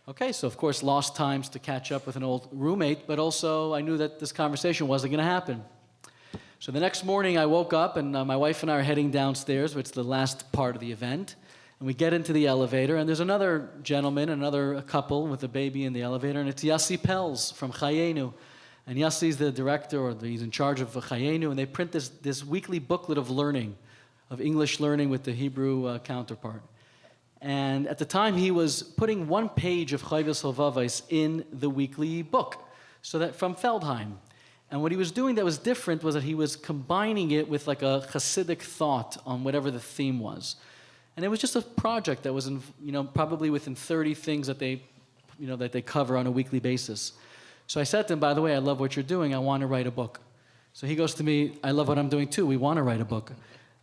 Okay, so of course lost times to catch up with an old roommate, but also I knew that this conversation wasn't going to happen. So the next morning I woke up, and my wife and I are heading downstairs, which is the last part of the event, and we get into the elevator, and there's another gentleman, another couple with a baby in the elevator, and it's Yossi Pelz from Chayenu. And Yossi's the director, or he's in charge of Chayenu, and they print this weekly booklet of learning, of English learning with the Hebrew counterpart. And at the time, he was putting 1 page of Chayvus Hovavais in the weekly book, so that from Feldheim. And what he was doing that was different was that he was combining it with like a Hasidic thought on whatever the theme was. And it was just a project that was, probably within 30 things that they cover on a weekly basis. So I said to him, by the way, I love what you're doing. I want to write a book. So he goes to me, I love what I'm doing too. We want to write a book.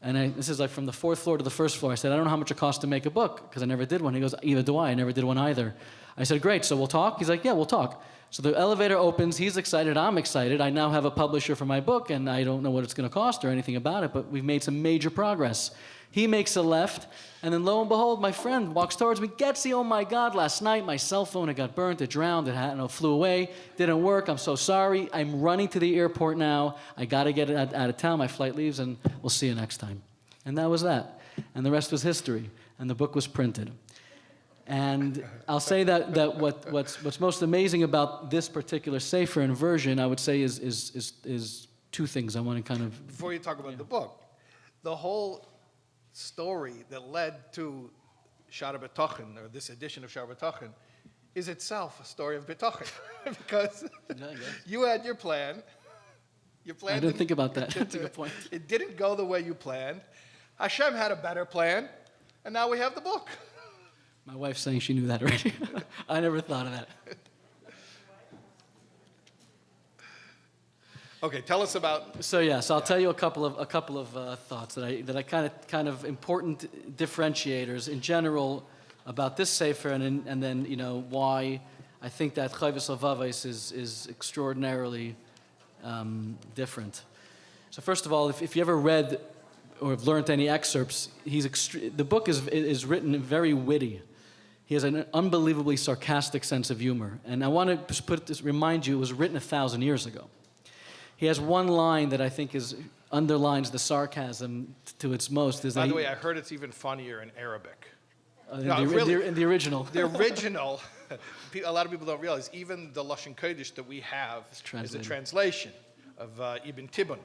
And this is like from the 4th floor to the 1st floor. I said, I don't know how much it costs to make a book, because I never did one. He goes, either do I. I never did one either. I said, great, so we'll talk? He's like, yeah, we'll talk. So the elevator opens. He's excited. I'm excited. I now have a publisher for my book, and I don't know what it's going to cost or anything about it, but we've made some major progress. He makes a left, and then lo and behold, my friend walks towards me. Getsy, oh my God, last night my cell phone, it got burnt, it drowned, it flew away, didn't work, I'm so sorry. I'm running to the airport now. I got to get it out of town. My flight leaves, and we'll see you next time. And that was that. And the rest was history. And the book was printed. And I'll say that what's most amazing about this particular Sefer and version, I would say, is 2 things I want to kind of... Before you talk about the book, the whole story that led to Shaar Habitachon, or this edition of Shaar Habitachon, is itself a story of Bitachon. Because you had your plan. Your plan I didn't think about that. That's a good point. It didn't go the way you planned. Hashem had a better plan, and now we have the book. My wife's saying she knew that already. I never thought of that. Okay, tell us about. So I'll tell you a couple of thoughts that I kind of important differentiators. In general, about this sefer, and then why I think that Chayvus Avavais is extraordinarily different. So first of all, if you ever read or have learned any excerpts, the book is written very witty. He has an unbelievably sarcastic sense of humor. And I want to remind you, it was written 1,000 years ago. He has one line that I think underlines the sarcasm to its most. By the way, I heard it's even funnier in Arabic. In the original. The original, a lot of people don't realize, even the Lashon Kodesh that we have is a translation of Ibn Tibbon.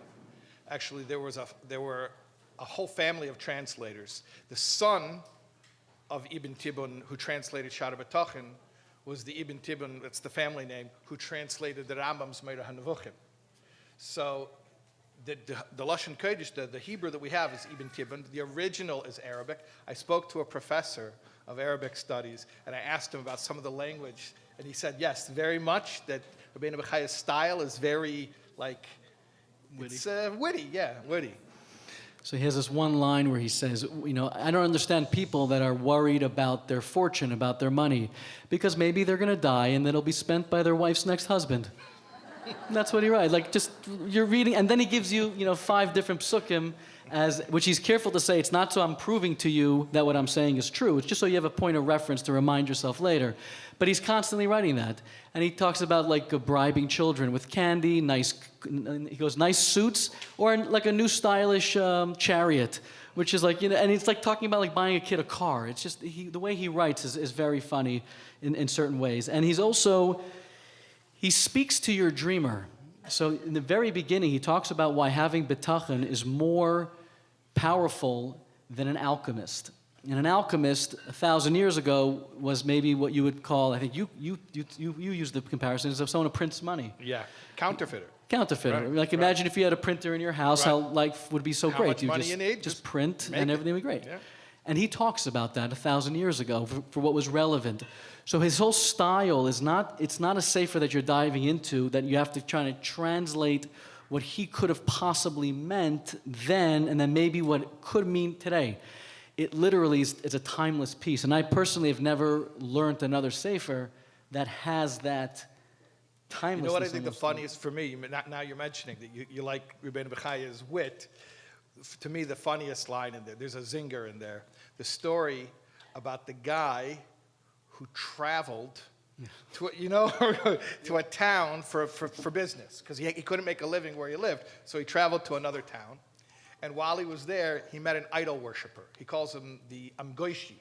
Actually, there were a whole family of translators. The son of Ibn Tibbon, who translated Shaar Habitachon, was the Ibn Tibbon, that's the family name, who translated the Rambam's Meir HaNevuchim. So the Lashon Kodesh, the Hebrew that we have is Ibn Tibbon. The original is Arabic. I spoke to a professor of Arabic studies, and I asked him about some of the language, and he said, yes, very much, that Rabbeinu Bechai's style is very, like, witty. It's witty. So he has this one line where he says, I don't understand people that are worried about their fortune, about their money, because maybe they're going to die and it'll be spent by their wife's next husband. And that's what he writes. Like, just, you're reading, and then he gives you, 5 different psukim, which he's careful to say, it's not so I'm proving to you that what I'm saying is true. It's just so you have a point of reference to remind yourself later. But he's constantly writing that. And he talks about, like, bribing children with candy, he goes, nice suits, or like a new stylish chariot, which is like, and it's like talking about like buying a kid a car. It's just, the way he writes is very funny in certain ways. And he speaks to your dreamer. So in the very beginning, he talks about why having Bitachon is more powerful than an alchemist. And an alchemist 1,000 years ago was maybe what you would call, I think you use the comparisons of someone who prints money. Yeah, counterfeiter. Right. Like imagine if you had a printer in your house, how life would be so how great. Much money you need, just print and everything would be great. Yeah. And he talks about that 1,000 years ago for what was relevant. So his whole style it's not a sefer that you're diving into that you have to try to translate what he could have possibly meant then and then maybe what it could mean today. It literally is a timeless piece. And I personally have never learned another sefer that has that timelessness. You know what I think the funniest for me, now you're mentioning that you like Rabbeinu Bechai's wit. To me, the funniest line in there's a zinger in there. The story about the guy who traveled to a town for business, because he couldn't make a living where he lived, so he traveled to another town. And while he was there, he met an idol worshiper. He calls him the Amgoishi.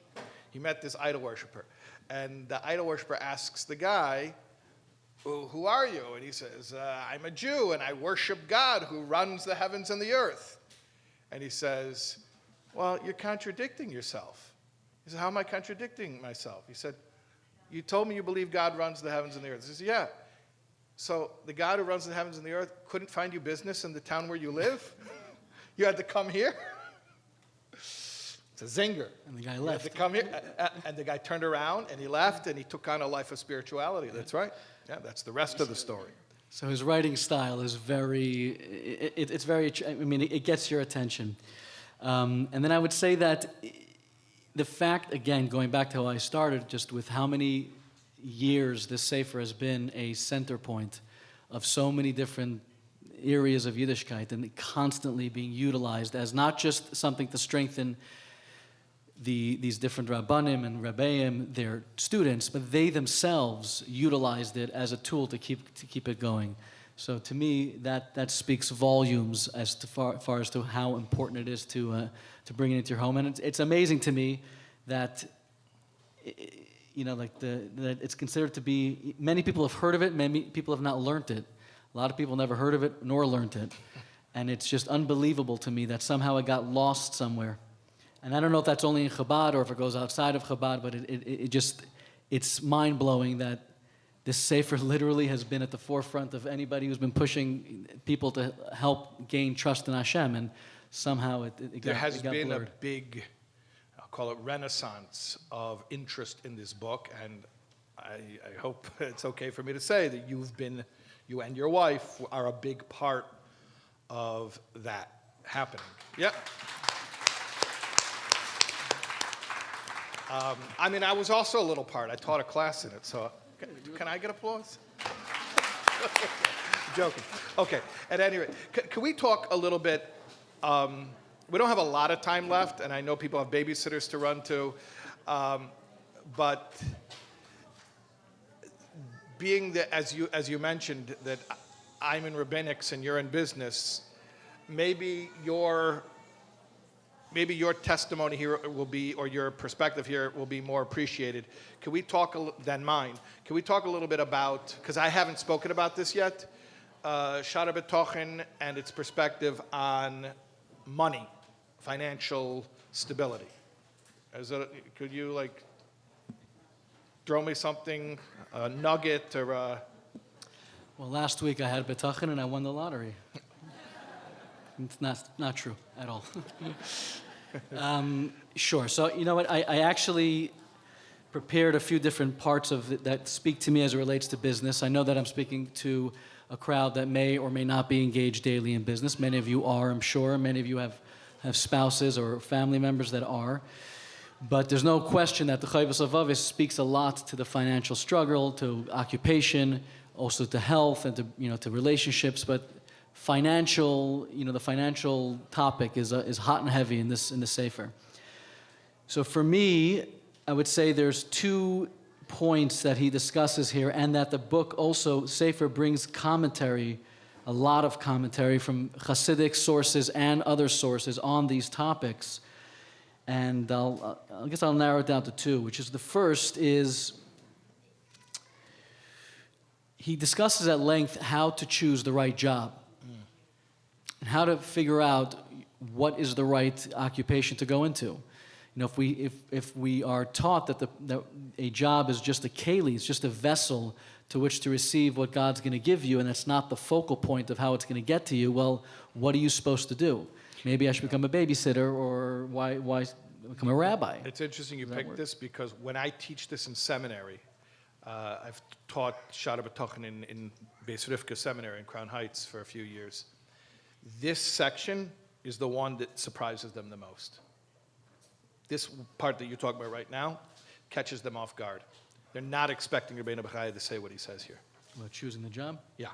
He met this idol worshiper. And the idol worshiper asks the guy, who are you? And he says, I'm a Jew, and I worship God who runs the heavens and the earth. And he says, well, you're contradicting yourself. He said, how am I contradicting myself? He said, you told me you believe God runs the heavens and the earth. He said, yeah. So the God who runs the heavens and the earth couldn't find you business in the town where you live? You had to come here? It's a zinger. And the guy left. You had to come here. And the guy turned around and he left and he took on a life of spirituality. That's right. Yeah, that's the rest of the story. So his writing style is it gets your attention. And then I would say that the fact, again, going back to how I started, just with how many years this sefer has been a center point of so many different areas of Yiddishkeit and constantly being utilized as not just something to strengthen these different Rabbanim and Rebbeim, their students, but they themselves utilized it as a tool to keep it going. So to me, that speaks volumes as to far as to how important it is to bring it into your home. And it's amazing to me that that it's considered to be. Many people have heard of it. Many people have not learned it. A lot of people never heard of it nor learned it, and it's just unbelievable to me that somehow it got lost somewhere. And I don't know if that's only in Chabad or if it goes outside of Chabad, but it's mind-blowing that this sefer literally has been at the forefront of anybody who's been pushing people to help gain trust in Hashem, and somehow it got There has been blurred. a big, I'll call it renaissance of interest in this book, and I hope it's okay for me to say that you and your wife are a big part of that happening. Yep. I mean, I was also a little part. I taught a class in it, so can I get applause? Joking. Okay, at any rate, can we talk a little bit? We don't have a lot of time left, and I know people have babysitters to run to, but being that, as you mentioned, that I'm in rabbinics and you're in business, maybe your testimony here will be, or your perspective here will be more appreciated. Can we talk than mine? Can we talk a little bit about, because I haven't spoken about this yet, Shaar Habitachon and its perspective on money, financial stability. Could you throw me something, a nugget or a... Well, last week I had Bitachon and I won the lottery. It's not true at all. Sure. So you know what? I actually prepared a few different parts of it that speak to me as it relates to business. I know that I'm speaking to a crowd that may or may not be engaged daily in business. Many of you are, I'm sure. Many of you have spouses or family members that are. But there's no question that the Chayvus Avavis speaks a lot to the financial struggle, to occupation, also to health and to relationships. But the financial topic is hot and heavy in the Sefer. So for me, I would say there's 2 points that he discusses here, and that the book also, Sefer, brings commentary, a lot of commentary from Hasidic sources and other sources on these topics. And I guess I'll narrow it down to 2, which is the first is he discusses at length how to choose the right job and how to figure out what is the right occupation to go into. If we are taught that a job is just a keli, it's just a vessel to which to receive what God's going to give you, and that's not the focal point of how it's going to get to you, well, what are you supposed to do? Maybe I should become a babysitter, or why become a rabbi? It's interesting you picked this, because when I teach this in seminary, I've taught Shaar Habitachon in Beis Rivka Seminary in Crown Heights for a few years. This section is the one that surprises them the most. This part that you're talking about right now catches them off guard. They're not expecting Rabbeinu Bechaya to say what he says here. About choosing the job? Yeah.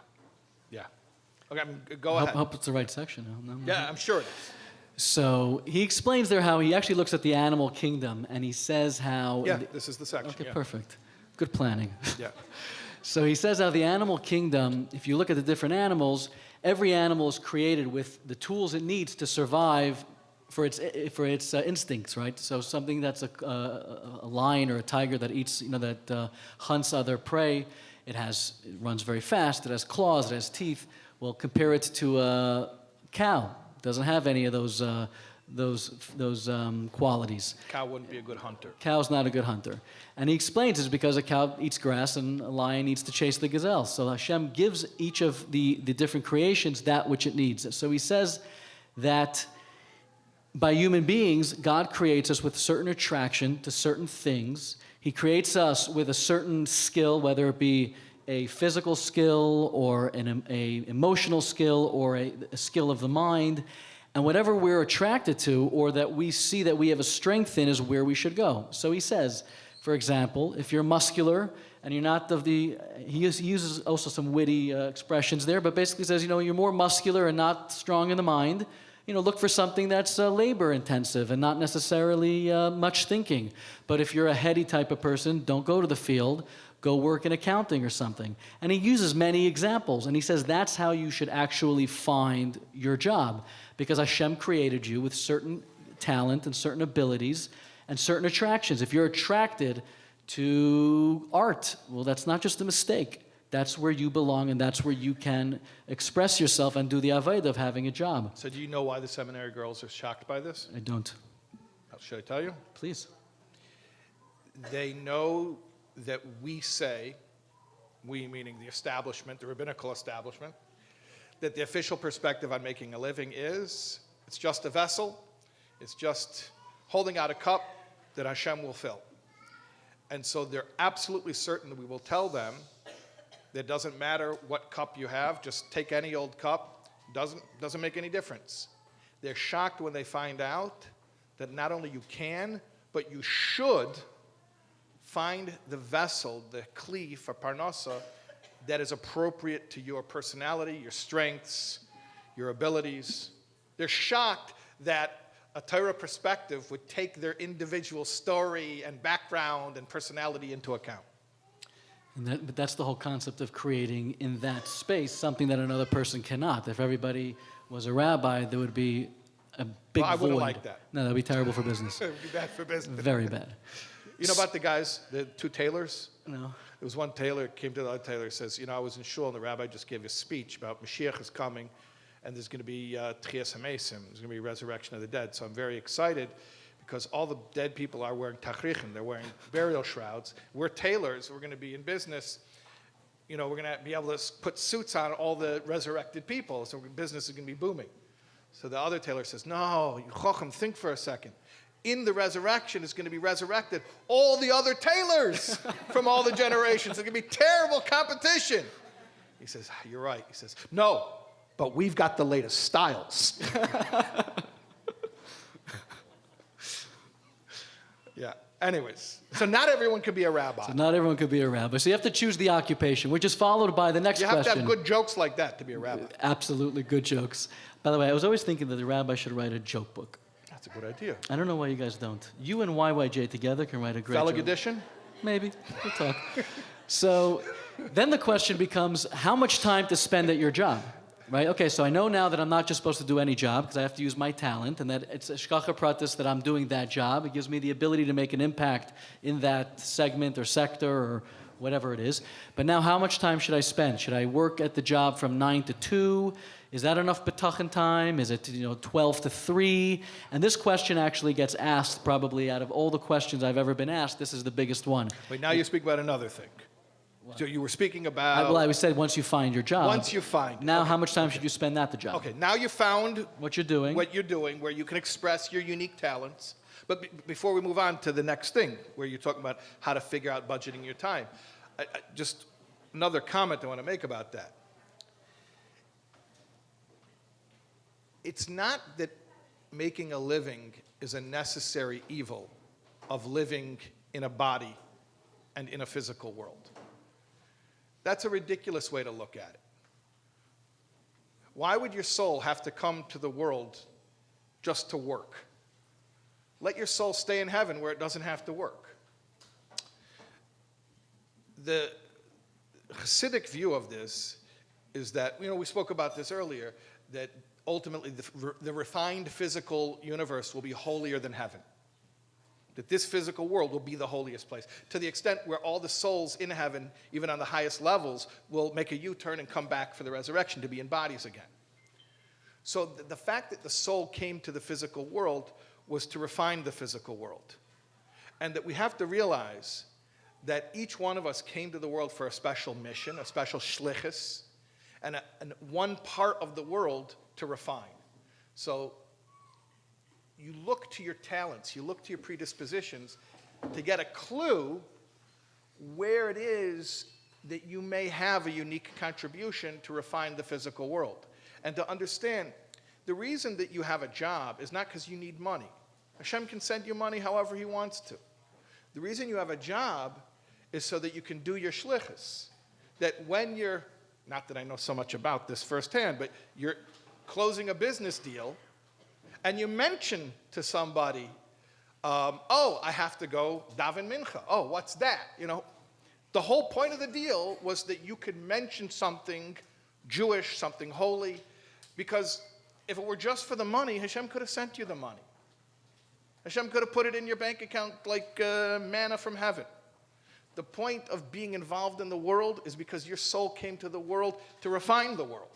Okay, go ahead. I hope it's the right section. Yeah, I'm sure it is. So he explains there how he actually looks at the animal kingdom, and he says how... Yeah, this is the section. Okay, perfect. Good planning. Yeah. So he says how the animal kingdom, if you look at the different animals, every animal is created with the tools it needs to survive for its instincts, right? So something that's a lion or a tiger that eats, that hunts other prey, it runs very fast, it has claws, it has teeth. Well, compare it to a cow. It doesn't have any of those qualities. Cow wouldn't be a good hunter. Cow's not a good hunter. And he explains it's because a cow eats grass and a lion needs to chase the gazelle. So Hashem gives each of the different creations that which it needs. So he says that by human beings, God creates us with certain attraction to certain things. He creates us with a certain skill, whether it be a physical skill or an emotional skill or a skill of the mind. And whatever we're attracted to or that we see that we have a strength in is where we should go. So he says, for example, if you're muscular and you're not he uses also some witty expressions there, but basically says, you're more muscular and not strong in the mind, look for something that's labor intensive and not necessarily much thinking. But if you're a heady type of person, don't go to the field, go work in accounting or something. And he uses many examples, and he says that's how you should actually find your job, because Hashem created you with certain talent and certain abilities and certain attractions. If you're attracted to art, well, that's not just a mistake. That's where you belong, and that's where you can express yourself and do the avodah of having a job. So do you know why the seminary girls are shocked by this? I don't. Should I tell you? Please. They know that we say, we meaning the establishment, the rabbinical establishment, that the official perspective on making a living is, it's just a vessel, it's just holding out a cup that Hashem will fill. And so they're absolutely certain that we will tell them that it doesn't matter what cup you have, just take any old cup, doesn't make any difference. They're shocked when they find out that not only you can, but you should find the vessel, the kli for parnasa, that is appropriate to your personality, your strengths, your abilities. They're shocked that a Torah perspective would take their individual story and background and personality into account. But that's the whole concept of creating in that space something that another person cannot. If everybody was a rabbi, there would be a big I void. wouldn't like that. No, that would be terrible for business. It would be bad for business. Very bad. You know about the guys, the two tailors? No. There was one tailor, came to the other tailor, says, I was in shul and the rabbi just gave a speech about Mashiach is coming and there's going to be Tchias HaMesim, there's going to be resurrection of the dead. So I'm very excited because all the dead people are wearing tachrichim, they're wearing burial shrouds. We're tailors, we're going to be in business. We're going to be able to put suits on all the resurrected people, so business is going to be booming. So the other tailor says, no, you chacham, think for a second. In the resurrection is going to be resurrected all the other tailors from all the generations. It's going to be terrible competition. He says, you're right. He says, no, but we've got the latest styles. Yeah. Anyways, so not everyone could be a rabbi. So not everyone could be a rabbi. So you have to choose the occupation, which is followed by the next question. You have to have good jokes like that to be a rabbi. Absolutely good jokes. By the way, I was always thinking that the rabbi should write a joke book. That's a good idea. I don't know why you guys don't. You and YYJ together can write a great Felig joke. edition? Maybe. We'll talk. So then the question becomes, how much time to spend at your job? Right? Okay, so I know now that I'm not just supposed to do any job because I have to use my talent, and that it's a shkacha pratis that I'm doing that job. It gives me the ability to make an impact in that segment or sector or whatever it is. But now how much time should I spend? Should I work at the job from 9 to 2? Is that enough Bitachon time? Is it 12 to 3? And this question actually gets asked probably out of all the questions I've ever been asked. This is the biggest one. Wait, now you speak about another thing. So you were speaking about... Well, I said once you find your job. Once you find it. Now, how much time should you spend at the job? Okay, now you found... What you're doing. Where you can express your unique talents. But before we move on to the next thing, where you're talking about how to figure out budgeting your time, just another comment I want to make about that. It's not that making a living is a necessary evil of living in a body and in a physical world. That's a ridiculous way to look at it. Why would your soul have to come to the world just to work? Let your soul stay in heaven where it doesn't have to work. The Hasidic view of this is that, we spoke about this earlier, that ultimately the refined physical universe will be holier than heaven. That this physical world will be the holiest place, to the extent where all the souls in heaven, even on the highest levels, will make a U-turn and come back for the resurrection to be in bodies again. So the fact that the soul came to the physical world was to refine the physical world. And that we have to realize that each one of us came to the world for a special mission, a special shlichus, and one part of the world to refine. So you look to your talents, you look to your predispositions to get a clue where it is that you may have a unique contribution to refine the physical world. And to understand, the reason that you have a job is not because you need money. Hashem can send you money however He wants to. The reason you have a job is so that you can do your shlichus. That when you're, not that I know so much about this firsthand, but you're closing a business deal, and you mention to somebody, I have to go daven mincha. Oh, what's that? The whole point of the deal was that you could mention something Jewish, something holy, because if it were just for the money, Hashem could have sent you the money. Hashem could have put it in your bank account like manna from heaven. The point of being involved in the world is because your soul came to the world to refine the world.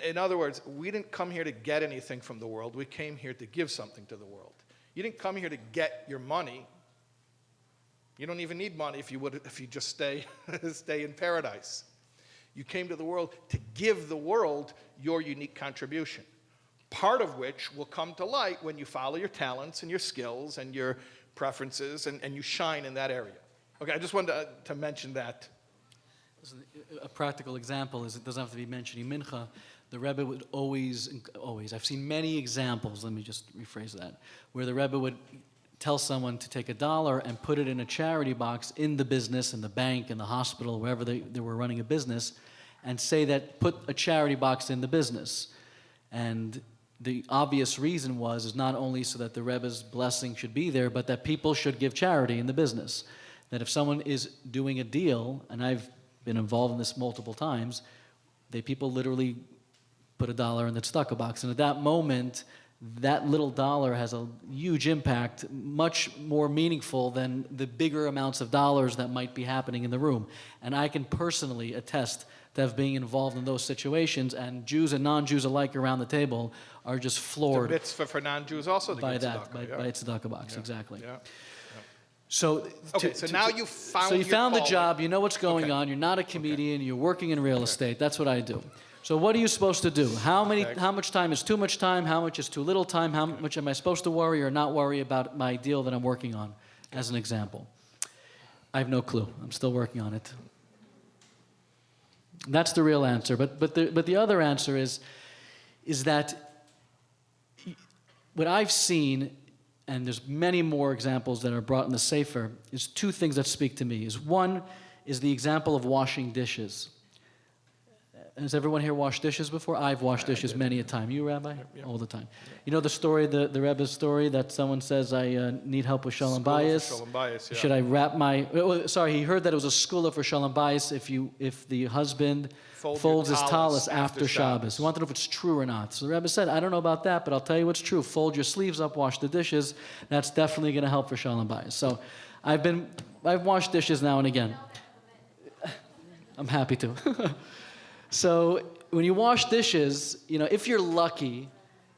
In other words, we didn't come here to get anything from the world. We came here to give something to the world. You didn't come here to get your money. You don't even need money if you just stay in paradise. You came to the world to give the world your unique contribution, part of which will come to light when you follow your talents and your skills and your preferences and you shine in that area. Okay, I just wanted to mention that. A practical example is, it doesn't have to be mentioning mincha, the Rebbe would always, I've seen many examples, let me just rephrase that, where the Rebbe would tell someone to take $1 and put it in a charity box in the business, in the bank, in the hospital, wherever they were running a business, and say that put a charity box in the business. And the obvious reason is not only so that the Rebbe's blessing should be there, but that people should give charity in the business. That if someone is doing a deal, and I've been involved in this multiple times, people literally put $1 in the tzedakah box. And at that moment, that little dollar has a huge impact, much more meaningful than the bigger amounts of dollars that might be happening in the room. And I can personally attest to being involved in those situations, and Jews and non-Jews alike around the table are just floored. The mitzvah for non-Jews also to by get that, tzedakah, by a tzedakah box, yeah. exactly. Yeah. So, now you found so you found the calling. job, you know what's going Okay. on, you're not a comedian, you're working in real estate, that's what I do. So what are you supposed to do? How much time is too much time? How much is too little time? How much am I supposed to worry or not worry about my deal that I'm working on, as an example? I have no clue. I'm still working on it. That's the real answer. But the other answer is that what I've seen, and there's many more examples that are brought in the Sefer, is two things that speak to me. One is the example of washing dishes. Has everyone here washed dishes before? I've washed dishes many a time. You, Rabbi? Yeah. All the time. You know the story, the Rebbe's story, that someone says, I need help with Shalom Bayis. Shalom Bayis, yeah. Should I wrap my... he heard that it was a school for Shalom Bayis if the husband folds his talis after Shabbos. He wanted to know if it's true or not. So the Rebbe said, I don't know about that, but I'll tell you what's true. Fold your sleeves up, wash the dishes. That's definitely going to help for Shalom Bayis. So I've washed dishes now and again. I'm happy to. So when you wash dishes, if you're lucky,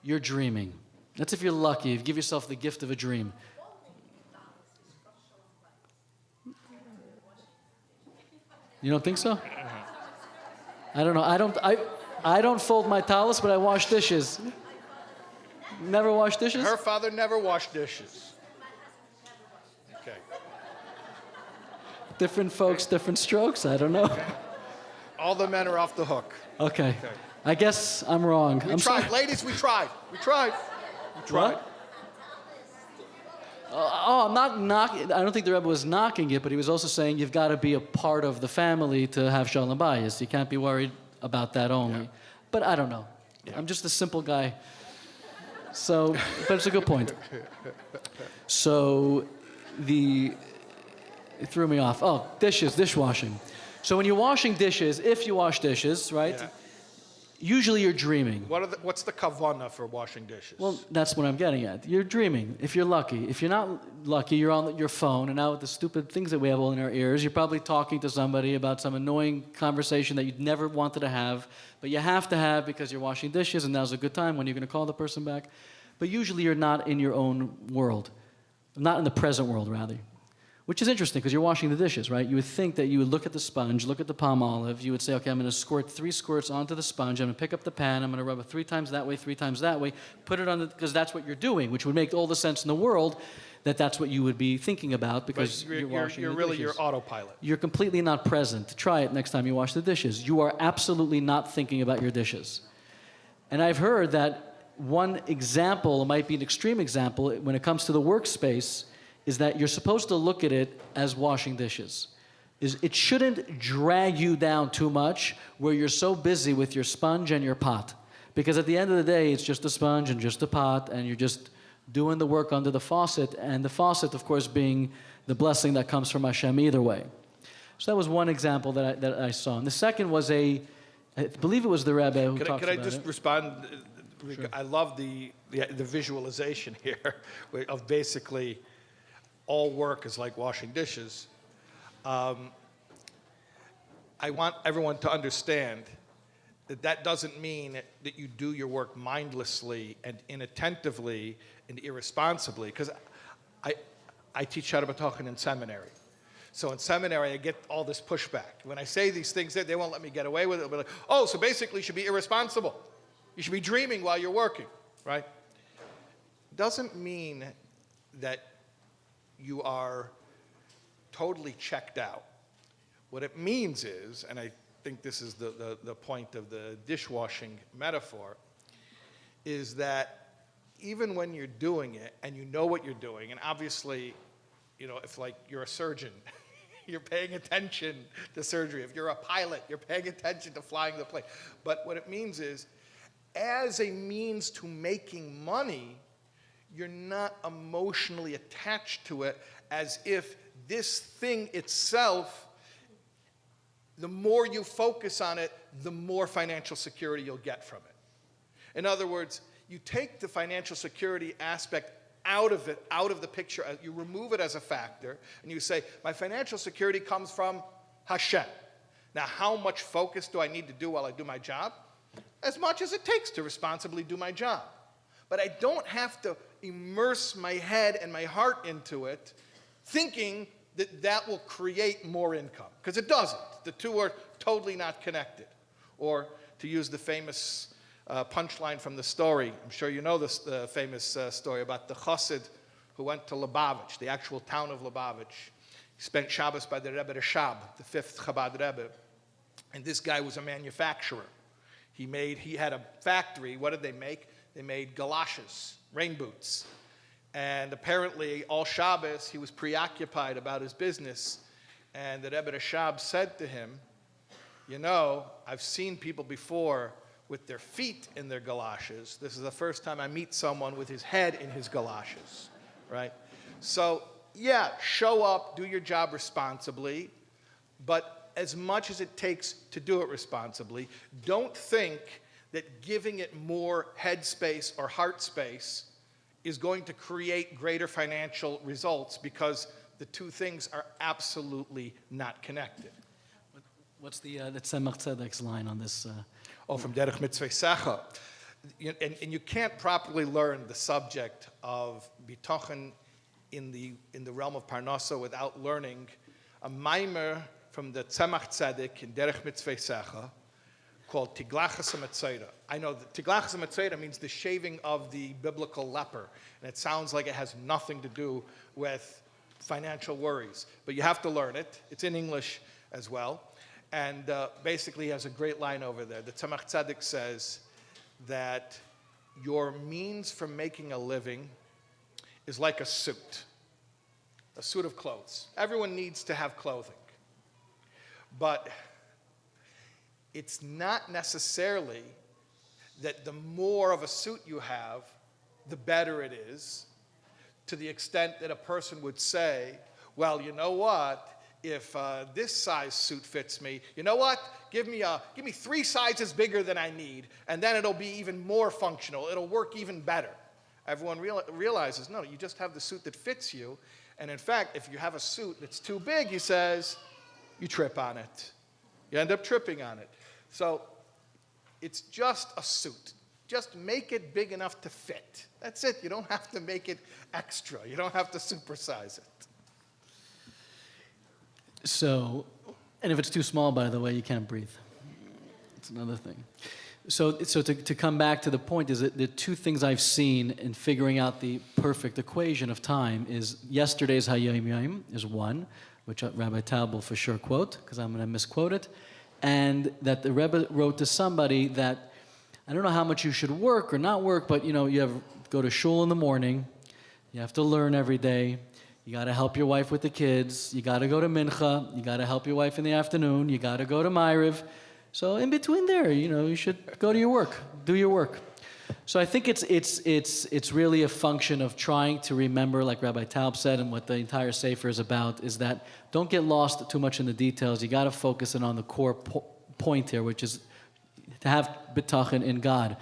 you're dreaming. That's if you're lucky. You give yourself the gift of a dream. You don't think so? I don't know. I don't fold my talis, but I wash dishes. Never wash dishes? Her father never washed dishes. Okay. Different folks, different strokes. I don't know. Okay. All the men are off the hook. Okay. I guess I'm wrong. We tried. Ladies, we tried. We tried. What? I'm not knocking. I don't think the Rebbe was knocking it, but he was also saying you've got to be a part of the family to have Shalom Bayis. You can't be worried about that only. Yeah. But I don't know. Yeah. I'm just a simple guy. So, but it's a good point. So, it threw me off. Oh, dishwashing. So when you're washing dishes, if you wash dishes, right? Yeah. Usually you're dreaming. What's the kavanah for washing dishes? Well, that's what I'm getting at. You're dreaming, if you're lucky. If you're not lucky, you're on your phone, and now with the stupid things that we have all in our ears, you're probably talking to somebody about some annoying conversation that you'd never wanted to have, but you have to have because you're washing dishes, and now's a good time when you're going to call the person back. But usually you're not in your own world. Not in the present world, rather. Which is interesting because you're washing the dishes, right? You would think that you would look at the sponge, look at the palm olive, you would say, okay, I'm going to squirt 3 squirts onto the sponge, I'm going to pick up the pan, I'm going to rub it 3 times that way, 3 times that way, put it on because that's what you're doing, which would make all the sense in the world that that's what you would be thinking about because you're washing the dishes. You're autopilot. You're completely not present. Try it next time you wash the dishes. You are absolutely not thinking about your dishes. And I've heard that one example, it might be an extreme example, when it comes to the workspace, is that you're supposed to look at it as washing dishes. It shouldn't drag you down too much where you're so busy with your sponge and your pot. Because at the end of the day, it's just a sponge and just a pot, and you're just doing the work under the faucet, and the faucet, of course, being the blessing that comes from Hashem either way. So that was one example that I saw. And the second was I believe it was the Rebbe who talks about it. Could I just respond? Sure. I love the visualization here of basically all work is like washing dishes. I want everyone to understand that doesn't mean that you do your work mindlessly and inattentively and irresponsibly, because I teach Shaar Habitachon in seminary. So in seminary, I get all this pushback. When I say these things, they won't let me get away with it. They'll be like, oh, so basically you should be irresponsible. You should be dreaming while you're working, right? Doesn't mean that you are totally checked out. What it means is, and I think this is the point of the dishwashing metaphor, is that even when you're doing it and you know what you're doing, and obviously, if like you're a surgeon, you're paying attention to surgery. If you're a pilot, you're paying attention to flying the plane. But what it means is, as a means to making money, you're not emotionally attached to it as if this thing itself, the more you focus on it, the more financial security you'll get from it. In other words, you take the financial security aspect out of it, out of the picture, you remove it as a factor, and you say, my financial security comes from Hashem. Now, how much focus do I need to do while I do my job? As much as it takes to responsibly do my job. But I don't have to immerse my head and my heart into it, thinking that that will create more income, because it doesn't. The two are totally not connected. Or to use the famous punchline from the story, I'm sure you know this famous story about the chassid who went to Lubavitch, the actual town of Lubavitch. He spent Shabbos by the Rebbe Rashab, the fifth Chabad Rebbe, and this guy was a manufacturer. He had a factory. What did they make? They made galoshes, rain boots. And apparently, all Shabbos, he was preoccupied about his business. And the Rebbe Rashab said to him, I've seen people before with their feet in their galoshes. This is the first time I meet someone with his head in his galoshes, right? So, yeah, show up, do your job responsibly, but as much as it takes to do it responsibly, don't think that giving it more head space or heart space is going to create greater financial results, because the two things are absolutely not connected. What's the Tzemach Tzedek's line on this? From Derech Mitzvah Secha. And you can't properly learn the subject of Bitachon in the realm of Parnasa without learning a maimer from the Tzemach Tzedek in Derech Mitzvah Secha called Tiglachas HaMetzora. I know that Tiglachas HaMetzora means the shaving of the biblical leper, and it sounds like it has nothing to do with financial worries, but you have to learn it. It's in English as well, and basically he has a great line over there. The Tzemach Tzedek says that your means for making a living is like a suit of clothes. Everyone needs to have clothing, but it's not necessarily that the more of a suit you have, the better it is, to the extent that a person would say, well, you know what, if this size suit fits me, you know what, give me 3 sizes bigger than I need, and then it'll be even more functional, it'll work even better. Everyone realizes, no, you just have the suit that fits you, and in fact, if you have a suit that's too big, he says, you trip on it. You end up tripping on it. So it's just a suit. Just make it big enough to fit. That's it. You don't have to make it extra. You don't have to supersize it. So, and if it's too small, by the way, you can't breathe. It's another thing. So to come back to the point is that the two things I've seen in figuring out the perfect equation of time is yesterday's Hayom Yom is one, which Rabbi Taub will for sure quote, because I'm going to misquote it, and that the Rebbe wrote to somebody that, I don't know how much you should work or not work, but you go to shul in the morning, you have to learn every day, you got to help your wife with the kids, you got to go to mincha, you got to help your wife in the afternoon, you got to go to Ma'ariv. So in between there, you should go to your work, do your work. So I think it's really a function of trying to remember, like Rabbi Taub said, and what the entire Sefer is about, is that don't get lost too much in the details. You got to focus in on the core point here, which is to have Bitachon in God.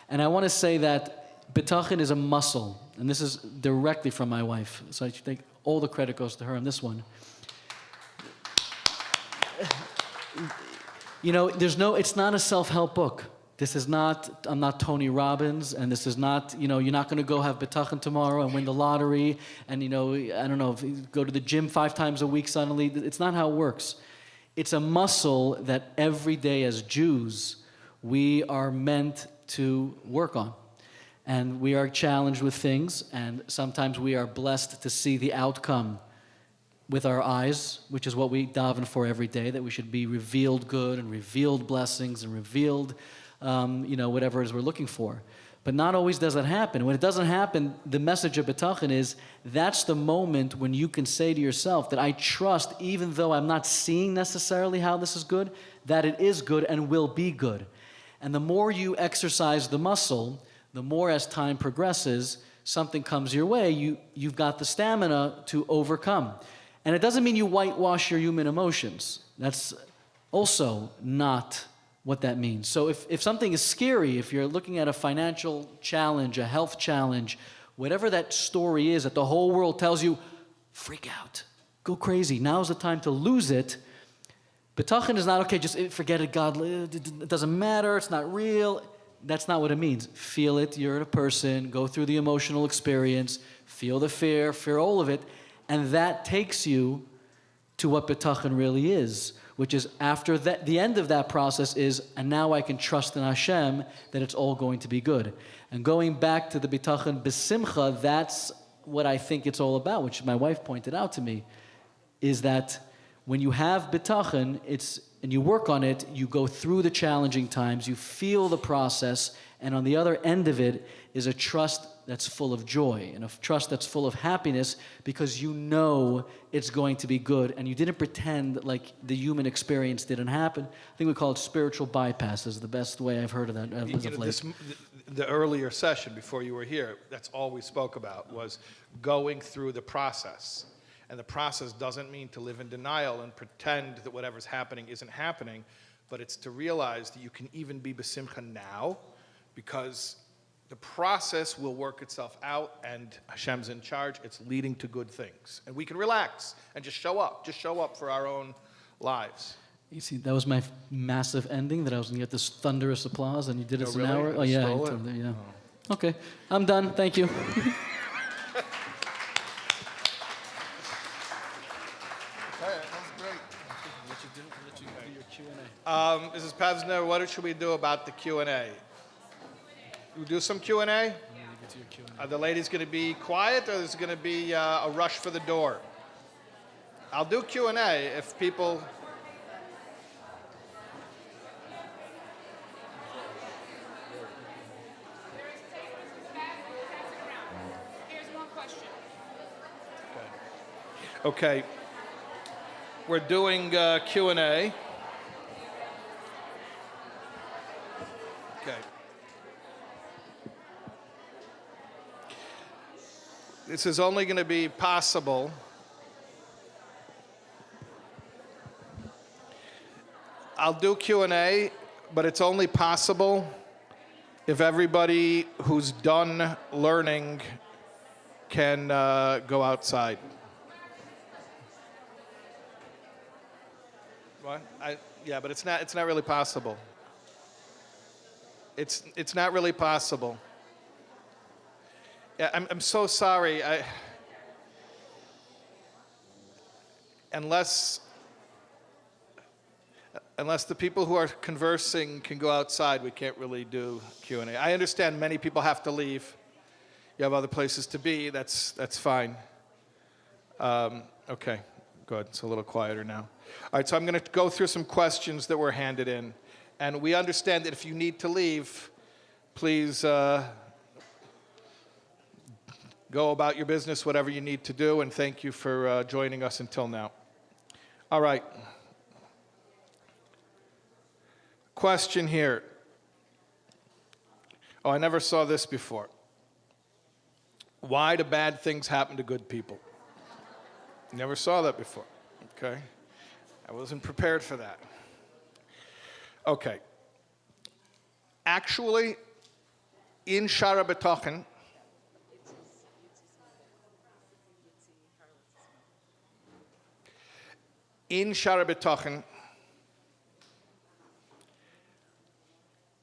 And I want to say that Bitachon is a muscle, and this is directly from my wife. So I think all the credit goes to her on this one. It's not a self-help book. This is not, I'm not Tony Robbins, and this is not, you're not going to go have Bitachon tomorrow and win the lottery, and, I don't know, go to the gym 5 times a week suddenly. It's not how it works. It's a muscle that every day as Jews, we are meant to work on. And we are challenged with things, and sometimes we are blessed to see the outcome with our eyes, which is what we daven for every day, that we should be revealed good and revealed blessings and revealed, whatever it is we're looking for. But not always does that happen. When it doesn't happen, the message of Bitachon is that's the moment when you can say to yourself that I trust, even though I'm not seeing necessarily how this is good, that it is good and will be good. And the more you exercise the muscle, the more as time progresses, something comes your way, you've got the stamina to overcome. And it doesn't mean you whitewash your human emotions. That's also not what that means. So if something is scary, if you're looking at a financial challenge, a health challenge, whatever that story is that the whole world tells you, freak out, go crazy. Now's the time to lose it. Bitachon is not, okay, just forget it, God, it doesn't matter, it's not real. That's not what it means. Feel it, you're a person, go through the emotional experience, feel the fear all of it, and that takes you to what Bitachon really is, which is after that, the end of that process is, and now I can trust in Hashem that it's all going to be good. And going back to the Bitachon B'Simcha, that's what I think it's all about, which my wife pointed out to me, is that when you have Bitachon, and you work on it, you go through the challenging times, you feel the process, and on the other end of it is a trust that's full of joy and a trust that's full of happiness because you know it's going to be good and you didn't pretend like the human experience didn't happen. I think we call it spiritual bypass is the best way I've heard of that as of late. The earlier session before you were here, that's all we spoke about was going through the process. And the process doesn't mean to live in denial and pretend that whatever's happening isn't happening, but it's to realize that you can even be besimcha now because the process will work itself out and Hashem's in charge. It's leading to good things. And we can relax and just show up. Just show up for our own lives. You see, that was my massive ending that I was going to get this thunderous applause and you did it in an really? hour. Oh, yeah. Yeah. Oh. Okay. I'm done. Thank you. Mrs. Pevsner, what should we do about the Q&A? We do some Q&A? Are the ladies going to be quiet or is it going to be a rush for the door? I'll do Q&A if people... Here's one question. Okay. We're doing Q&A. Okay. This is only going to be possible I'll do Q&A, but it's only possible if everybody who's done learning can go outside. What? Yeah, but it's not really possible. It's not really possible. Yeah, I'm so sorry. Unless the people who are conversing can go outside, we can't really do Q&A. I understand many people have to leave. You have other places to be. That's fine. Okay, good. It's a little quieter now. All right, so I'm going to go through some questions that were handed in. And we understand that if you need to leave, please go about your business, whatever you need to do, and thank you for joining us until now. All right. Question here. Oh, I never saw this before. Why do bad things happen to good people? Never saw that before. Okay. I wasn't prepared for that. Okay. Actually, in Shaar Habitachon,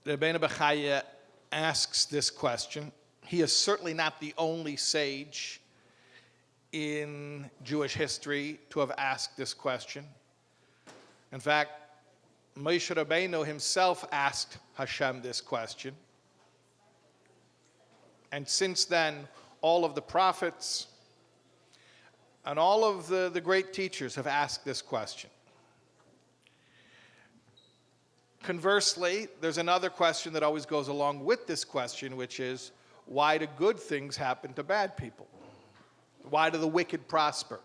the Rebbeinu Bechaya asks this question. He is certainly not the only sage in Jewish history to have asked this question. In fact, Moshe Rabbeinu himself asked Hashem this question. And since then, all of the prophets, And all of the great teachers have asked this question. Conversely, there's another question that always goes along with this question, which is, why do good things happen to bad people? Why do the wicked prosper?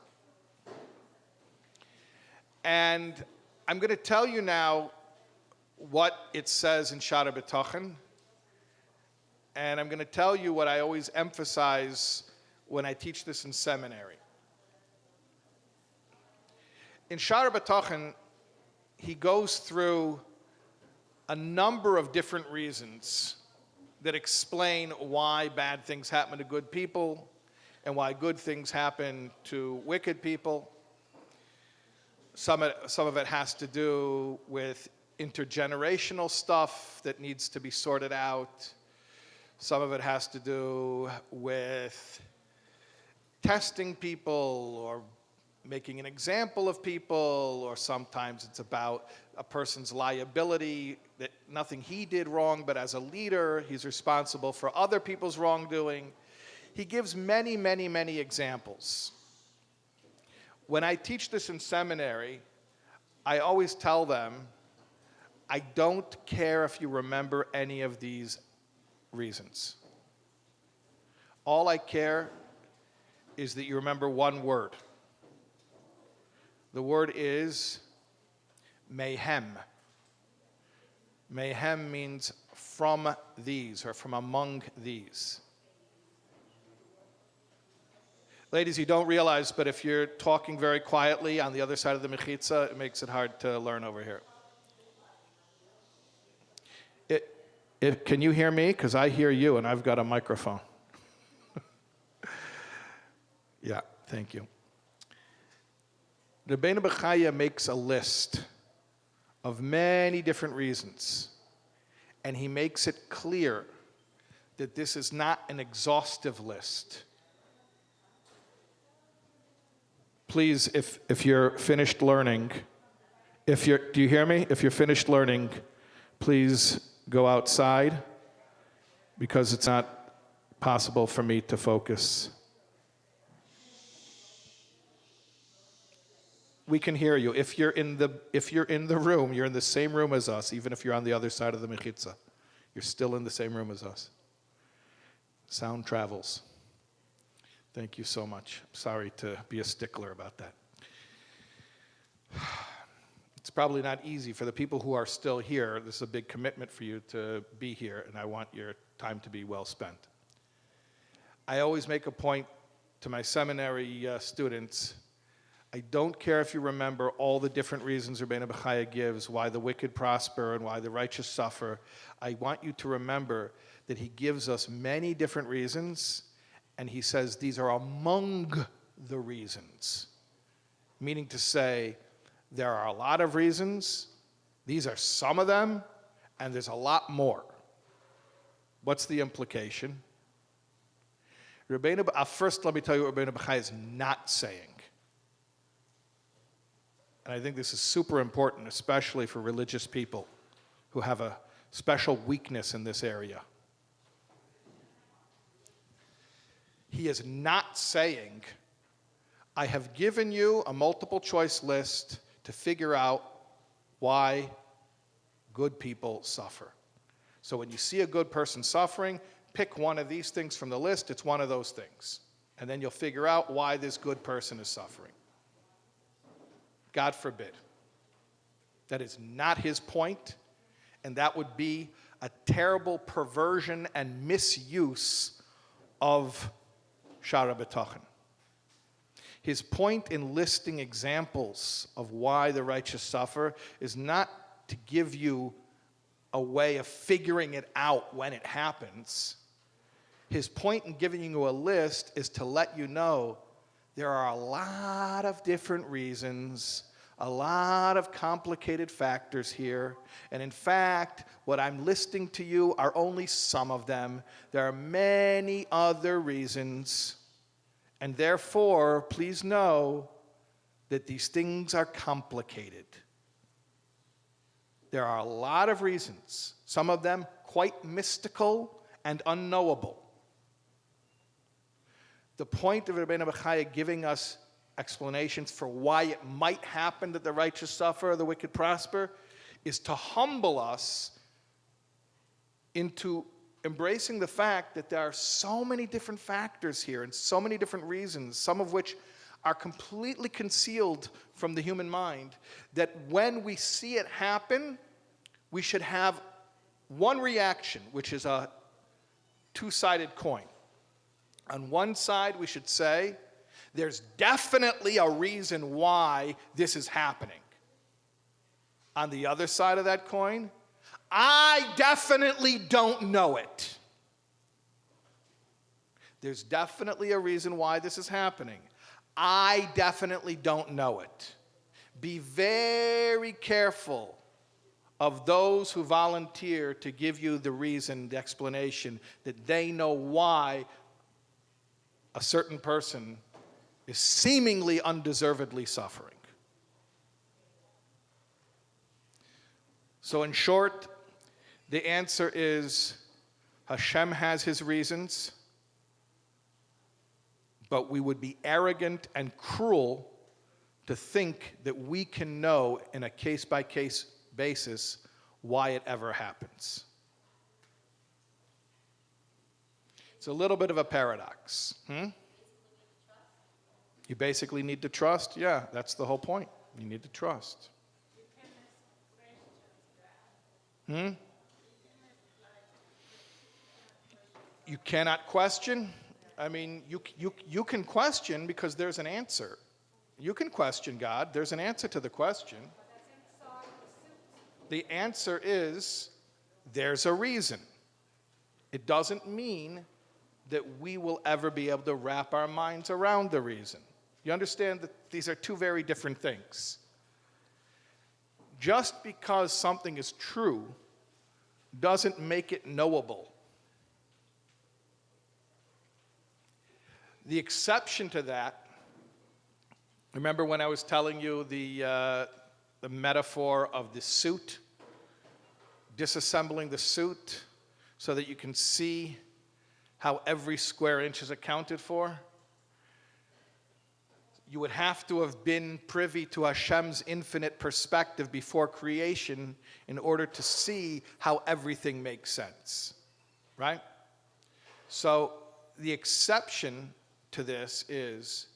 And I'm going to tell you now what it says in Shaar Habitachon, and I'm going to tell you what I always emphasize when I teach this in seminary. In Shaar Habitachon, he goes through a number of different reasons that explain why bad things happen to good people and why good things happen to wicked people. Some of it has to do with intergenerational stuff that needs to be sorted out. Some of it has to do with testing people or making an example of people, or sometimes it's about a person's liability, that nothing he did wrong, but as a leader, he's responsible for other people's wrongdoing. He gives many, many, many examples. When I teach this in seminary, I always tell them, I don't care if you remember any of these reasons. All I care is that you remember one word. The word is mayhem. Mayhem means from these, or from among these. Ladies, you don't realize, but if you're talking very quietly on the other side of the mechitza, it makes it hard to learn over here. Can you hear me? Because I hear you, and I've got a microphone. Yeah, thank you. Rabbeinu Bechaya makes a list of many different reasons, and he makes it clear that this is not an exhaustive list. Please, if you're finished learning, do you hear me? If you're finished learning, please go outside, because it's not possible for me to focus. We can hear you. If you're in the room, you're in the same room as us, even if you're on the other side of the mechitza. You're still in the same room as us. Sound travels. Thank you so much. I'm sorry to be a stickler about that. It's probably not easy for the people who are still here. This is a big commitment for you to be here, and I want your time to be well spent. I always make a point to my seminary students, I don't care if you remember all the different reasons Rabbeinu Bechaya gives why the wicked prosper and why the righteous suffer. I want you to remember that he gives us many different reasons, and he says these are among the reasons. Meaning to say, there are a lot of reasons, these are some of them, and there's a lot more. What's the implication? First, let me tell you what Rabbeinu Bechaya is not saying. And I think this is super important, especially for religious people who have a special weakness in this area. He is not saying, I have given you a multiple choice list to figure out why good people suffer. So when you see a good person suffering, pick one of these things from the list. It's one of those things. And then you'll figure out why this good person is suffering. God forbid. That is not his point, and that would be a terrible perversion and misuse of Shaar Habitachon. His point in listing examples of why the righteous suffer is not to give you a way of figuring it out when it happens. His point in giving you a list is to let you know there are a lot of different reasons, a lot of complicated factors here. And in fact, what I'm listing to you are only some of them. There are many other reasons. And therefore, please know that these things are complicated. There are a lot of reasons, some of them quite mystical and unknowable. The point of Rabbeinu Bechaya giving us explanations for why it might happen that the righteous suffer or the wicked prosper, is to humble us into embracing the fact that there are so many different factors here and so many different reasons, some of which are completely concealed from the human mind, that when we see it happen, we should have one reaction, which is a two-sided coin. On one side, we should say, there's definitely a reason why this is happening. On the other side of that coin, I definitely don't know it. There's definitely a reason why this is happening. I definitely don't know it. Be very careful of those who volunteer to give you the reason, the explanation, that they know why a certain person is seemingly undeservedly suffering. So in short, the answer is Hashem has his reasons, but we would be arrogant and cruel to think that we can know in a case-by-case basis why it ever happens. It's a little bit of a paradox. You basically need to trust? Yeah, that's the whole point. You need to trust. You cannot question? I mean, you can question because there's an answer. You can question God. There's an answer to the question. The answer is there's a reason. It doesn't mean that we will ever be able to wrap our minds around the reason. You understand that these are two very different things. Just because something is true doesn't make it knowable. The exception to that, remember when I was telling you the metaphor of the suit, disassembling the suit so that you can see how every square inch is accounted for? You would have to have been privy to Hashem's infinite perspective before creation in order to see how everything makes sense, right? So the exception to this is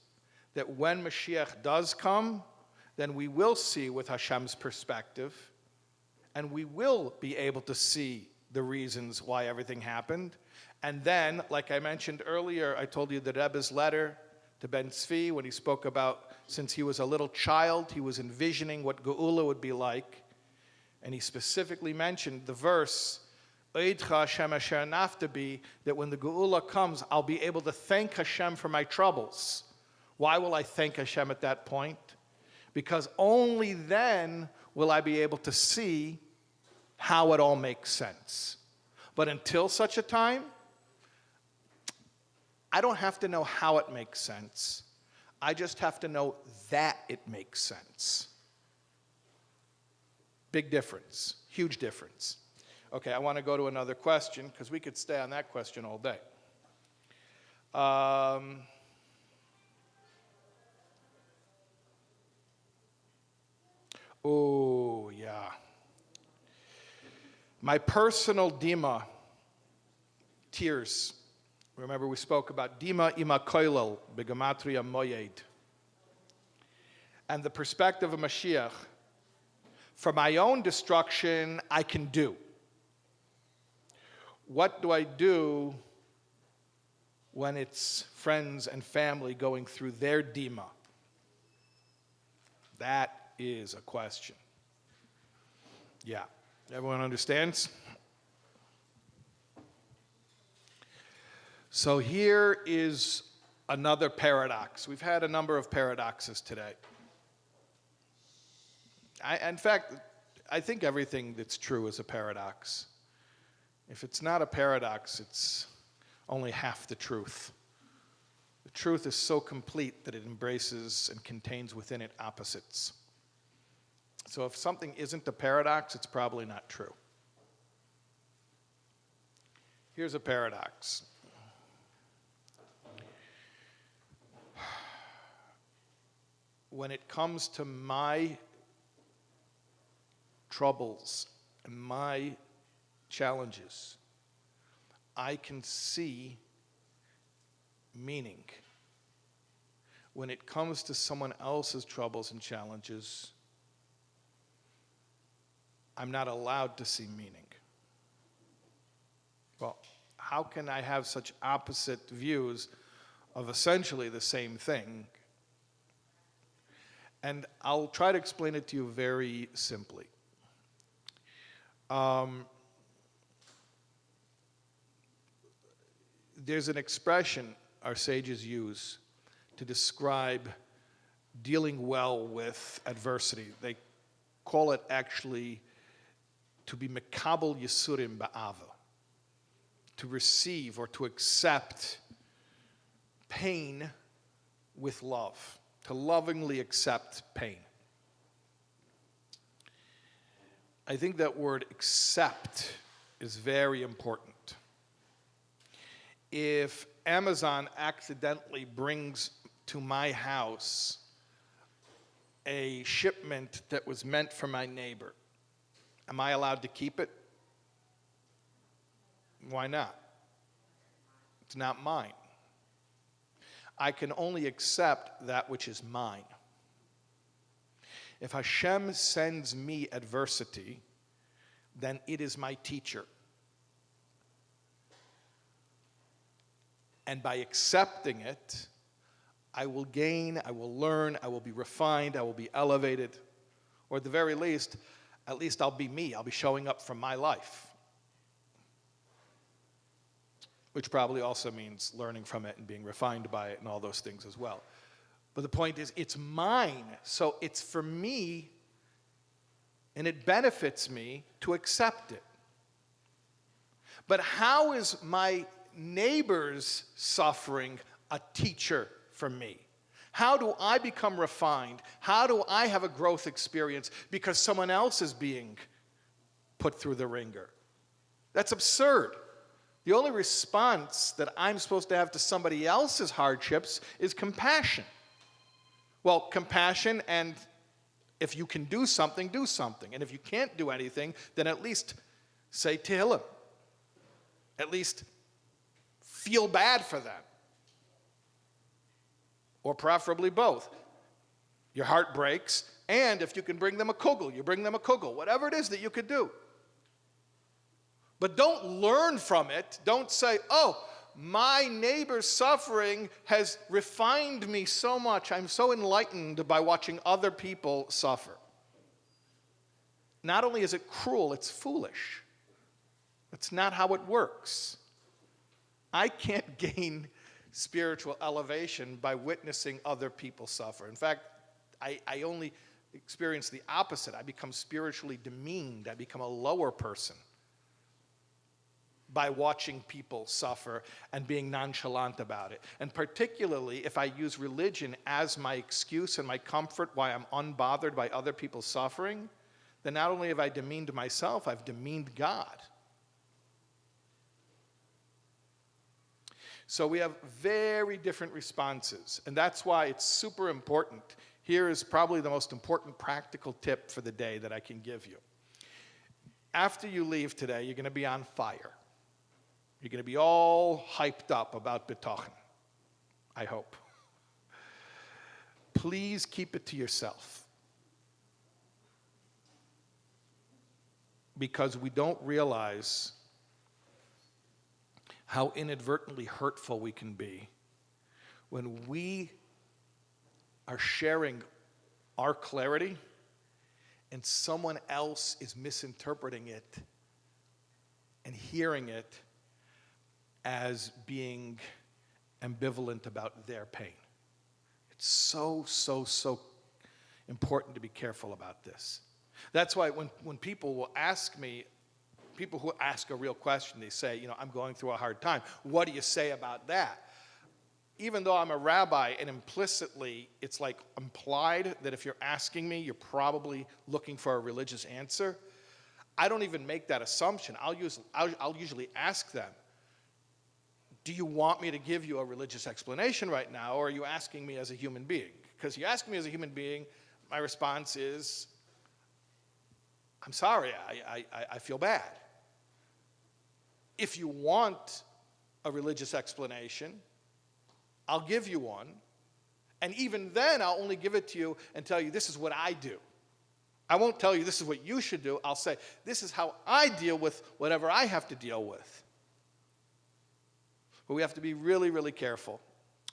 that when Mashiach does come, then we will see with Hashem's perspective, and we will be able to see the reasons why everything happened. And then, like I mentioned earlier, I told you the Rebbe's letter to Ben Tzvi, when he spoke about, since he was a little child, he was envisioning what Geula would be like. And he specifically mentioned the verse, Eidcha Hashem asher naftabi, that when the Geula comes, I'll be able to thank Hashem for my troubles. Why will I thank Hashem at that point? Because only then will I be able to see how it all makes sense. But until such a time, I don't have to know how it makes sense. I just have to know that it makes sense. Big difference, huge difference. Okay, I want to go to another question because we could stay on that question all day. Oh, yeah. My personal Dima, tears. Remember we spoke about Dima ima koilel, begematria Moed. And the perspective of Mashiach, for my own destruction, I can do. What do I do when it's friends and family going through their Dima? That is a question. Yeah, everyone understands? So here is another paradox. We've had a number of paradoxes today. In fact, I think everything that's true is a paradox. If it's not a paradox, it's only half the truth. The truth is so complete that it embraces and contains within it opposites. So if something isn't a paradox, it's probably not true. Here's a paradox. when it comes to my troubles and my challenges, I can see meaning. When it comes to someone else's troubles and challenges, I'm not allowed to see meaning. Well, how can I have such opposite views of essentially the same thing? And I'll try to explain it to you very simply. There's an expression our sages use to describe dealing well with adversity. They call it actually to be mekabel yisurim ba'ava, to receive or to accept pain with love, to lovingly accept pain. I think that word accept is very important. If Amazon accidentally brings to my house a shipment that was meant for my neighbor, am I allowed to keep it? Why not? It's not mine. I can only accept that which is mine. If Hashem sends me adversity, then it is my teacher. And by accepting it, I will gain, I will learn, I will be refined, I will be elevated, or at the very least, at least I'll be me. I'll be showing up from my life, which probably also means learning from it and being refined by it and all those things as well. But the point is, it's mine, so it's for me, and it benefits me to accept it. But how is my neighbor's suffering a teacher for me? How do I become refined? How do I have a growth experience because someone else is being put through the ringer? That's absurd. The only response that I'm supposed to have to somebody else's hardships is compassion. Well, compassion, and if you can do something, do something. And if you can't do anything, then at least say Tehillim. At least feel bad for them. Or preferably both. Your heart breaks, and if you can bring them a kugel, you bring them a kugel. Whatever it is that you could do. But don't learn from it. Don't say, oh, my neighbor's suffering has refined me so much. I'm so enlightened by watching other people suffer. Not only is it cruel, it's foolish. That's not how it works. I can't gain spiritual elevation by witnessing other people suffer. In fact, I only experience the opposite. I become spiritually demeaned. I become a lower person by watching people suffer and being nonchalant about it. And particularly if I use religion as my excuse and my comfort why I'm unbothered by other people's suffering, then not only have I demeaned myself, I've demeaned God. So we have very different responses, and that's why it's super important. Here is probably the most important practical tip for the day that I can give you. After you leave today, you're going to be on fire. You're going to be all hyped up about Bitachon, I hope. Please keep it to yourself. Because we don't realize how inadvertently hurtful we can be when we are sharing our clarity and someone else is misinterpreting it and hearing it as being ambivalent about their pain. It's so important to be careful about this. That's why when people will ask me, people who ask a real question, they say, I'm going through a hard time. What do you say about that? Even though I'm a rabbi and implicitly it's like implied that if you're asking me, you're probably looking for a religious answer, I don't even make that assumption. I'll usually ask them, do you want me to give you a religious explanation right now, or are you asking me as a human being? because you ask me as a human being, my response is, I'm sorry, I feel bad. If you want a religious explanation, I'll give you one. And even then, I'll only give it to you and tell you this is what I do. I won't tell you this is what you should do. I'll say this is how I deal with whatever I have to deal with. But we have to be really, really careful,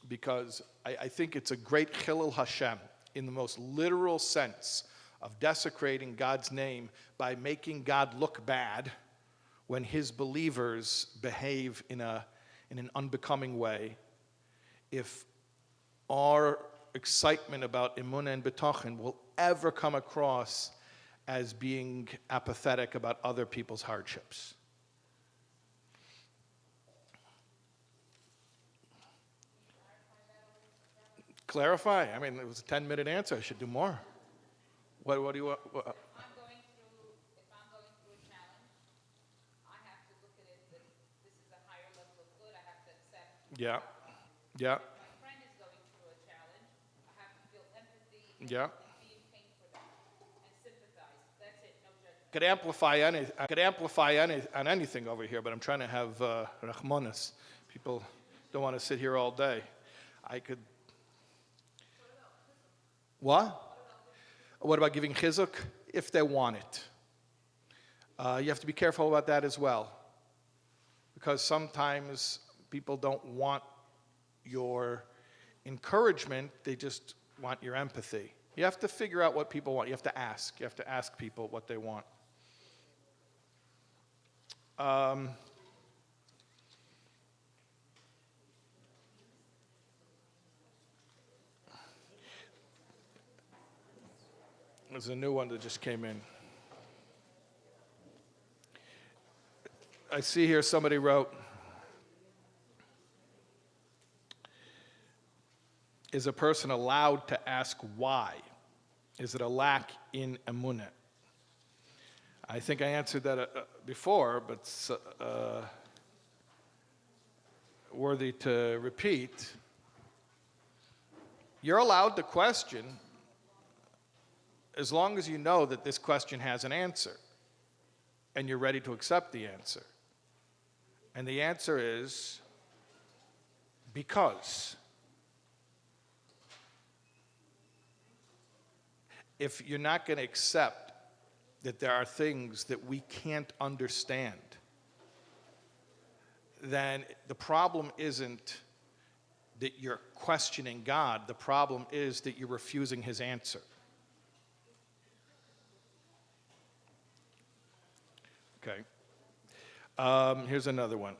because I think it's a great chilul Hashem in the most literal sense of desecrating God's name by making God look bad when his believers behave in an unbecoming way. If our excitement about emunah and bitachon will ever come across as being apathetic about other people's hardships. Clarify? I mean, it was a 10-minute answer. I should do more. What do you want? If I'm going through a challenge, I have to look at it that this is a higher level of good. I have to accept. Yeah. Yeah. My friend is going through a challenge. I have to feel empathy and Yeah. be in pain for them and sympathize. That's it. No judgment. I could amplify on anything over here, but I'm trying to have Rachmanis. People don't want to sit here all day. I could. What? What about giving chizuk? If they want it. You have to be careful about that as well, because sometimes people don't want your encouragement, they just want your empathy. You have to figure out what people want. You have to ask. You have to ask people what they want. There's a new one that just came in. I see here somebody wrote, is a person allowed to ask why? Is it a lack in emunah? I think I answered that before, but it's worthy to repeat. You're allowed to question as long as you know that this question has an answer and you're ready to accept the answer. And the answer is because. If you're not going to accept that there are things that we can't understand, then the problem isn't that you're questioning God. The problem is that you're refusing his answer. Okay. Here's another one.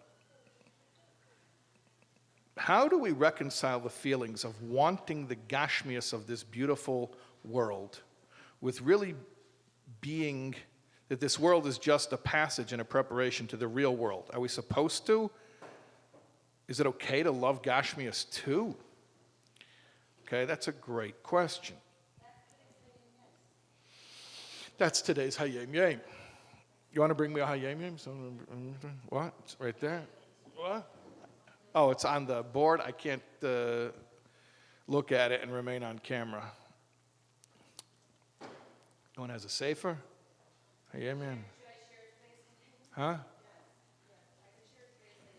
How do we reconcile the feelings of wanting the gashmias of this beautiful world with really being that this world is just a passage and a preparation to the real world? Are we supposed to? Is it okay to love gashmias too? Okay, that's a great question. That's today's Hayem Yem. You want to bring me a Hayem Yem? What? It's right there. What? Oh, it's on the board. I can't look at it and remain on camera. No one has a safer? Hayem Yem. Huh?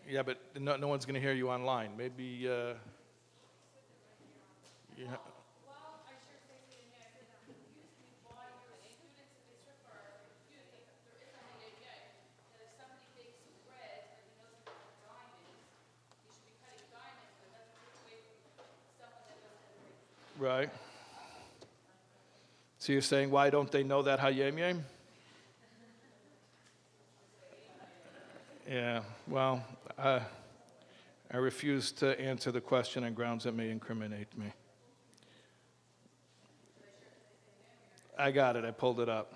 Yeah, but no one's going to hear you online. Maybe. Yeah. Right. So you're saying, why don't they know that Hayem Yem? Yeah, well, I refuse to answer the question on grounds that may incriminate me. I got it. I pulled it up.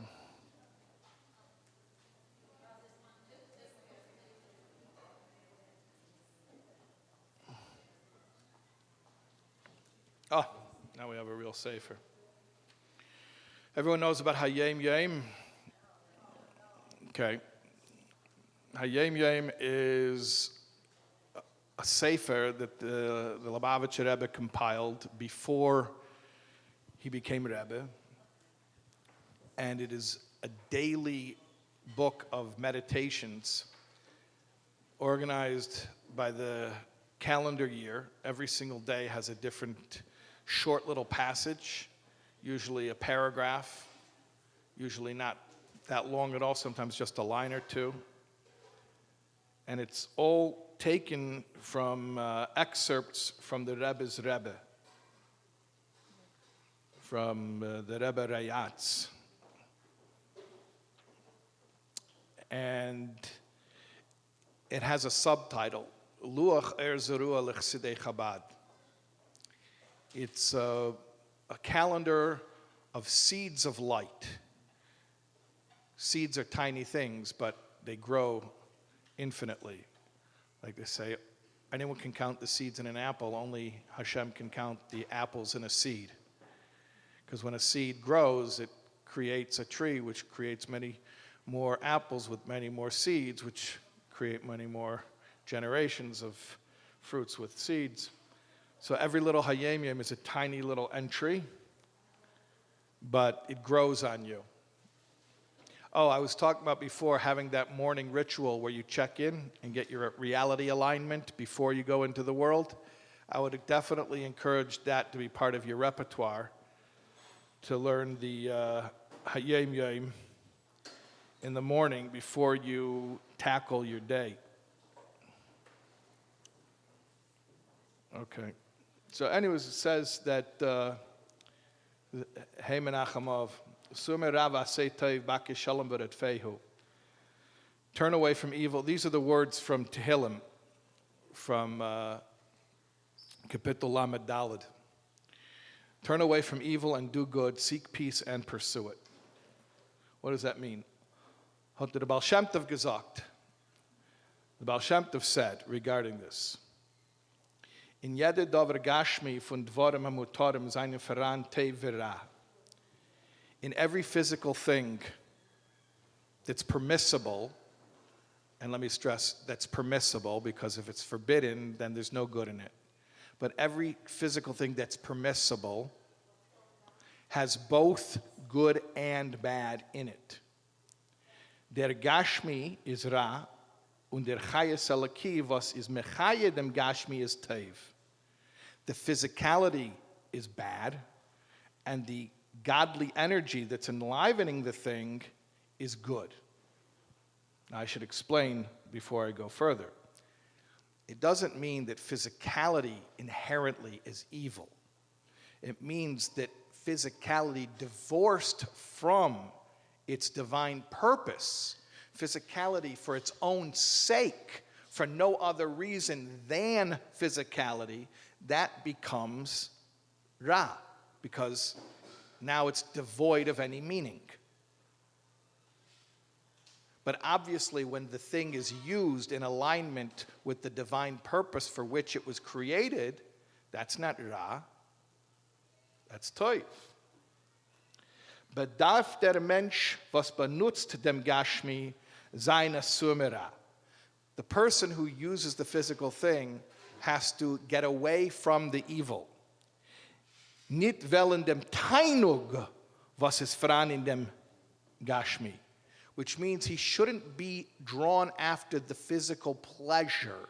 Oh, now we have a real safer. Everyone knows about Hayem Yem? Okay. Hayem Yem is a sefer that the Lubavitcher Rebbe compiled before he became Rebbe, and it is a daily book of meditations organized by the calendar year. Every single day has a different short little passage, usually a paragraph, usually not that long at all, sometimes just a line or two. And it's all taken from excerpts from the Rebbe's Rebbe, from the Rebbe Rayatz. And it has a subtitle, Luach Zerua L'Chsidei Chabad. It's a calendar of seeds of light. Seeds are tiny things, but they grow infinitely. Like they say, anyone can count the seeds in an apple, only Hashem can count the apples in a seed. Because when a seed grows, it creates a tree, which creates many more apples with many more seeds, which create many more generations of fruits with seeds. So every little hayemim is a tiny little entry, but it grows on you. Oh, I was talking about before having that morning ritual where you check in and get your reality alignment before you go into the world. I would definitely encourage that to be part of your repertoire, to learn the hayemim in the morning before you tackle your day. Okay. So anyways, it says that Hey Menachemov, Sumer Rav Asei Tov Baki Shalom B'Ret Fehu. Turn away from evil. These are the words from Tehillim, from Kapitel Lamed Daled. Turn away from evil and do good, seek peace and pursue it. What does that mean? Hat der Baal Shem Tov gesagt. The Baal Shem Tov said regarding this, in jede davar gashmi von dvarim hamutarim seine veran tevira. In every physical thing that's permissible, and let me stress, that's permissible, because if it's forbidden, then there's no good in it. But every physical thing that's permissible has both good and bad in it. Der Gashmi is Ra, und der Chayes Elaki, was is Mechaye dem Gashmi is Tev. The physicality is bad, and the godly energy that's enlivening the thing is good. Now, I should explain before I go further. It doesn't mean that physicality inherently is evil. It means that physicality divorced from its divine purpose, physicality for its own sake, for no other reason than physicality, that becomes Ra, because now it's devoid of any meaning. But obviously, when the thing is used in alignment with the divine purpose for which it was created, that's not Ra, that's Toiv. Bedarf der Mensch, was benutzt dem Gashmi, seine Sumera. The person who uses the physical thing has to get away from the evil. Nicht wellen dem Tainug, was ist fran in dem Gashmi. Which means he shouldn't be drawn after the physical pleasure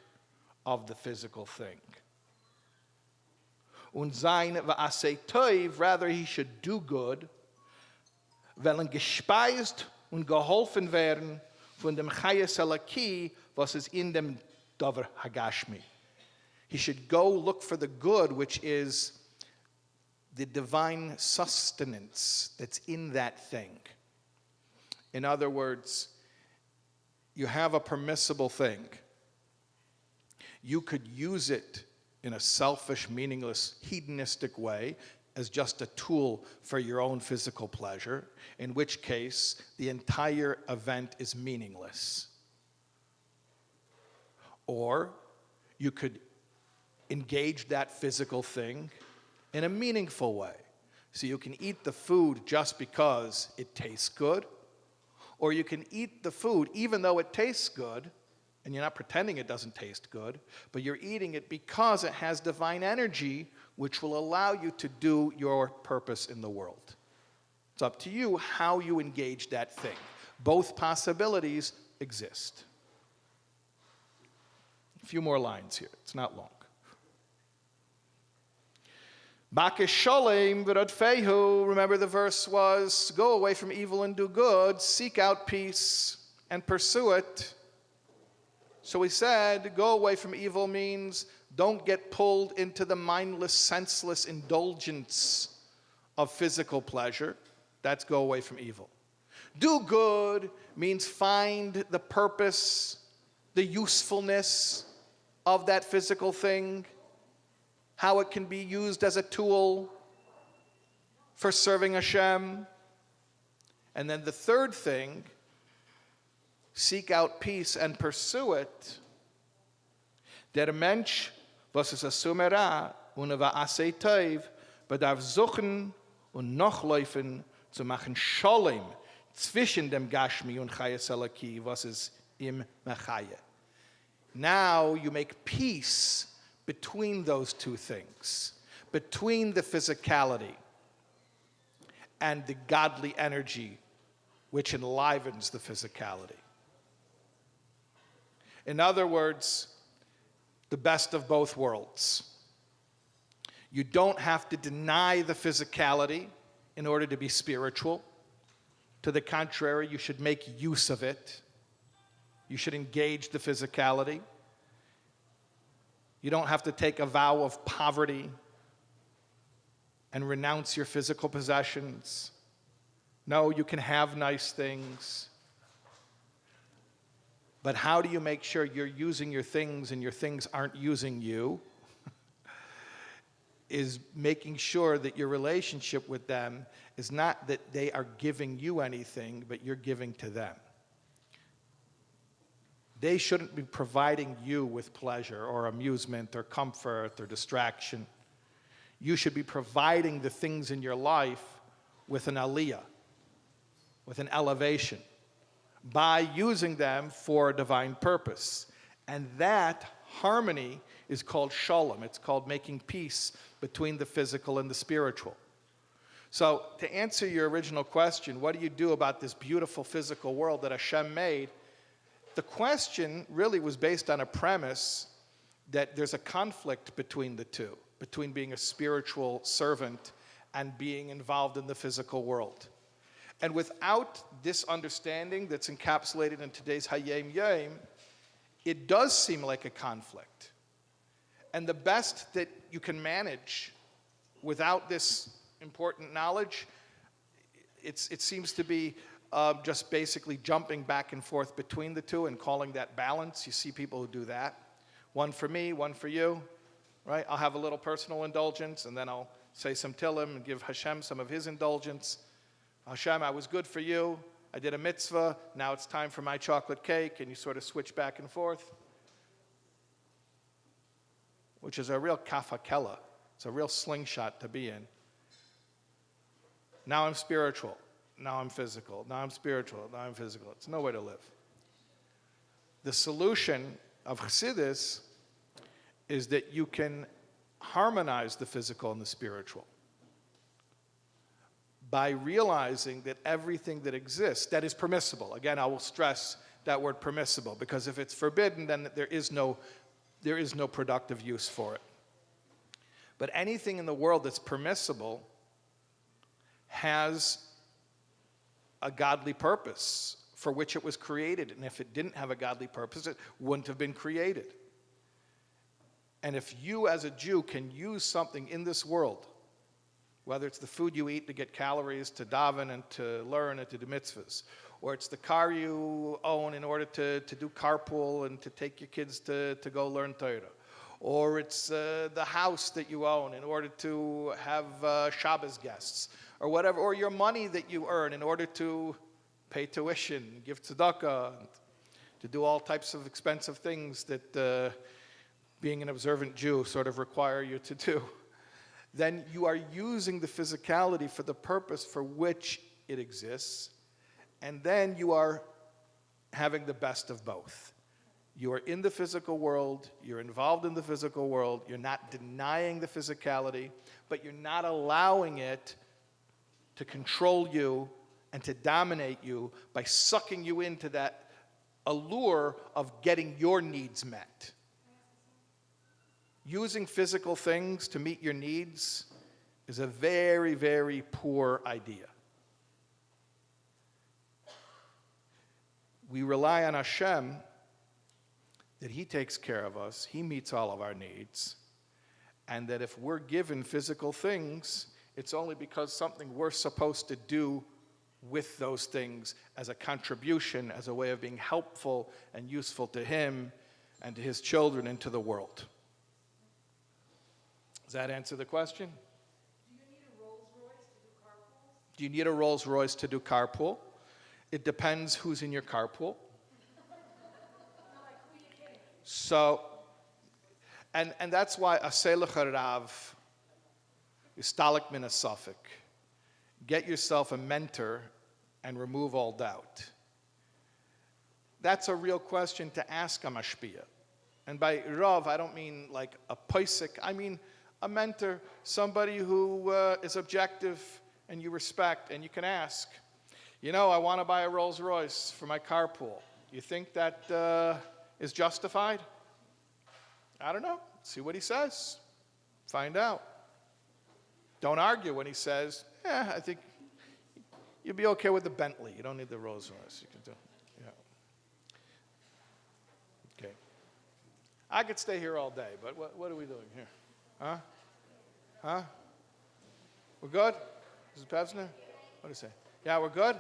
of the physical thing. Und sein va'asei toiv, rather he should do good, wellen gespeist und geholfen werden von dem Chayes Elaki, was is in dem Dover Hagashmi. He should go look for the good, which is the divine sustenance that's in that thing. In other words, you have a permissible thing. You could use it in a selfish, meaningless, hedonistic way as just a tool for your own physical pleasure, in which case the entire event is meaningless. Or you could engage that physical thing in a meaningful way. So you can eat the food just because it tastes good, or you can eat the food even though it tastes good And you're not pretending it doesn't taste good, but you're eating it because it has divine energy, which will allow you to do your purpose in the world. It's up to you how you engage that thing. Both possibilities exist. A few more lines here. It's not long. Bakesh sholem v'rodfehu. Remember the verse was, go away from evil and do good, seek out peace and pursue it. So he said, go away from evil means don't get pulled into the mindless, senseless indulgence of physical pleasure. That's go away from evil. Do good means find the purpose, the usefulness of that physical thing, how it can be used as a tool for serving Hashem. And then the third thing, seek out peace and pursue it. Der Mensch, was es assumera und va'asei tov, bedarf suchen und nachlaufen zu machen Sholem zwischen dem Gashmi und Chayes Elaki, was es im Mechaye. Now you make peace between those two things, between the physicality and the godly energy which enlivens the physicality. In other words, the best of both worlds. You don't have to deny the physicality in order to be spiritual. To the contrary, you should make use of it. You should engage the physicality. You don't have to take a vow of poverty and renounce your physical possessions. No, you can have nice things. But how do you make sure you're using your things and your things aren't using you? Is making sure that your relationship with them is not that they are giving you anything, but you're giving to them. They shouldn't be providing you with pleasure or amusement or comfort or distraction. You should be providing the things in your life with an aliyah, with an elevation, by using them for a divine purpose. And that harmony is called shalom. It's called making peace between the physical and the spiritual. So to answer your original question, what do you do about this beautiful physical world that Hashem made? The question really was based on a premise that there's a conflict between the two, between being a spiritual servant and being involved in the physical world. And without this understanding that's encapsulated in today's Hayom Yom, it does seem like a conflict. And the best that you can manage without this important knowledge, it seems to be just basically jumping back and forth between the two and calling that balance. You see people who do that. One for me, one for you, right? I'll have a little personal indulgence, and then I'll say some Tillim and give Hashem some of his indulgence. Hashem, I was good for you. I did a mitzvah. Now it's time for my chocolate cake, and you sort of switch back and forth, which is a real kafakela. It's a real slingshot to be in. Now I'm spiritual. Now I'm physical. Now I'm spiritual. Now I'm physical. It's no way to live. The solution of Chassidus is that you can harmonize the physical and the spiritual by realizing that everything that exists, that is permissible. Again, I will stress that word permissible, because if it's forbidden, then there is no productive use for it. But anything in the world that's permissible has a godly purpose for which it was created. And if it didn't have a godly purpose, it wouldn't have been created. And if you as a Jew can use something in this world, whether it's the food you eat to get calories, to daven and to learn and to do mitzvahs, or it's the car you own in order to do carpool and to take your kids to go learn Torah, or it's the house that you own in order to have Shabbos guests, or whatever, or your money that you earn in order to pay tuition, give tzedakah, and to do all types of expensive things that being an observant Jew sort of require you to do, then you are using the physicality for the purpose for which it exists, and then you are having the best of both. You are in the physical world, you're involved in the physical world, you're not denying the physicality, but you're not allowing it to control you and to dominate you by sucking you into that allure of getting your needs met. Using physical things to meet your needs is a very, very poor idea. We rely on Hashem that He takes care of us, He meets all of our needs, and that if we're given physical things, it's only because something we're supposed to do with those things as a contribution, as a way of being helpful and useful to Him and to His children and to the world. Does that answer the question? Do you need a Rolls Royce to do carpool? It depends who's in your carpool. So, and that's why Aseh lecha Rav Yistalik min hasafek. Get yourself a mentor and remove all doubt. That's a real question to ask a mashpia. And by Rav, I don't mean like a poisik. I mean a mentor, somebody who is objective and you respect, and you can ask, you know, I want to buy a Rolls Royce for my carpool. You think that is justified? I don't know. See what he says. Find out. Don't argue when he says, I think you'd be okay with the Bentley. You don't need the Rolls Royce. You can do, yeah. Okay. I could stay here all day, but what are we doing here? Huh? We're good? Is it Pevsner? What do you say? Yeah, we're good?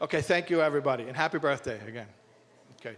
Okay, thank you, everybody, and happy birthday again. Okay.